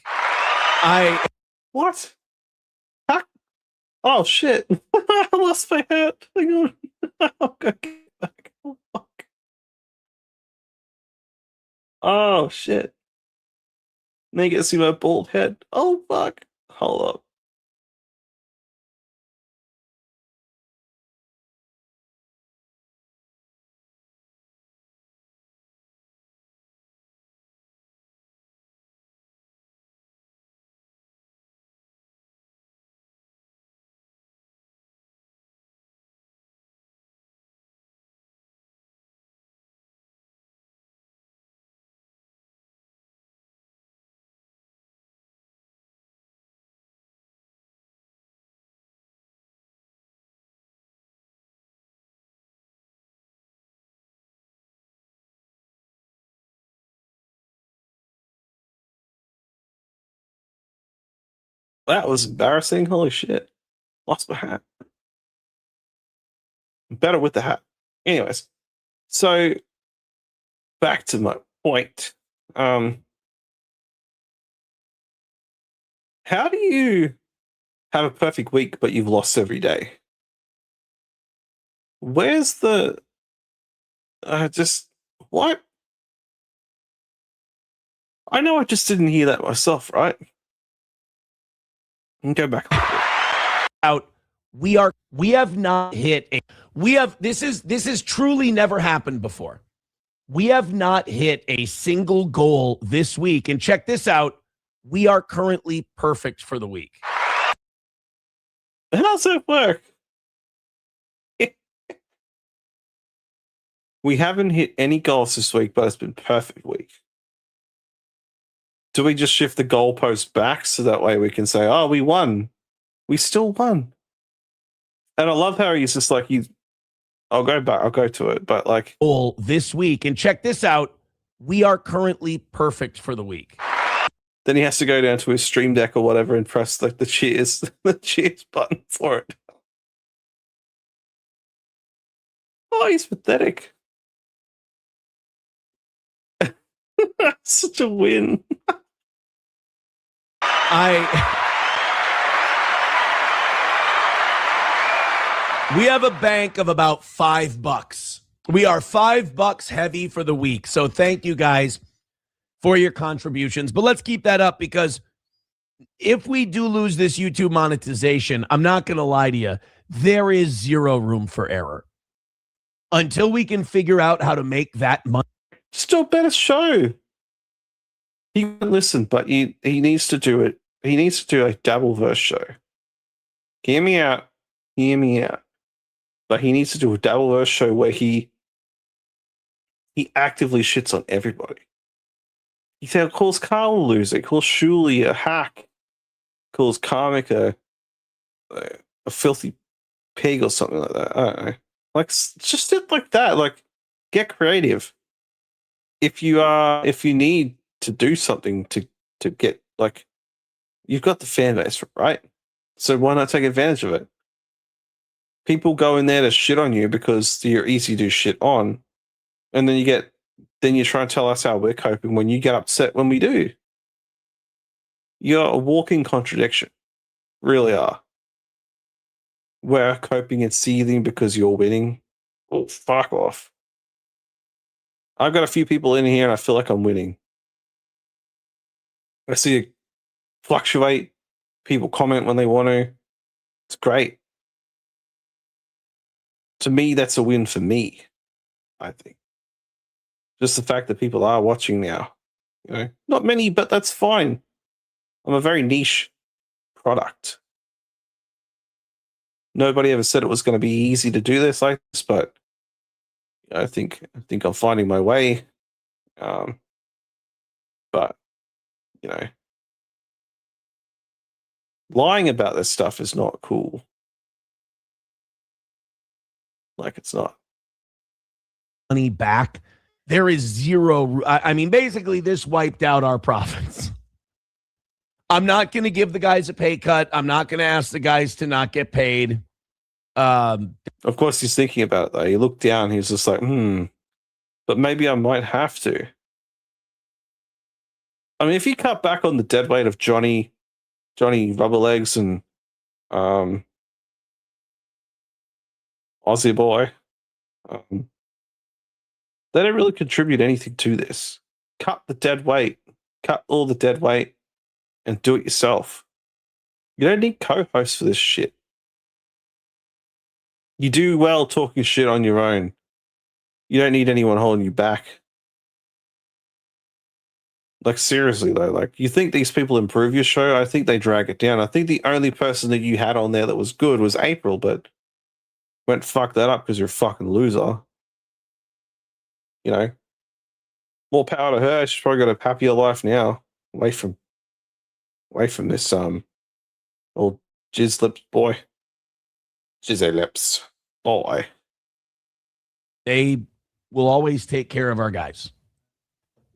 What? Oh, shit. I lost my hat. Hang on. I'll go get it back. Oh, fuck. Oh, shit. Now you get to see my bald head. Oh, fuck. Hold up. That was embarrassing. Holy shit. Lost my hat. Better with the hat. Anyways, so back to my point. How do you have a perfect week but you've lost every day? Where's the what? I know I just didn't hear that myself, right? And go back out. We have not hit a this has truly never happened before. We have not hit a single goal this week. And check this out. We are currently perfect for the week. How's that work? We haven't hit any goals this week, but it's been a perfect week. Do we just shift the goalpost back so that way we can say, oh, we won. We still won. And I love how he's just like, I'll go back, I'll go to it, but like. All this week. And check this out. We are currently perfect for the week. Then he has to go down to his stream deck or whatever and press like the cheers button for it. Oh, he's pathetic. Such a win. We have a bank of about $5. We are $5 heavy for the week. So thank you guys for your contributions. But let's keep that up, because if we do lose this YouTube monetization, I'm not going to lie to you, there is zero room for error. Until we can figure out how to make that money. Still better show. He won't listen, but he needs to do it. He needs to do a Dabbleverse show. Hear me out. Hear me out. But he needs to do a Dabbleverse show where he actively shits on everybody. He calls Carl a loser. He calls Shuli a hack. calls Karmic a filthy pig or something like that. I don't know. Like, just shit like that. Like, get creative. If you need to do something to get, like, you've got the fan base, right? So why not take advantage of it? People go in there to shit on you because you're easy to shit on, and then you try and tell us how we're coping when you get upset when we do. You're a walking contradiction. Really are. We're coping and seething because you're winning. Oh, fuck off. I've got a few people in here and I feel like I'm winning. I see it fluctuate. People comment when they want to. It's great. To me, that's a win for me, I think. Just the fact that people are watching now. You know, not many, but that's fine. I'm a very niche product. Nobody ever said it was going to be easy to do this like this, but I think I'm finding my way. But you know, lying about this stuff is not cool. Like, it's not. Money back. There is zero. I mean, basically, this wiped out our profits. I'm not going to give the guys a pay cut. I'm not going to ask the guys to not get paid. Of course, he's thinking about it, though. He looked down. He was just like, but maybe I might have to. I mean, if you cut back on the dead weight of Johnny Rubberlegs and Aussie Boy, they don't really contribute anything to this. Cut the dead weight. Cut all the dead weight and do it yourself. You don't need co-hosts for this shit. You do well talking shit on your own. You don't need anyone holding you back. Like, seriously, though, like, you think these people improve your show? I think they drag it down. I think the only person that you had on there that was good was April, but went fuck that up because you're a fucking loser. You know, more power to her. She's probably got a happier life now, away from this old jizz lips boy, jizzy lips boy. They will always take care of our guys,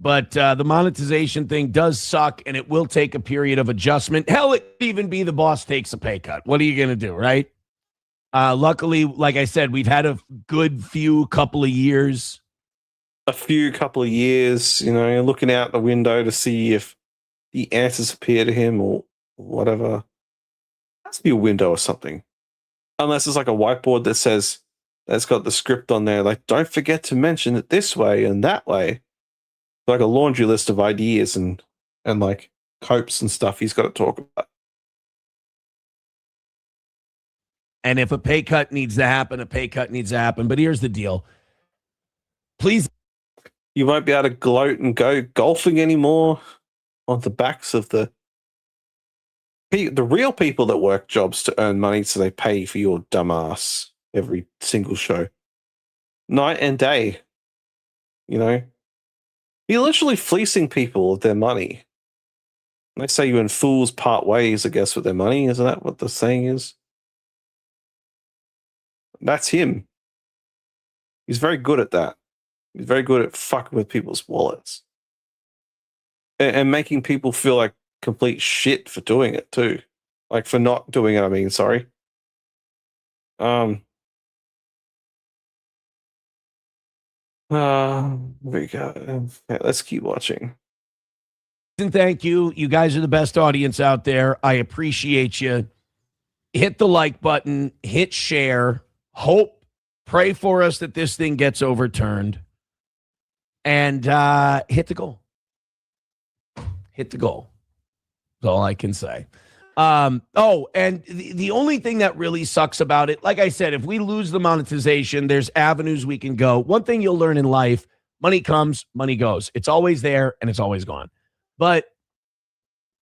but the monetization thing does suck, and it will take a period of adjustment. Hell, it could even be the boss takes a pay cut. What are you gonna do, right? Luckily, like I said, we've had a good couple of years. You know, looking out the window to see if the answers appear to him or whatever. It has to be a window or something. Unless it's like a whiteboard that says, that's got the script on there, like, don't forget to mention it this way and that way. Like a laundry list of ideas and like copes and stuff he's got to talk about. And if a pay cut needs to happen, a pay cut needs to happen. But here's the deal. Please. You won't be able to gloat and go golfing anymore on the backs of the real people that work jobs to earn money, so they pay for your dumbass every single show. Night and day. You know? You're literally fleecing people of their money. They say you and fools part ways, I guess, with their money. Isn't that what the saying is? That's him. He's very good at that. He's very good at fucking with people's wallets. And making people feel like complete shit for doing it too. Like, for not doing it, I mean, sorry. There we go. Okay, let's keep watching. And thank you. You guys are the best audience out there. I appreciate you. Hit the like button, hit share, pray for us that this thing gets overturned, and hit the goal. Hit the goal. That's all I can say. And the only thing that really sucks about it, like I said, if we lose the monetization, there's avenues we can go. One thing you'll learn in life, money comes, money goes. It's always there and it's always gone. But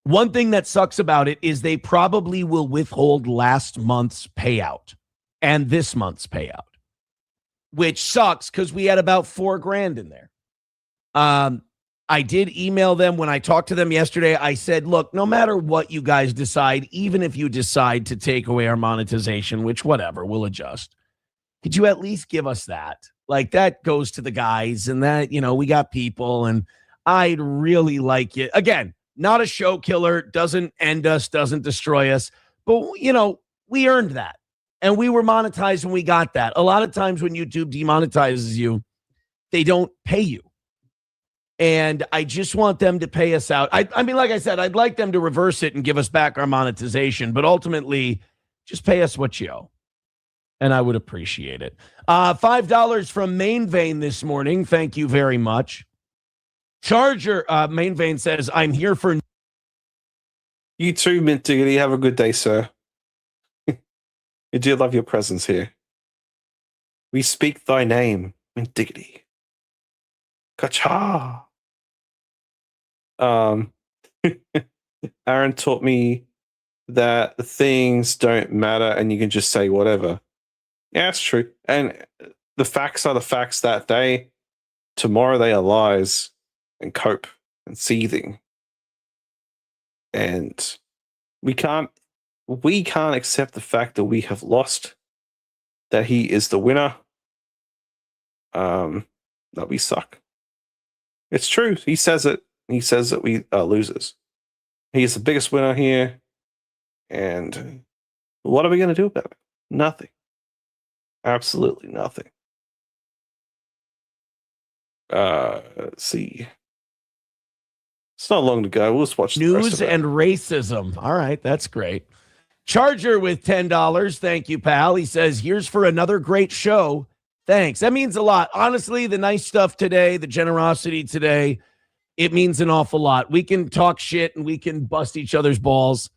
one thing that sucks about it is they probably will withhold last month's payout and this month's payout, which sucks because we had about $4,000 in there. I did email them when I talked to them yesterday. I said, look, no matter what you guys decide, even if you decide to take away our monetization, which whatever, we'll adjust. Could you at least give us that? Like that goes to the guys and that, we got people and I'd really like it. Again, not a show killer, doesn't end us, doesn't destroy us. But, we earned that and we were monetized when we got that. A lot of times when YouTube demonetizes you, they don't pay you. And I just want them to pay us out. I mean, like I said, I'd like them to reverse it and give us back our monetization, but ultimately just pay us what you owe. And I would appreciate it. $5 from Main Vein this morning. Thank you very much. Charger, Main Vein says, I'm here for... You too, Mint Diggity. Have a good day, sir. We do love your presence here. We speak thy name, Mint Diggity. Ka-cha! Aaron taught me that things don't matter and you can just say whatever. Yeah, that's true. And the facts are the facts that day. Tomorrow they are lies and cope and seething. And we can't accept the fact that we have lost, that he is the winner. That we suck. It's true. He says it. He says that we are losers. He is the biggest winner here. And what are we going to do about it? Nothing. Absolutely nothing. Let's see. It's not long to go. We'll just watch the rest News of it. and racism. All right, that's great. Charger with $10. Thank you, pal. He says, here's for another great show. Thanks. That means a lot. Honestly, the nice stuff today, the generosity today, it means an awful lot. We can talk shit and we can bust each other's balls,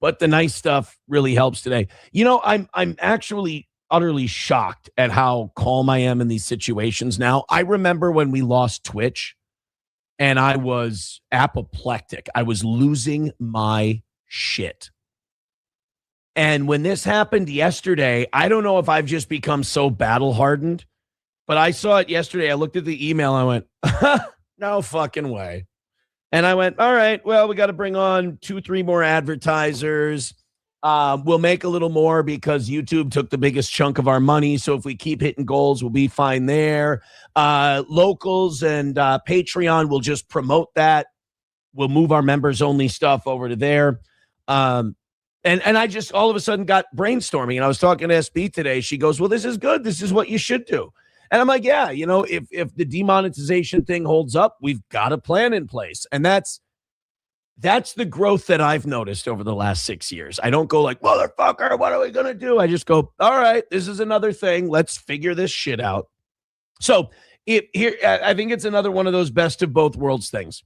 but the nice stuff really helps today. I'm actually utterly shocked at how calm I am in these situations now. I remember when we lost Twitch and I was apoplectic. I was losing my shit. And when this happened yesterday, I don't know if I've just become so battle hardened, but I saw it yesterday. I looked at the email. I went, no fucking way. And I went, all right, well, we got to bring on 2-3 more advertisers. We'll make a little more because YouTube took the biggest chunk of our money. So if we keep hitting goals, we'll be fine there. Locals and Patreon will just promote that. We'll move our members only stuff over to there. And I just all of a sudden got brainstorming. And I was talking to SB today. She goes, well, this is good. This is what you should do. And I'm like, yeah, if the demonetization thing holds up, we've got a plan in place. And that's the growth that I've noticed over the last 6 years. I don't go like, motherfucker, what are we going to do? I just go, all right, this is another thing. Let's figure this shit out. So I think it's another one of those best of both worlds things.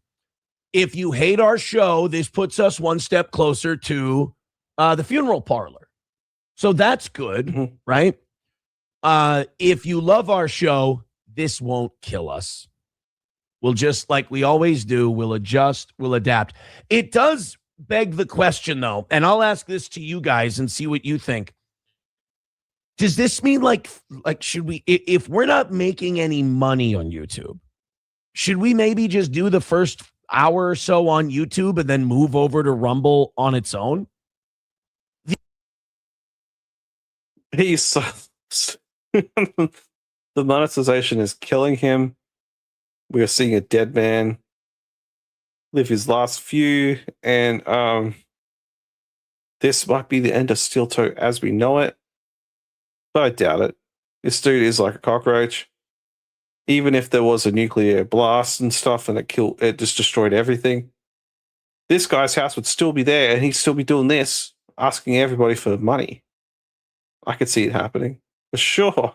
If you hate our show, this puts us one step closer to the funeral parlor. So that's good, right? If you love our show, this won't kill us. We'll just, like we always do, we'll adjust, we'll adapt. It does beg the question, though, and I'll ask this to you guys and see what you think. Does this mean like should we, if we're not making any money on YouTube, should we maybe just do the first hour or so on YouTube and then move over to Rumble on its own? The monetization is killing him. We are seeing a dead man live his last few, and this might be the end of Steel Toe as we know it. But I doubt it. This dude is like a cockroach. Even if there was a nuclear blast and stuff and it just destroyed everything, this guy's house would still be there and he'd still be doing this, asking everybody for money. I could see it happening. For sure.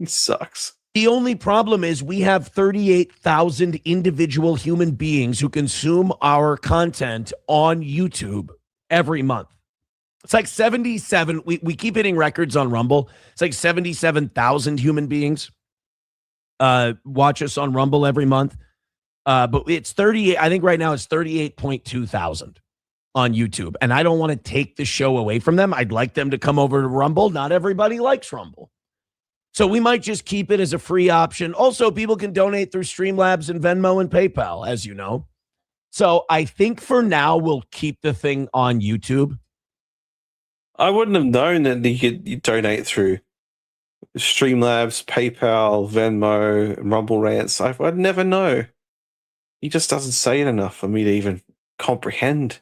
He sucks. The only problem is we have 38,000 individual human beings who consume our content on YouTube every month. It's like 77. We keep hitting records on Rumble. It's like 77,000 human beings watch us on Rumble every month. But it's 38. I think right now it's 38.2 thousand on YouTube. And I don't want to take the show away from them. I'd like them to come over to Rumble. Not everybody likes Rumble. So we might just keep it as a free option. Also, people can donate through Streamlabs and Venmo and PayPal, as you know. So I think for now, we'll keep the thing on YouTube. I wouldn't have known that you donate through Streamlabs, PayPal, Venmo, and Rumble Rants. I'd never know. He just doesn't say it enough for me to even comprehend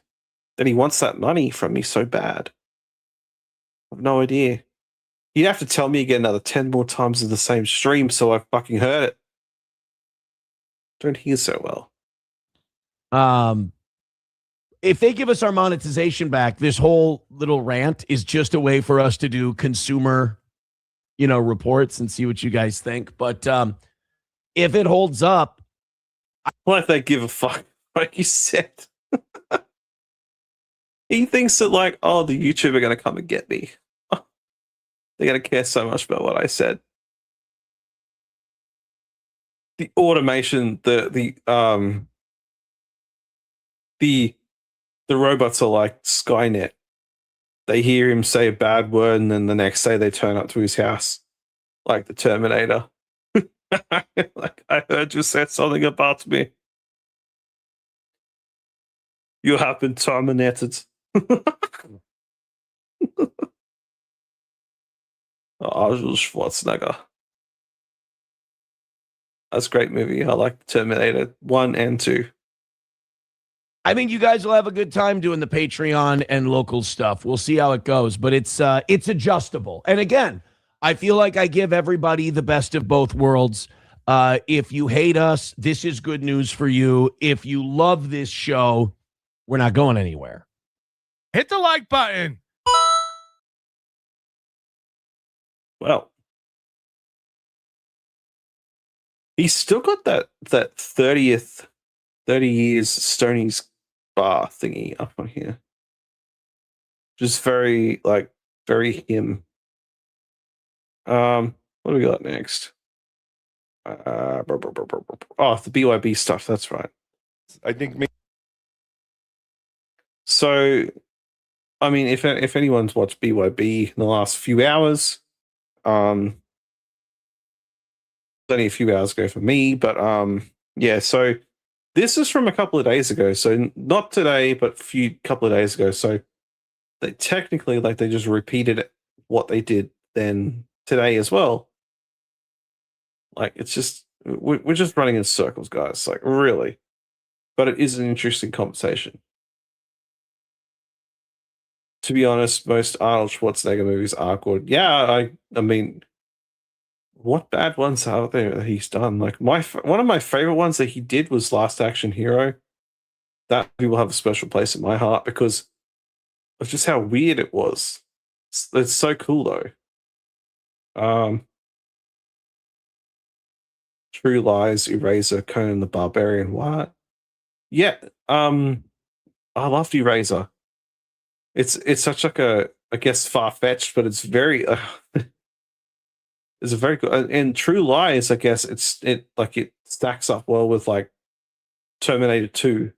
that he wants that money from me so bad. I've no idea. You'd have to tell me again another 10 more times in the same stream so I fucking heard it. Don't hear so well. If they give us our monetization back, this whole little rant is just a way for us to do consumer, reports and see what you guys think. But if it holds up, why don't they give a fuck? Like you said, he thinks that the YouTube are going to come and get me. They're going to care so much about what I said. The automation, the robots are like Skynet. They hear him say a bad word, and then the next day they turn up to his house, like the Terminator. Like, I heard you said something about me. You have been terminated. Arnold Schwarzenegger. That's a great movie. I like Terminator 1 and 2. I think you guys will have a good time doing the Patreon and local stuff. We'll see how it goes, but it's adjustable. And again, I feel like I give everybody the best of both worlds. If you hate us, this is good news for you. If you love this show, we're not going anywhere. Hit the like button. Well, he's still got that 30 years Stoney's bar thingy up on here. Just very him. What do we got next? The BYB stuff. That's right. I think. So, I mean, if anyone's watched BYB in the last few hours, only a few hours ago for me, but yeah. So this is from a couple of days ago. So not today, but couple of days ago. So they technically they just repeated what they did then today as well. Like, it's just we're just running in circles, guys. Like, really. But it is an interesting conversation. To be honest, most Arnold Schwarzenegger movies are good. Yeah, I mean, what bad ones are there that he's done? Like, one of my favorite ones that he did was Last Action Hero. That movie will have a special place in my heart because of just how weird it was. It's so cool though. True Lies, Eraser, Conan the Barbarian. What? Yeah. I loved Eraser. It's such I guess far-fetched, but it's very it's a very good, and True Lies, I guess it stacks up well with Terminator 2.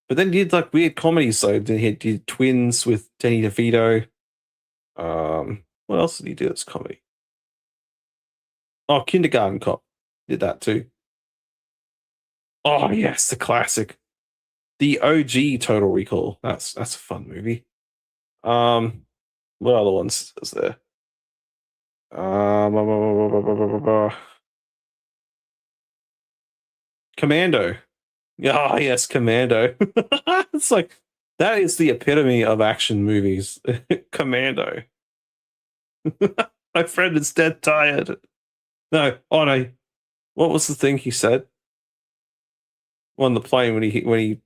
But then he did weird comedies though. Then he did Twins with Danny DeVito. What else did he do that's comedy? Oh, Kindergarten Cop did that too. Oh yes, the classic. The OG Total Recall. That's a fun movie. What other ones is there? Commando. Oh yes, Commando. It's that is the epitome of action movies. Commando. My friend is dead tired. No, oh no. What was the thing he said on the plane when he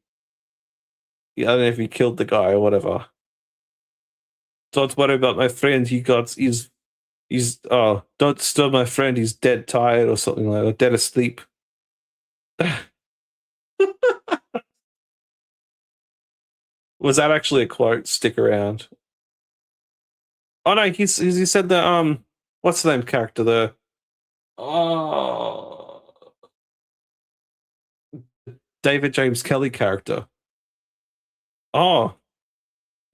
I don't know if he killed the guy or whatever. Don't worry about my friend. Don't disturb my friend. He's dead tired or something like that. Or dead asleep. Was that actually a quote? Stick around. Oh no, he said that what's the name character? The David James Kelly character. Oh,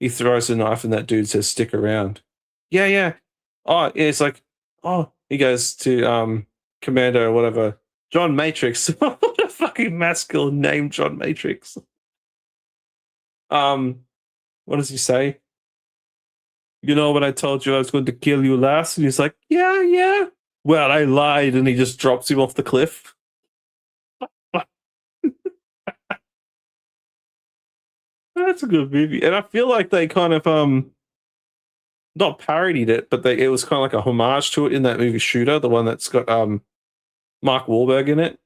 he throws a knife and that dude says, stick around. Yeah. Oh, yeah, it's oh, he goes to Commando or whatever. John Matrix. What a fucking masculine name, John Matrix. What does he say? You know when I told you I was going to kill you last? And he's like, yeah, yeah. Well, I lied, and he just drops him off the cliff. That's a good movie. And I feel like they kind of not parodied it, but it was kind of like a homage to it in that movie Shooter, the one that's got Mark Wahlberg in it.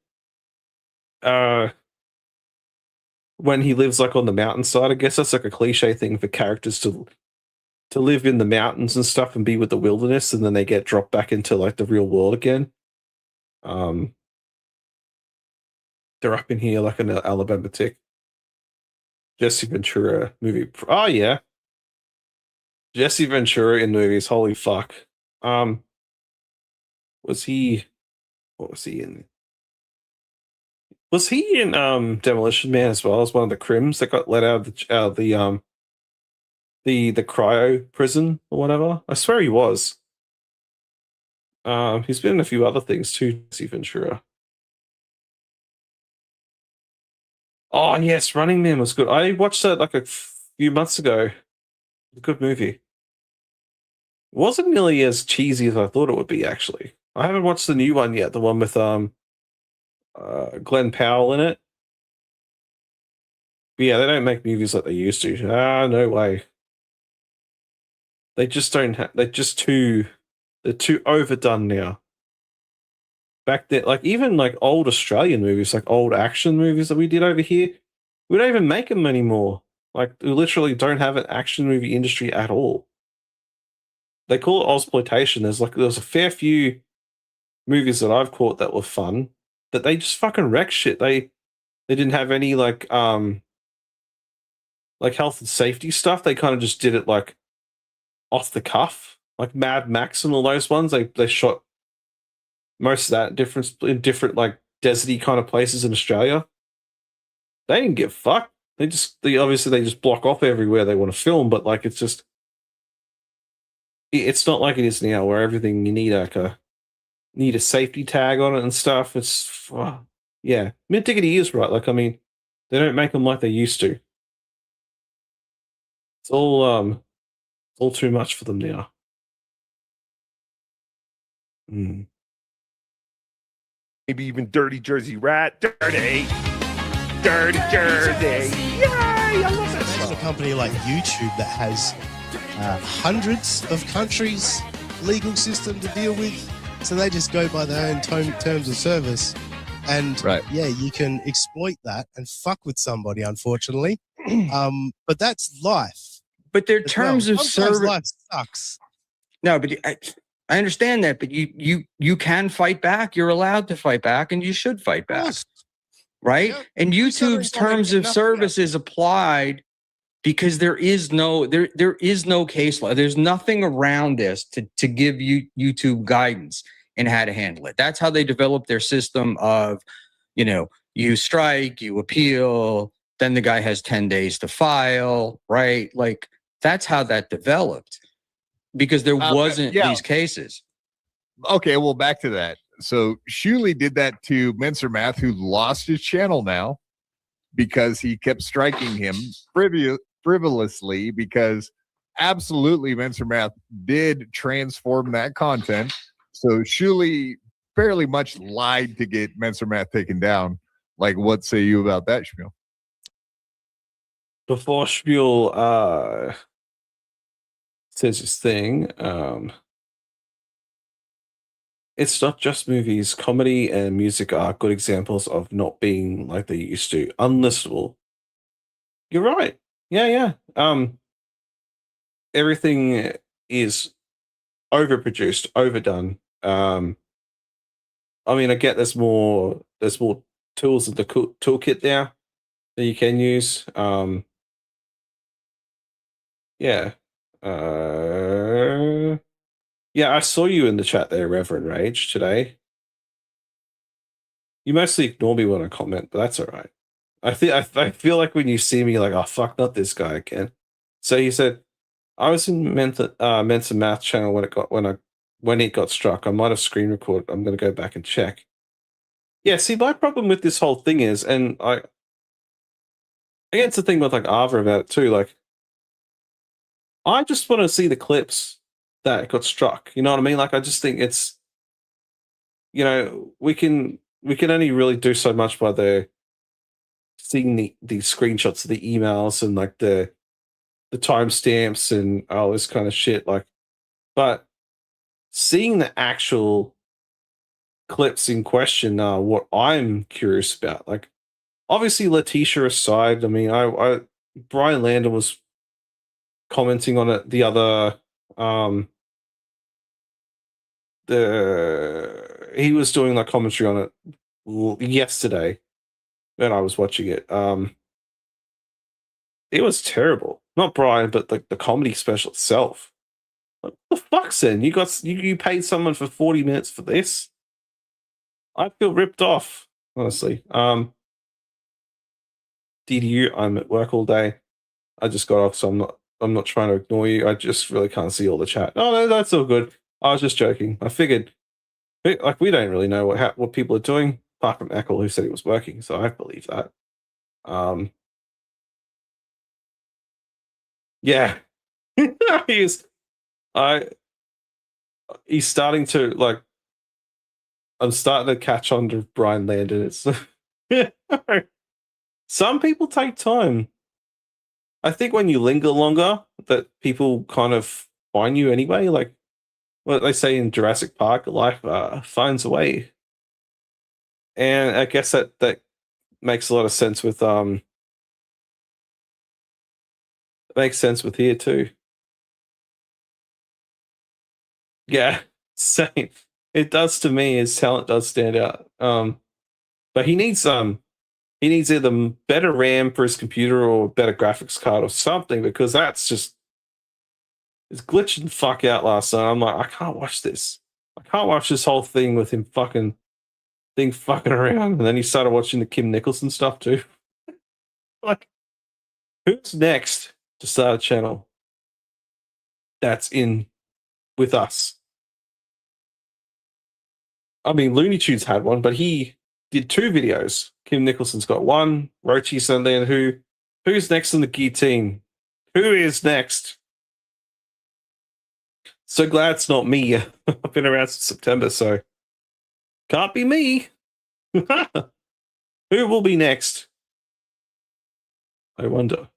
When he lives like on the mountainside, I guess that's like a cliche thing for characters to live in the mountains and stuff and be with the wilderness, and then they get dropped back into like the real world again. They're up in here like an Alabama tick. Jesse Ventura movie. Oh yeah, Jesse Ventura in movies. Holy fuck. Was he? What was he in? Was he in Demolition Man as well as one of the crims that got let out of the cryo prison or whatever? I swear he was. He's been in a few other things too, Jesse Ventura. Oh yes, Running Man was good. I watched that like a few months ago. A good movie. It wasn't nearly as cheesy as I thought it would be, actually. I haven't watched the new one yet, the one with Glenn Powell in it. But yeah, they don't make movies like they used to. No way. They just don't have. They're too overdone now. Back then, like even like old Australian movies, like old action movies that we did over here, we don't even make them anymore. Like we literally don't have an action movie industry at all. They call it Ozploitation. There's a fair few movies that I've caught that were fun that they just fucking wreck shit. They didn't have any like health and safety stuff. They kind of just did it like off the cuff, like Mad Max and all those ones. They shot most of that in different like deserty kind of places in Australia. They didn't give a fuck. They obviously just block off everywhere they want to film, but like it's not like it is now where everything you need a safety tag on it and stuff. It's yeah, Mid Diggity is right. Like I mean, they don't make them like they used to. It's all too much for them now. Maybe even Dirty Jersey Rat. Dirty Jersey. Yay! I love that There's a company like YouTube that has hundreds of countries' legal system to deal with, so they just go by their own terms of service. And yeah, you can exploit that and fuck with somebody, unfortunately. But that's life. But their terms of service life sucks. No, but I understand that. But you can fight back. You're allowed to fight back, and you should fight back, right? Yeah. And YouTube's terms of service is applied because there is no case law. There's nothing around this to give you YouTube guidance in how to handle it. That's how they develop their system of, you strike, you appeal, then the guy has 10 days to file, right? Like that's how that developed because there wasn't these cases. Okay, well, back to that. So Shuley did that to Menser Math, who lost his channel now because he kept striking him frivolously because absolutely Menser Math did transform that content. So Shuley fairly much lied to get Menser Math taken down. Like, what say you about that, Shmuel? Before Shmuel says his thing, it's not just movies. Comedy and music are good examples of not being like they used to. Unlistenable. You're right. Yeah. Everything is overproduced, overdone. I mean, I get there's more tools in the toolkit now that you can use. Yeah. Yeah, I saw you in the chat there, Reverend Rage, today. You mostly ignore me when I comment, but that's all right. I feel like when you see me, like, oh fuck, not this guy again. So he said, I was in Mensa Math channel when I when it got struck. I might have screen recorded. I'm going to go back and check. Yeah, see, my problem with this whole thing is, and I guess the thing with like Ava about it too, like, I just want to see the clips that got struck. You know what I mean? Like, I just think it's, you know, we can only really do so much by seeing the screenshots of the emails and like the timestamps and all this kind of shit. Like, but seeing the actual clips in question are what I'm curious about. Like, obviously, Letitia aside, I mean, I Brian Landon was commenting on it the other he was doing like commentary on it yesterday when I was watching it. It was terrible. Not Brian, but the comedy special itself. What the fuck's then? You paid someone for 40 minutes for this? I feel ripped off, honestly. DDU, I'm at work all day. I just got off, so I'm not trying to ignore you. I just really can't see all the chat. Oh no, that's all good. I was just joking. I figured, like, we don't really know what people are doing, apart from Eccles, who said he was working. So I believe that. Yeah, he's starting to like. I'm starting to catch on to Brian Landon. It's some people take time. I think when you linger longer, that people kind of find you anyway. Like what they say in Jurassic Park, life finds a way. And I guess that makes a lot of sense with makes sense with here too. Yeah, same. It does to me. His talent does stand out. But he needs either better RAM for his computer or better graphics card or something, because that's just it's glitching the fuck out last night. I'm like, I can't watch this. I can't watch this whole thing with him fucking around. And then he started watching the Kim Nicholson stuff too. Like, who's next to start a channel that's in with us? I mean, Looney Tunes had one, but he did 2 videos. Kim Nicholson's got one. Rochi's and then who's next in the guillotine? Who is next? So glad it's not me. I've been around since September, so can't be me. Who will be next? I wonder.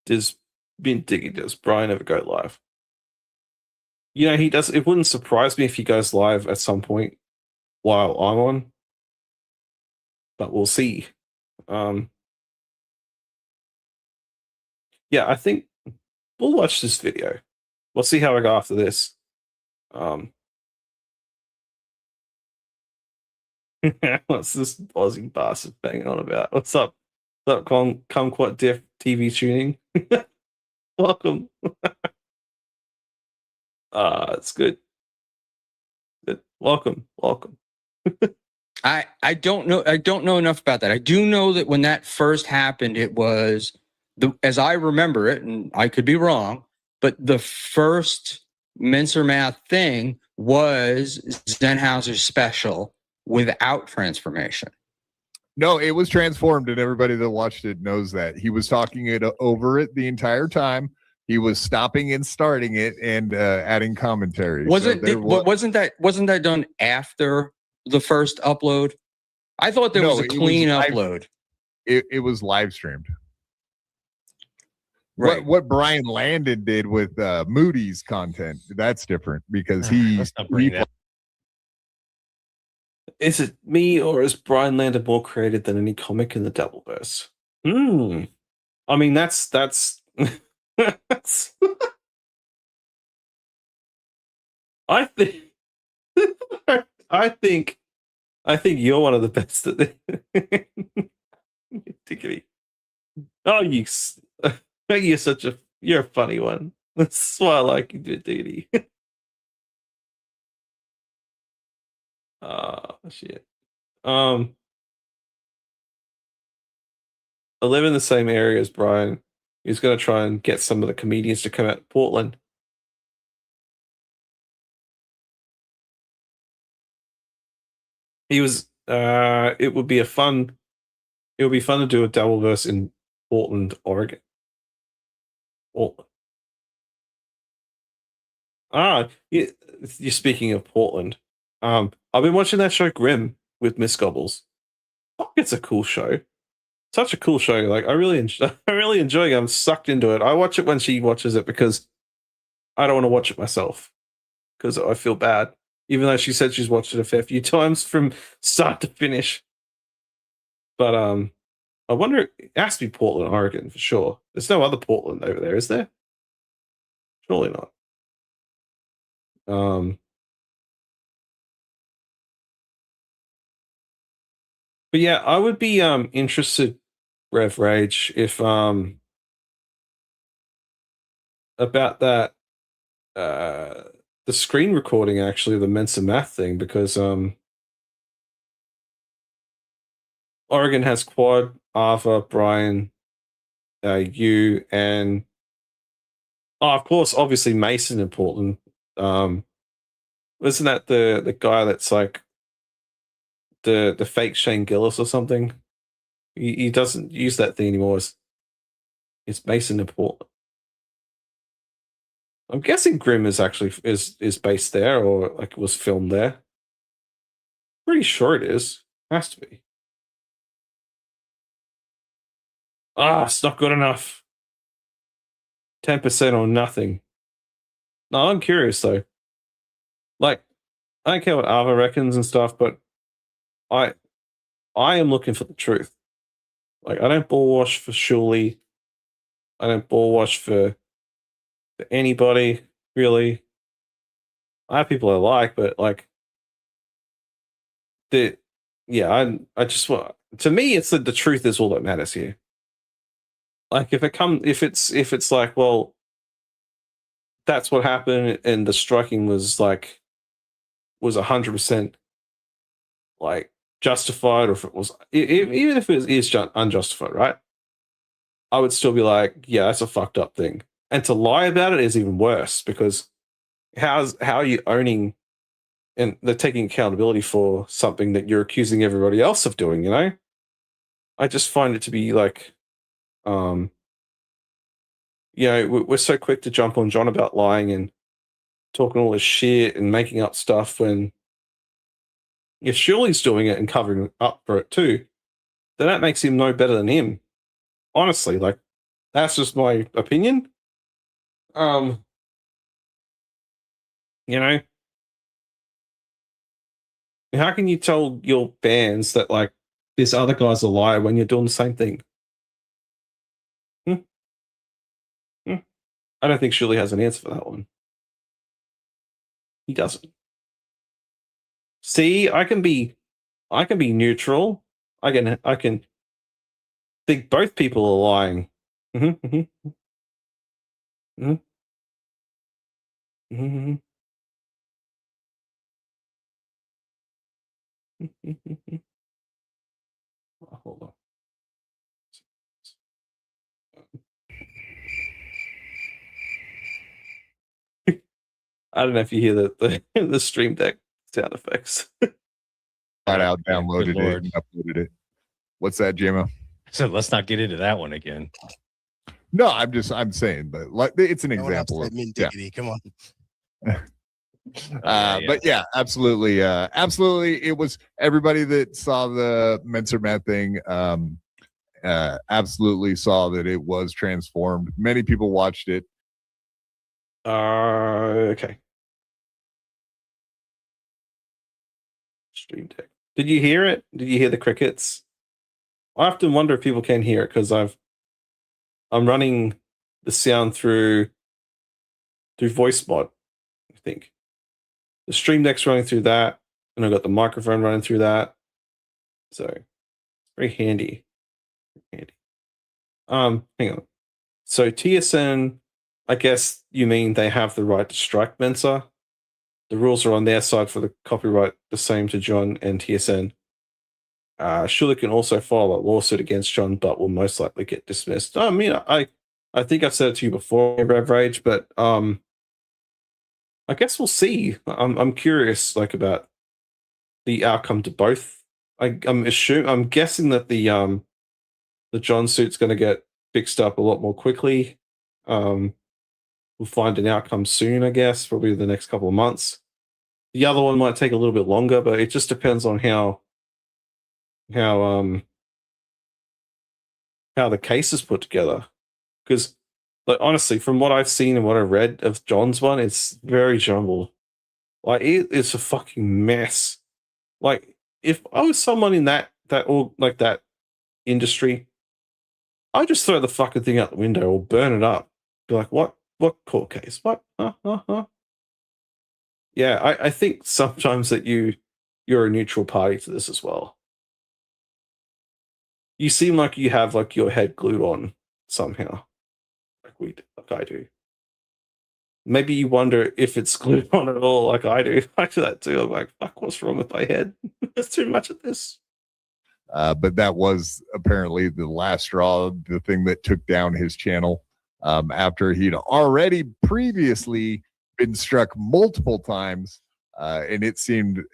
Does Brian ever go live? You know, he does. It wouldn't surprise me if he goes live at some point while I'm on, but we'll see. Yeah, I think we'll watch this video. We'll see how I go after this. What's this Aussie bastard banging on about? What's up? What's up, Kumquat Diff TV tuning? Welcome. It's good. Good. Welcome. I don't know enough about that. I do know that when that first happened, it was as I remember it, and I could be wrong, but the first Mincer Math thing was Zenhauser's special without transformation. No, it was transformed, and everybody that watched it knows that. He was talking it over it the entire time. He was stopping and starting it and adding commentary. Wasn't that done after the first upload? I thought there was a clean upload. It was live streamed. Right. What Brian Landon did with Moody's content, that's different because Is it me, or is Brian Landon more creative than any comic in the Dabbleverse? I mean, that's I think I think you're one of the best at this. Oh, you're a funny one. That's why I like you, Diddy. Shit. I live in the same area as Brian. He's gonna try and get some of the comedians to come out to Portland. He was. It would be fun to do a Dabbleverse in Portland, Oregon. Portland. You're speaking of Portland. I've been watching that show Grimm with Miss Gobbles. Fuck, it's a cool show. Such a cool show. Like I really enjoy it. I'm sucked into it. I watch it when she watches it because I don't want to watch it myself because I feel bad. Even though she said she's watched it a fair few times from start to finish. But I wonder, it has to be Portland, Oregon for sure. There's no other Portland over there, is there? Surely not. But yeah, I would be interested, Rev Rage, if about that the screen recording actually, the Mensa Math thing, because Oregon has Quad, Ava, Brian, you, and of course, obviously Mason in Portland. Isn't that the guy that's like the fake Shane Gillis or something? He doesn't use that thing anymore. It's Mason in Portland. I'm guessing Grimm is actually is based there or like was filmed there. Pretty sure it is. Has to be. It's not good enough. 10% or nothing. No, I'm curious though. Like, I don't care what Ava reckons and stuff, but I am looking for the truth. Like, I don't ball wash for Shuley. I don't ball wash for anybody, really. I have people I like, but like I just want, to me it's the truth is all that matters here. Like if it's like, well, that's what happened and the striking was 100% like justified, or if it was even if it is unjustified, right? I would still be like, yeah, that's a fucked up thing. And to lie about it is even worse, because how are you owning and they're taking accountability for something that you're accusing everybody else of doing, you know? I just find it to be like, we're so quick to jump on John about lying and talking all this shit and making up stuff when if Shirley's doing it and covering up for it too, then that makes him no better than him. Honestly, like, that's just my opinion. You know, how can you tell your fans that like this other guy's a liar when you're doing the same thing? I don't think Shirley has an answer for that one. He doesn't. See, I can be neutral. I can think both people are lying. Hold on. I don't know if you hear the Stream Deck sound effects. Flat out downloaded it and uploaded it. What's that, JMO? So let's not get into that one again. No, I'm saying, but like it's an example of diggity. Come on. But yeah, absolutely. Absolutely. It was everybody that saw the Mensa Math thing. Absolutely saw that it was transformed. Many people watched it. Okay. Stream Deck. Did you hear it? Did you hear the crickets? I often wonder if people can hear it because I'm running the sound through voice mod. I think the Stream Deck's running through that, and I've got the microphone running through that. So very handy. Hang on. So TSN, I guess you mean they have the right to strike Mensa. The rules are on their side for the copyright, the same to John and TSN. Shula can also file a lawsuit against John, but will most likely get dismissed. I mean, I think I've said it to you before, Rev Rage, but I guess we'll see. I'm curious, like, about the outcome to both. I'm guessing that the John suit's going to get fixed up a lot more quickly. We'll find an outcome soon, I guess, probably the next couple of months. The other one might take a little bit longer, but it just depends on how the case is put together. Because, like, honestly, from what I've seen and what I read of John's one, it's very jumbled. Like, it's a fucking mess. Like, if I was someone in that industry, I'd just throw the fucking thing out the window or burn it up. Be like, what court case? What? Yeah, I think sometimes that you're a neutral party to this as well. You seem like you have like your head glued on somehow, like I do. Maybe you wonder if it's glued on at all, like I do. I do that too. I'm like, fuck, what's wrong with my head? There's too much of this. But that was apparently the last straw, the thing that took down his channel after he'd already previously been struck multiple times. And it seemed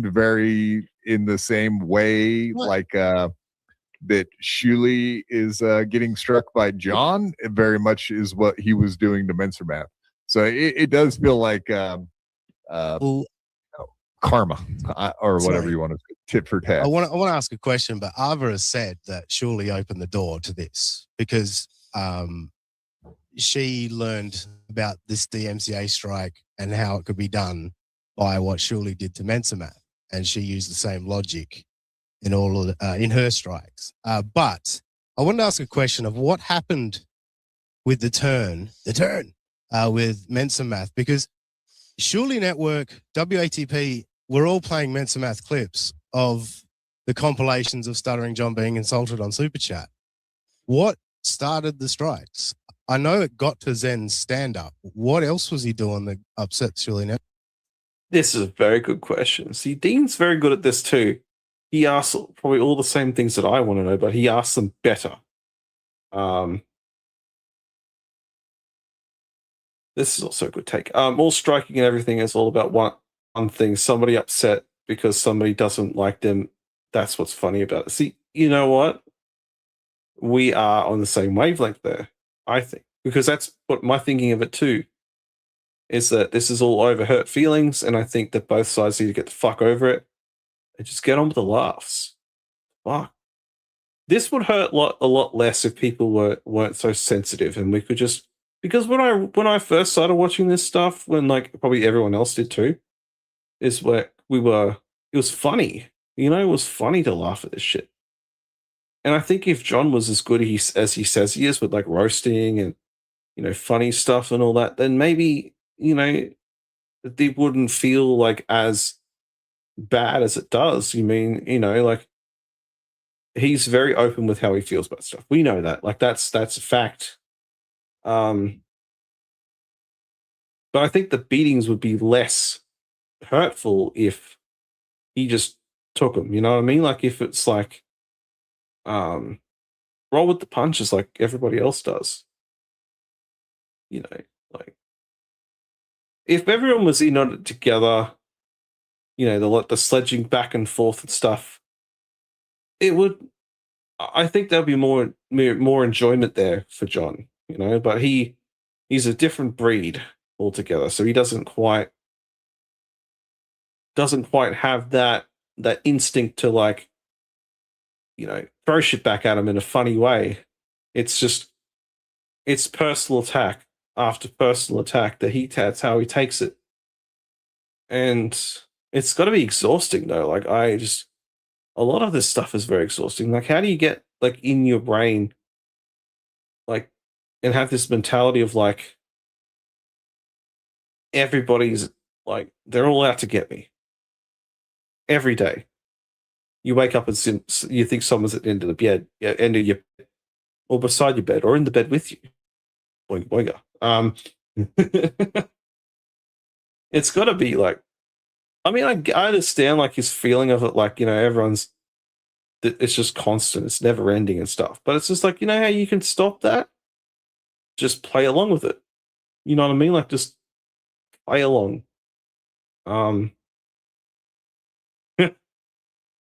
very in the same way, like that Shuli is getting struck by John. It very much is what he was doing to Mensermath. So it does feel like karma or whatever you want to say, tit for tat. I want to ask a question, but Ava has said that Shuli opened the door to this because she learned about this DMCA strike and how it could be done by what Shuli did to Mensermath, and she used the same logic in all of in her strikes. But I wanted to ask a question of what happened with the turn with Mensermath, because Shuli Network, WATP, we're all playing Mensermath clips of the compilations of Stuttering John being insulted on Super Chat. What started the strikes? I know it got to Zen's stand-up. What else was he doing that upset Shuli Network? This is a very good question. See, Dean's very good at this too. He asks probably all the same things that I want to know, but he asks them better. This is also a good take. All striking and everything is all about one thing. Somebody upset because somebody doesn't like them. That's what's funny about it. See, you know what? We are on the same wavelength there, I think. Because that's what my thinking of it too, is that this is all over hurt feelings, and I think that both sides need to get the fuck over it and just get on with the laughs. Fuck. This would hurt a lot less if people weren't so sensitive, and we could just, because when I first started watching this stuff, when like probably everyone else did too, is where it was funny. You know, it was funny to laugh at this shit. And I think if John was as good as he says he is with like roasting and, you know, funny stuff and all that, then maybe, you know, it wouldn't feel like as bad as it does. You mean, you know, like he's very open with how he feels about stuff. We know that. Like that's a fact. But I think the beatings would be less hurtful if he just took them. You know what I mean? Like if it's like, roll with the punches like everybody else does. You know, like if everyone was in on it together, you know, the sledging back and forth and stuff, it would. I think there'll be more enjoyment there for John. You know, but he's a different breed altogether, so he doesn't quite have that instinct to like, you know, throw shit back at him in a funny way. It's personal attack after personal attack that's how he takes it. And it's got to be exhausting though. Like a lot of this stuff is very exhausting. Like how do you get like in your brain, like, and have this mentality of like, everybody's like, they're all out to get me every day. You wake up and you think someone's at the end of the bed, end of your, or beside your bed, or in the bed with you. Boinga boinga. It's got to be like, I mean, I understand like his feeling of it, like, you know, it's just constant, it's never ending and stuff. But it's just like, you know how you can stop that? Just play along with it. You know what I mean? Like just play along.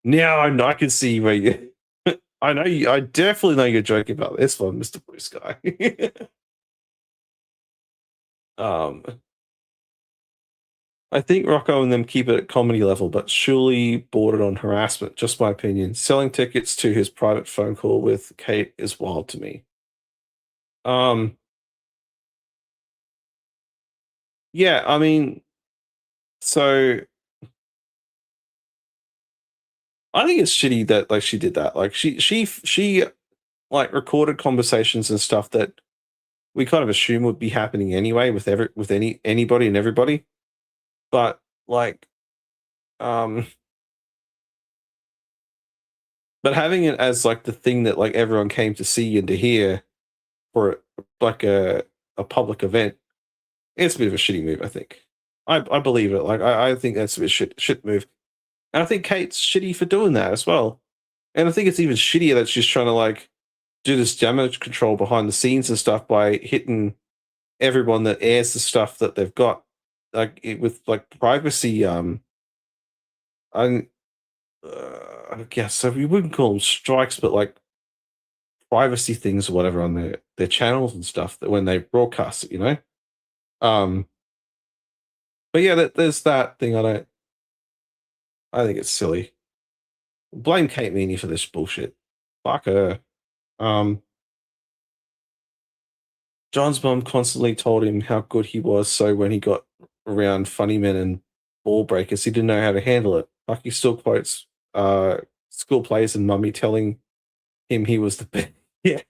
Now I can see where you. I know you. I definitely know you're joking about this one, Mr. Blue Sky. I think Rocco and them keep it at comedy level, but surely bordered on harassment. Just my opinion. Selling tickets to his private phone call with Kate is wild to me. Yeah, I mean, so I think it's shitty that like she did that. Like she like recorded conversations and stuff that we kind of assume would be happening anyway with anybody and everybody. But like but having it as like the thing that like everyone came to see and to hear for like a public event, it's a bit of a shitty move, I think. I believe it. Like I think that's a bit shit move. And I think Kate's shitty for doing that as well. And I think it's even shittier that she's trying to like do this damage control behind the scenes and stuff by hitting everyone that airs the stuff that they've got, like with like privacy. I guess so. We wouldn't call them strikes, but like privacy things or whatever on their channels and stuff that when they broadcast it, you know. But yeah, there's that thing. I think it's silly. Blame Kate Meany for this bullshit. Fuck her. John's mom constantly told him how good he was, so when he got around funny men and ball breakers, he didn't know how to handle it. Like he still quotes school plays and mummy telling him he was the best. Yeah.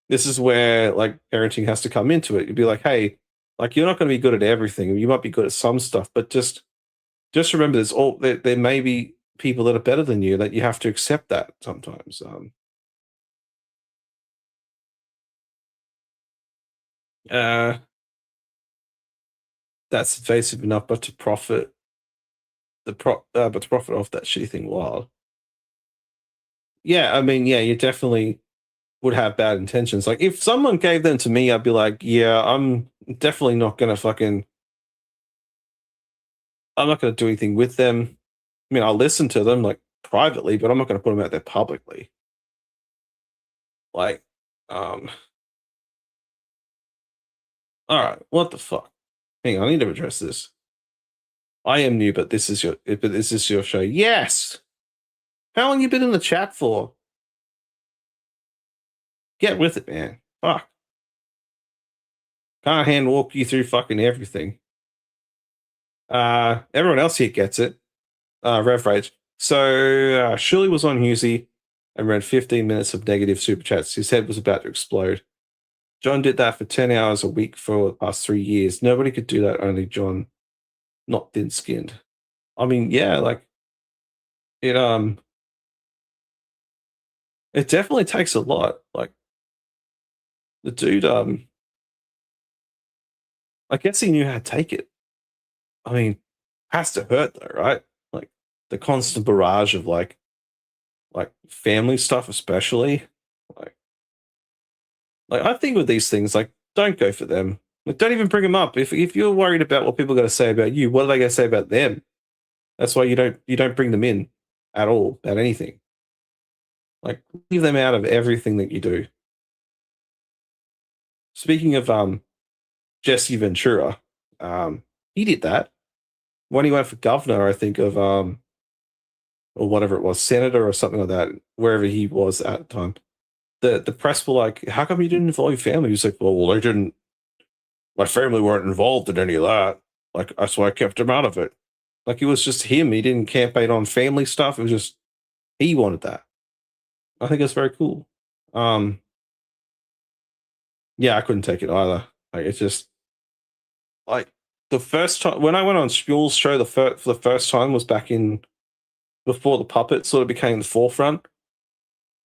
This is where like parenting has to come into it. You'd be like, hey, like you're not going to be good at everything. You might be good at some stuff, but just remember there may be people that are better than you, that you have to accept that sometimes. That's invasive enough, but to profit off that shitty thing wild. Yeah, I mean, yeah, you definitely would have bad intentions. Like if someone gave them to me, I'd be like, yeah, I'm definitely not gonna I'm not gonna do anything with them. I mean, I'll listen to them like privately, but I'm not gonna put them out there publicly. Like, all right, what the fuck? Hang on, I need to address this. I am new, but this is your show. Yes. How long you been in the chat for? Get with it, man. Fuck. Can't hand walk you through fucking everything. Everyone else here gets it. Rev Rage. So Shirley was on Husey and read 15 minutes of negative super chats. His head was about to explode. John did that for 10 hours a week for the past 3 years. Nobody could do that, only John, not thin-skinned. I mean, yeah, like it definitely takes a lot. Like the dude, I guess he knew how to take it. I mean, has to hurt though, right? Like the constant barrage of like family stuff, especially. Like I think with these things, like don't go for them. Like, don't even bring them up. If you're worried about what people are going to say about you, what are they going to say about them? That's why you don't bring them in at all about anything. Like leave them out of everything that you do. Speaking of Jesse Ventura, he did that when he went for governor, I think, of or whatever it was, senator or something like that, wherever he was at the time. The press were like, how come you didn't involve your family? He was like, well, they didn't. My family weren't involved in any of that. Like, that's why I kept him out of it. Like, it was just him. He didn't campaign on family stuff. It was just, he wanted that. I think that's very cool. Yeah, I couldn't take it either. Like, it's just, like, the first time, when I went on Spule's show for the first time was back in, before the puppet sort of became the forefront.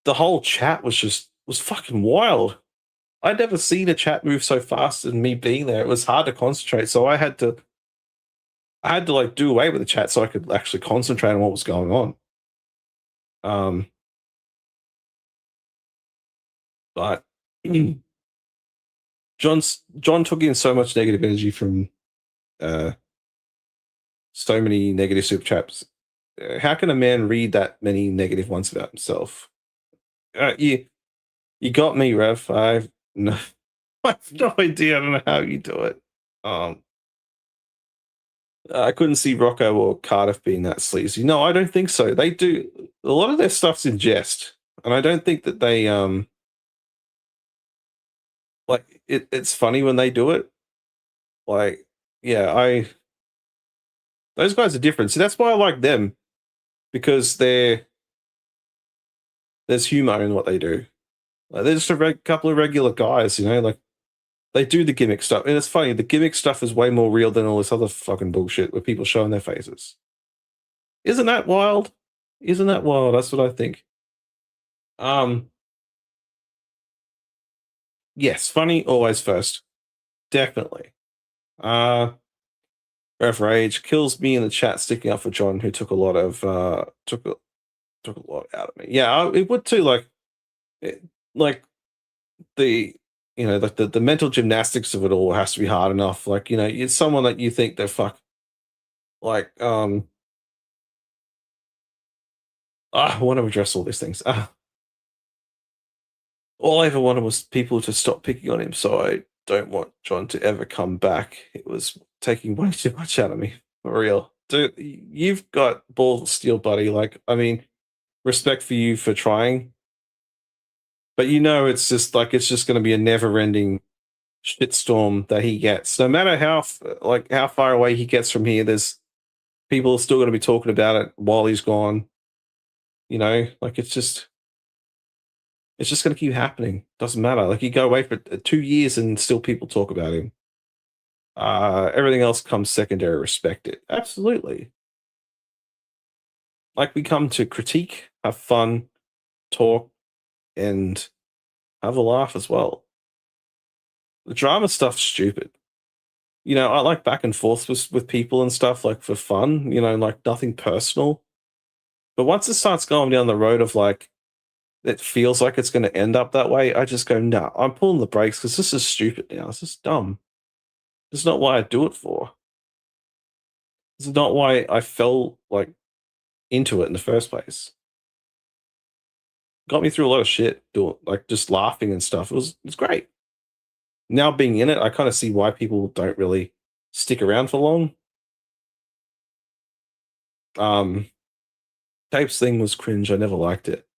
The whole chat was fucking wild. I'd never seen a chat move so fast and me being there. It was hard to concentrate. So I had to like do away with the chat so I could actually concentrate on what was going on. But John took in so much negative energy from so many negative super chats how can a man read that many negative ones about himself? You got me, Rev. I've no, I have no idea. I don't know how you do it. I couldn't see Rocco or Cardiff being that sleazy. No, I don't think so. They do a lot of their stuff's in jest, and I don't think that they like it's funny when they do it. Like, yeah, those guys are different. See, that's why I like them, because there's humor in what they do. Like, they're just a couple of regular guys, like they do the gimmick stuff. And it's funny, the gimmick stuff is way more real than all this other fucking bullshit with people showing their faces. Isn't that wild? Isn't that wild? That's what I think. Yes, funny always first. Definitely. Rev Rage kills me in the chat sticking up for John, who took a lot of took a lot out of me. Yeah, it would too. Like the the mental gymnastics of it all has to be hard enough. Like, it's someone that you think they're like I want to address all these things. All I ever wanted was people to stop picking on him, so I don't want John to ever come back. It was taking way too much out of me, for real. Dude, you've got balls of steel, buddy. Like, I mean, respect for you for trying. But it's just like, it's just going to be a never-ending shitstorm that he gets. No matter how far away he gets from here, there's people still going to be talking about it while he's gone. Like, it's just going to keep happening. Doesn't matter. Like, you go away for 2 years and still people talk about him. Everything else comes secondary. Respect it. Absolutely. Like, we come to critique, have fun, talk, and have a laugh as well. The drama stuff's stupid. I like back and forth with people and stuff, like, for fun, like nothing personal. But once it starts going down the road of like, it feels like it's going to end up that way, I just go, nah, I'm pulling the brakes, because this is stupid now. This is dumb. This is not why I do it for. This is not why I fell like into it in the first place. Got me through a lot of shit, like just laughing and stuff. It was great. Now being in it, I kind of see why people don't really stick around for long. Tape's thing was cringe. I never liked it.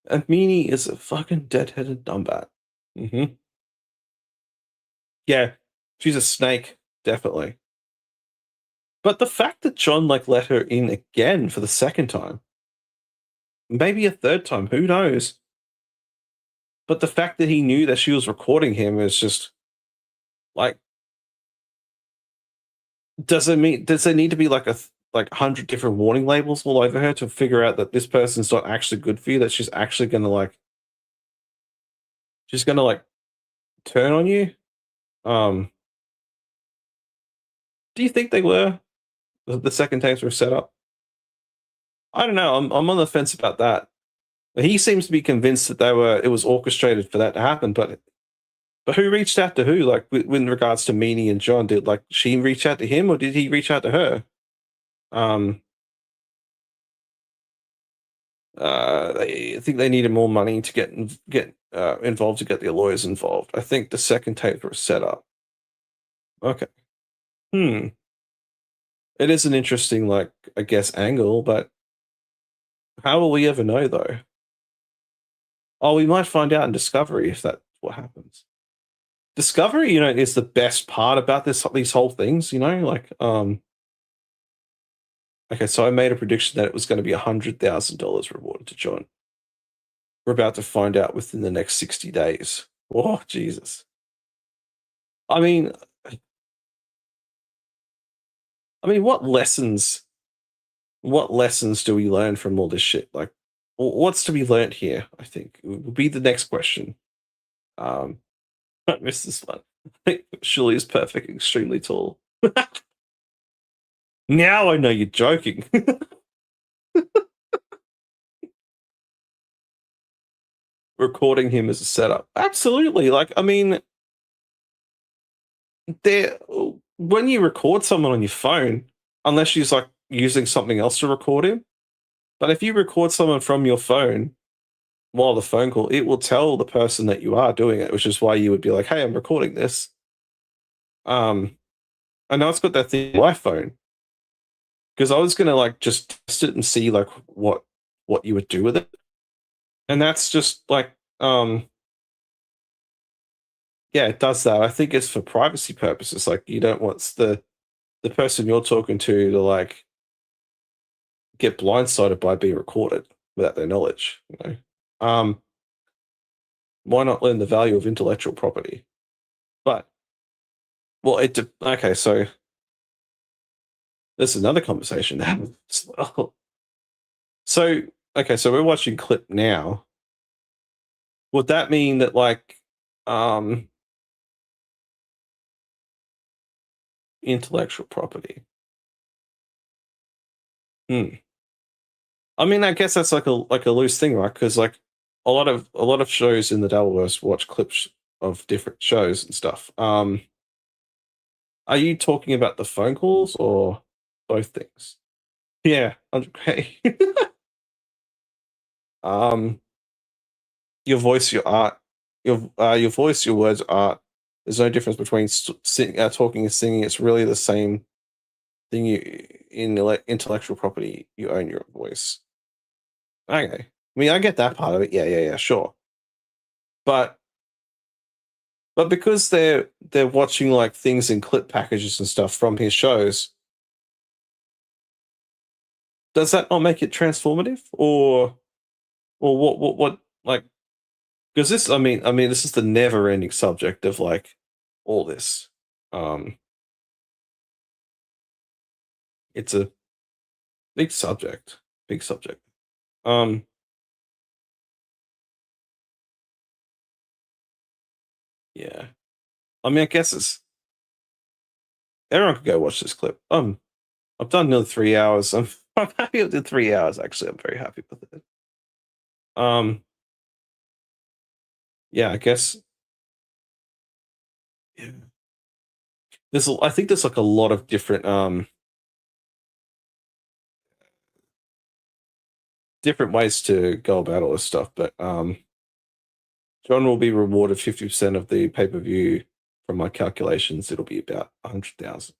And Meanie is a fucking dead-headed dumbbat. Mm-hmm. Yeah, she's a snake, definitely. But the fact that John let her in again for the second time, maybe a third time, who knows? But the fact that he knew that she was recording him is just like, does there need to be like 100 different warning labels all over her to figure out that this person's not actually good for you, that she's actually gonna turn on you? Do you think they were? The second tapes were set up? I don't know. I'm on the fence about that. He seems to be convinced that it was orchestrated for that to happen, but who reached out to who? Like, with regards to Meanie and John, did she reach out to him, or did he reach out to her? I think they needed more money to get involved, to get their lawyers involved. I think the second tape was set up. Okay. It is an interesting, I guess, angle, but how will we ever know, though? Oh, we might find out in Discovery if that's what happens. Discovery, is the best part about these whole things, okay, so I made a prediction that it was going to be $100,000 rewarded to John. We're about to find out within the next 60 days. Oh, Jesus. I mean, what lessons do we learn from all this shit? Like, what's to be learned here? I think it will be the next question. I missed this one. I think Shirley is perfect, extremely tall. Now I know you're joking. Recording him as a setup. Absolutely. When you record someone on your phone, unless she's using something else to record him. But if you record someone from your phone while the phone call, it will tell the person that you are doing it, which is why you would be like, "Hey, I'm recording this." I know it's got that thing on my phone because I was gonna like just test it and see like what you would do with it, and that's just like yeah, it does that. I think it's for privacy purposes. Like you don't want the person you're talking to like get blindsided by being recorded without their knowledge. You know, why not learn the value of intellectual property? But well, okay. So there's another conversation now as well. So okay, so we're watching clip now. Would that mean that like intellectual property? I mean, I guess that's like a loose thing, right? Because like a lot of shows in the Dabbleverse watch clips of different shows and stuff. Are you talking about the phone calls or both things? Yeah, 100K. Your voice, your art, your voice, your words, art. There's no difference between talking and singing. It's really the same thing. In intellectual property, you own your voice. Okay, I mean, I get that part of it. Yeah, sure. But because they're watching like things in clip packages and stuff from his shows, does that not make it transformative, or what like? Because this, I mean, this is the never-ending subject of like all this. It's a big subject. Yeah. I mean, I guess everyone could go watch this clip. I've done nearly 3 hours. I'm happy with the 3 hours. Actually, I'm very happy with it. Yeah, I guess. Yeah. I think there's like a lot of different different ways to go about all this stuff, but John will be rewarded 50% of the pay-per-view. From my calculations, it'll be about 100,000.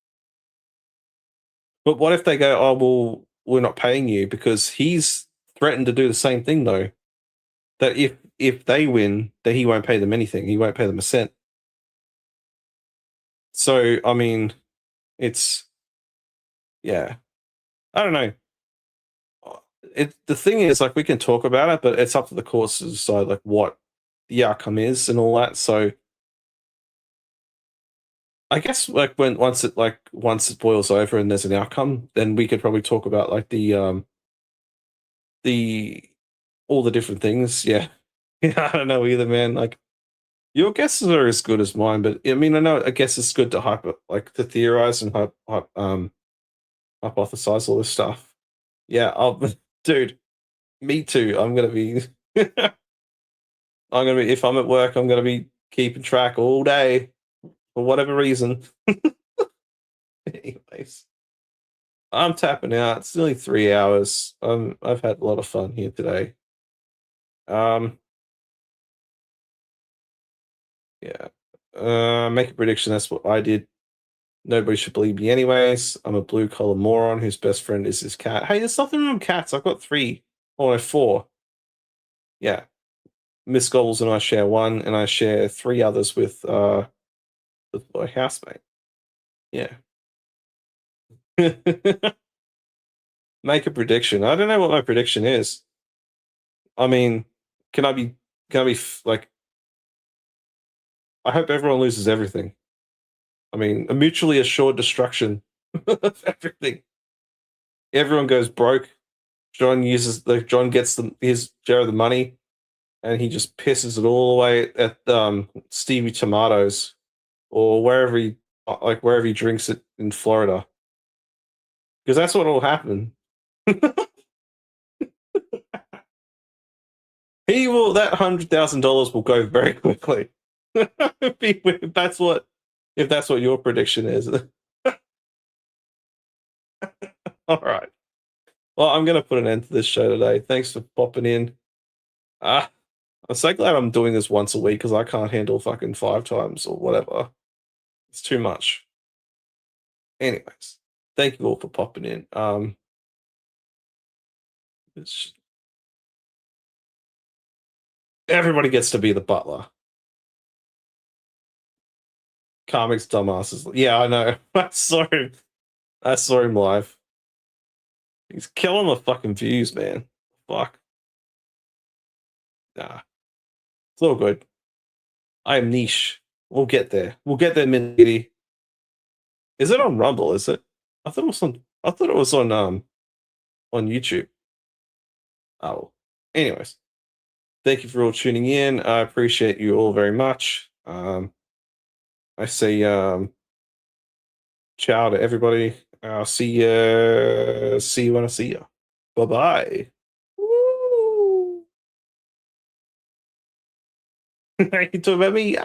But what if they go, "Oh, well, we're not paying you," because he's threatened to do the same thing though. That if they win, that he won't pay them anything. He won't pay them a cent. So I mean, it's yeah. I don't know. The thing is, like, we can talk about it, but it's up to the courts to decide like what the outcome is and all that. So I guess like once it boils over and there's an outcome, then we could probably talk about like the all the different things. Yeah. Yeah, I don't know either, man. Like your guesses are as good as mine, but I mean, I guess it's good to to theorize and hypothesize all this stuff. Yeah, dude, me too. I'm gonna be if I'm at work, I'm gonna be keeping track all day for whatever reason. Anyways, I'm tapping out. It's nearly 3 hours. I've had a lot of fun here today. Yeah. Make a prediction. That's what I did. Nobody should believe me anyways. I'm a blue collar moron whose best friend is his cat. Hey, there's nothing wrong with cats. I've got 3 or 4. Yeah. Miss Gobbles and I share 1, and I share 3 others with my housemate. Yeah. Make a prediction. I don't know what my prediction is. I mean, can I be like, I hope everyone loses everything. I mean, a mutually assured destruction of everything. Everyone goes broke. John gets his share of the money, and he just pisses it all away at Stevie Tomatoes or wherever he drinks it in Florida, because that's what will happen. That $100,000 will go very quickly. If that's what your prediction is. All right. Well, I'm going to put an end to this show today. Thanks for popping in. I'm so glad I'm doing this once a week because I can't handle fucking 5 times or whatever. It's too much. Anyways, thank you all for popping in. Everybody gets to be the butler. Karmic's dumbasses. Yeah, I know. I saw him live. He's killing the fucking views, man. Fuck. Nah. It's all good. I am niche. We'll get there. We'll get there, Minty. Is it on Rumble, is it? I thought it was on YouTube. Oh. Anyways. Thank you for all tuning in. I appreciate you all very much. I say ciao to everybody. I'll see you when I see you. Bye-bye. Woo! You talking about me?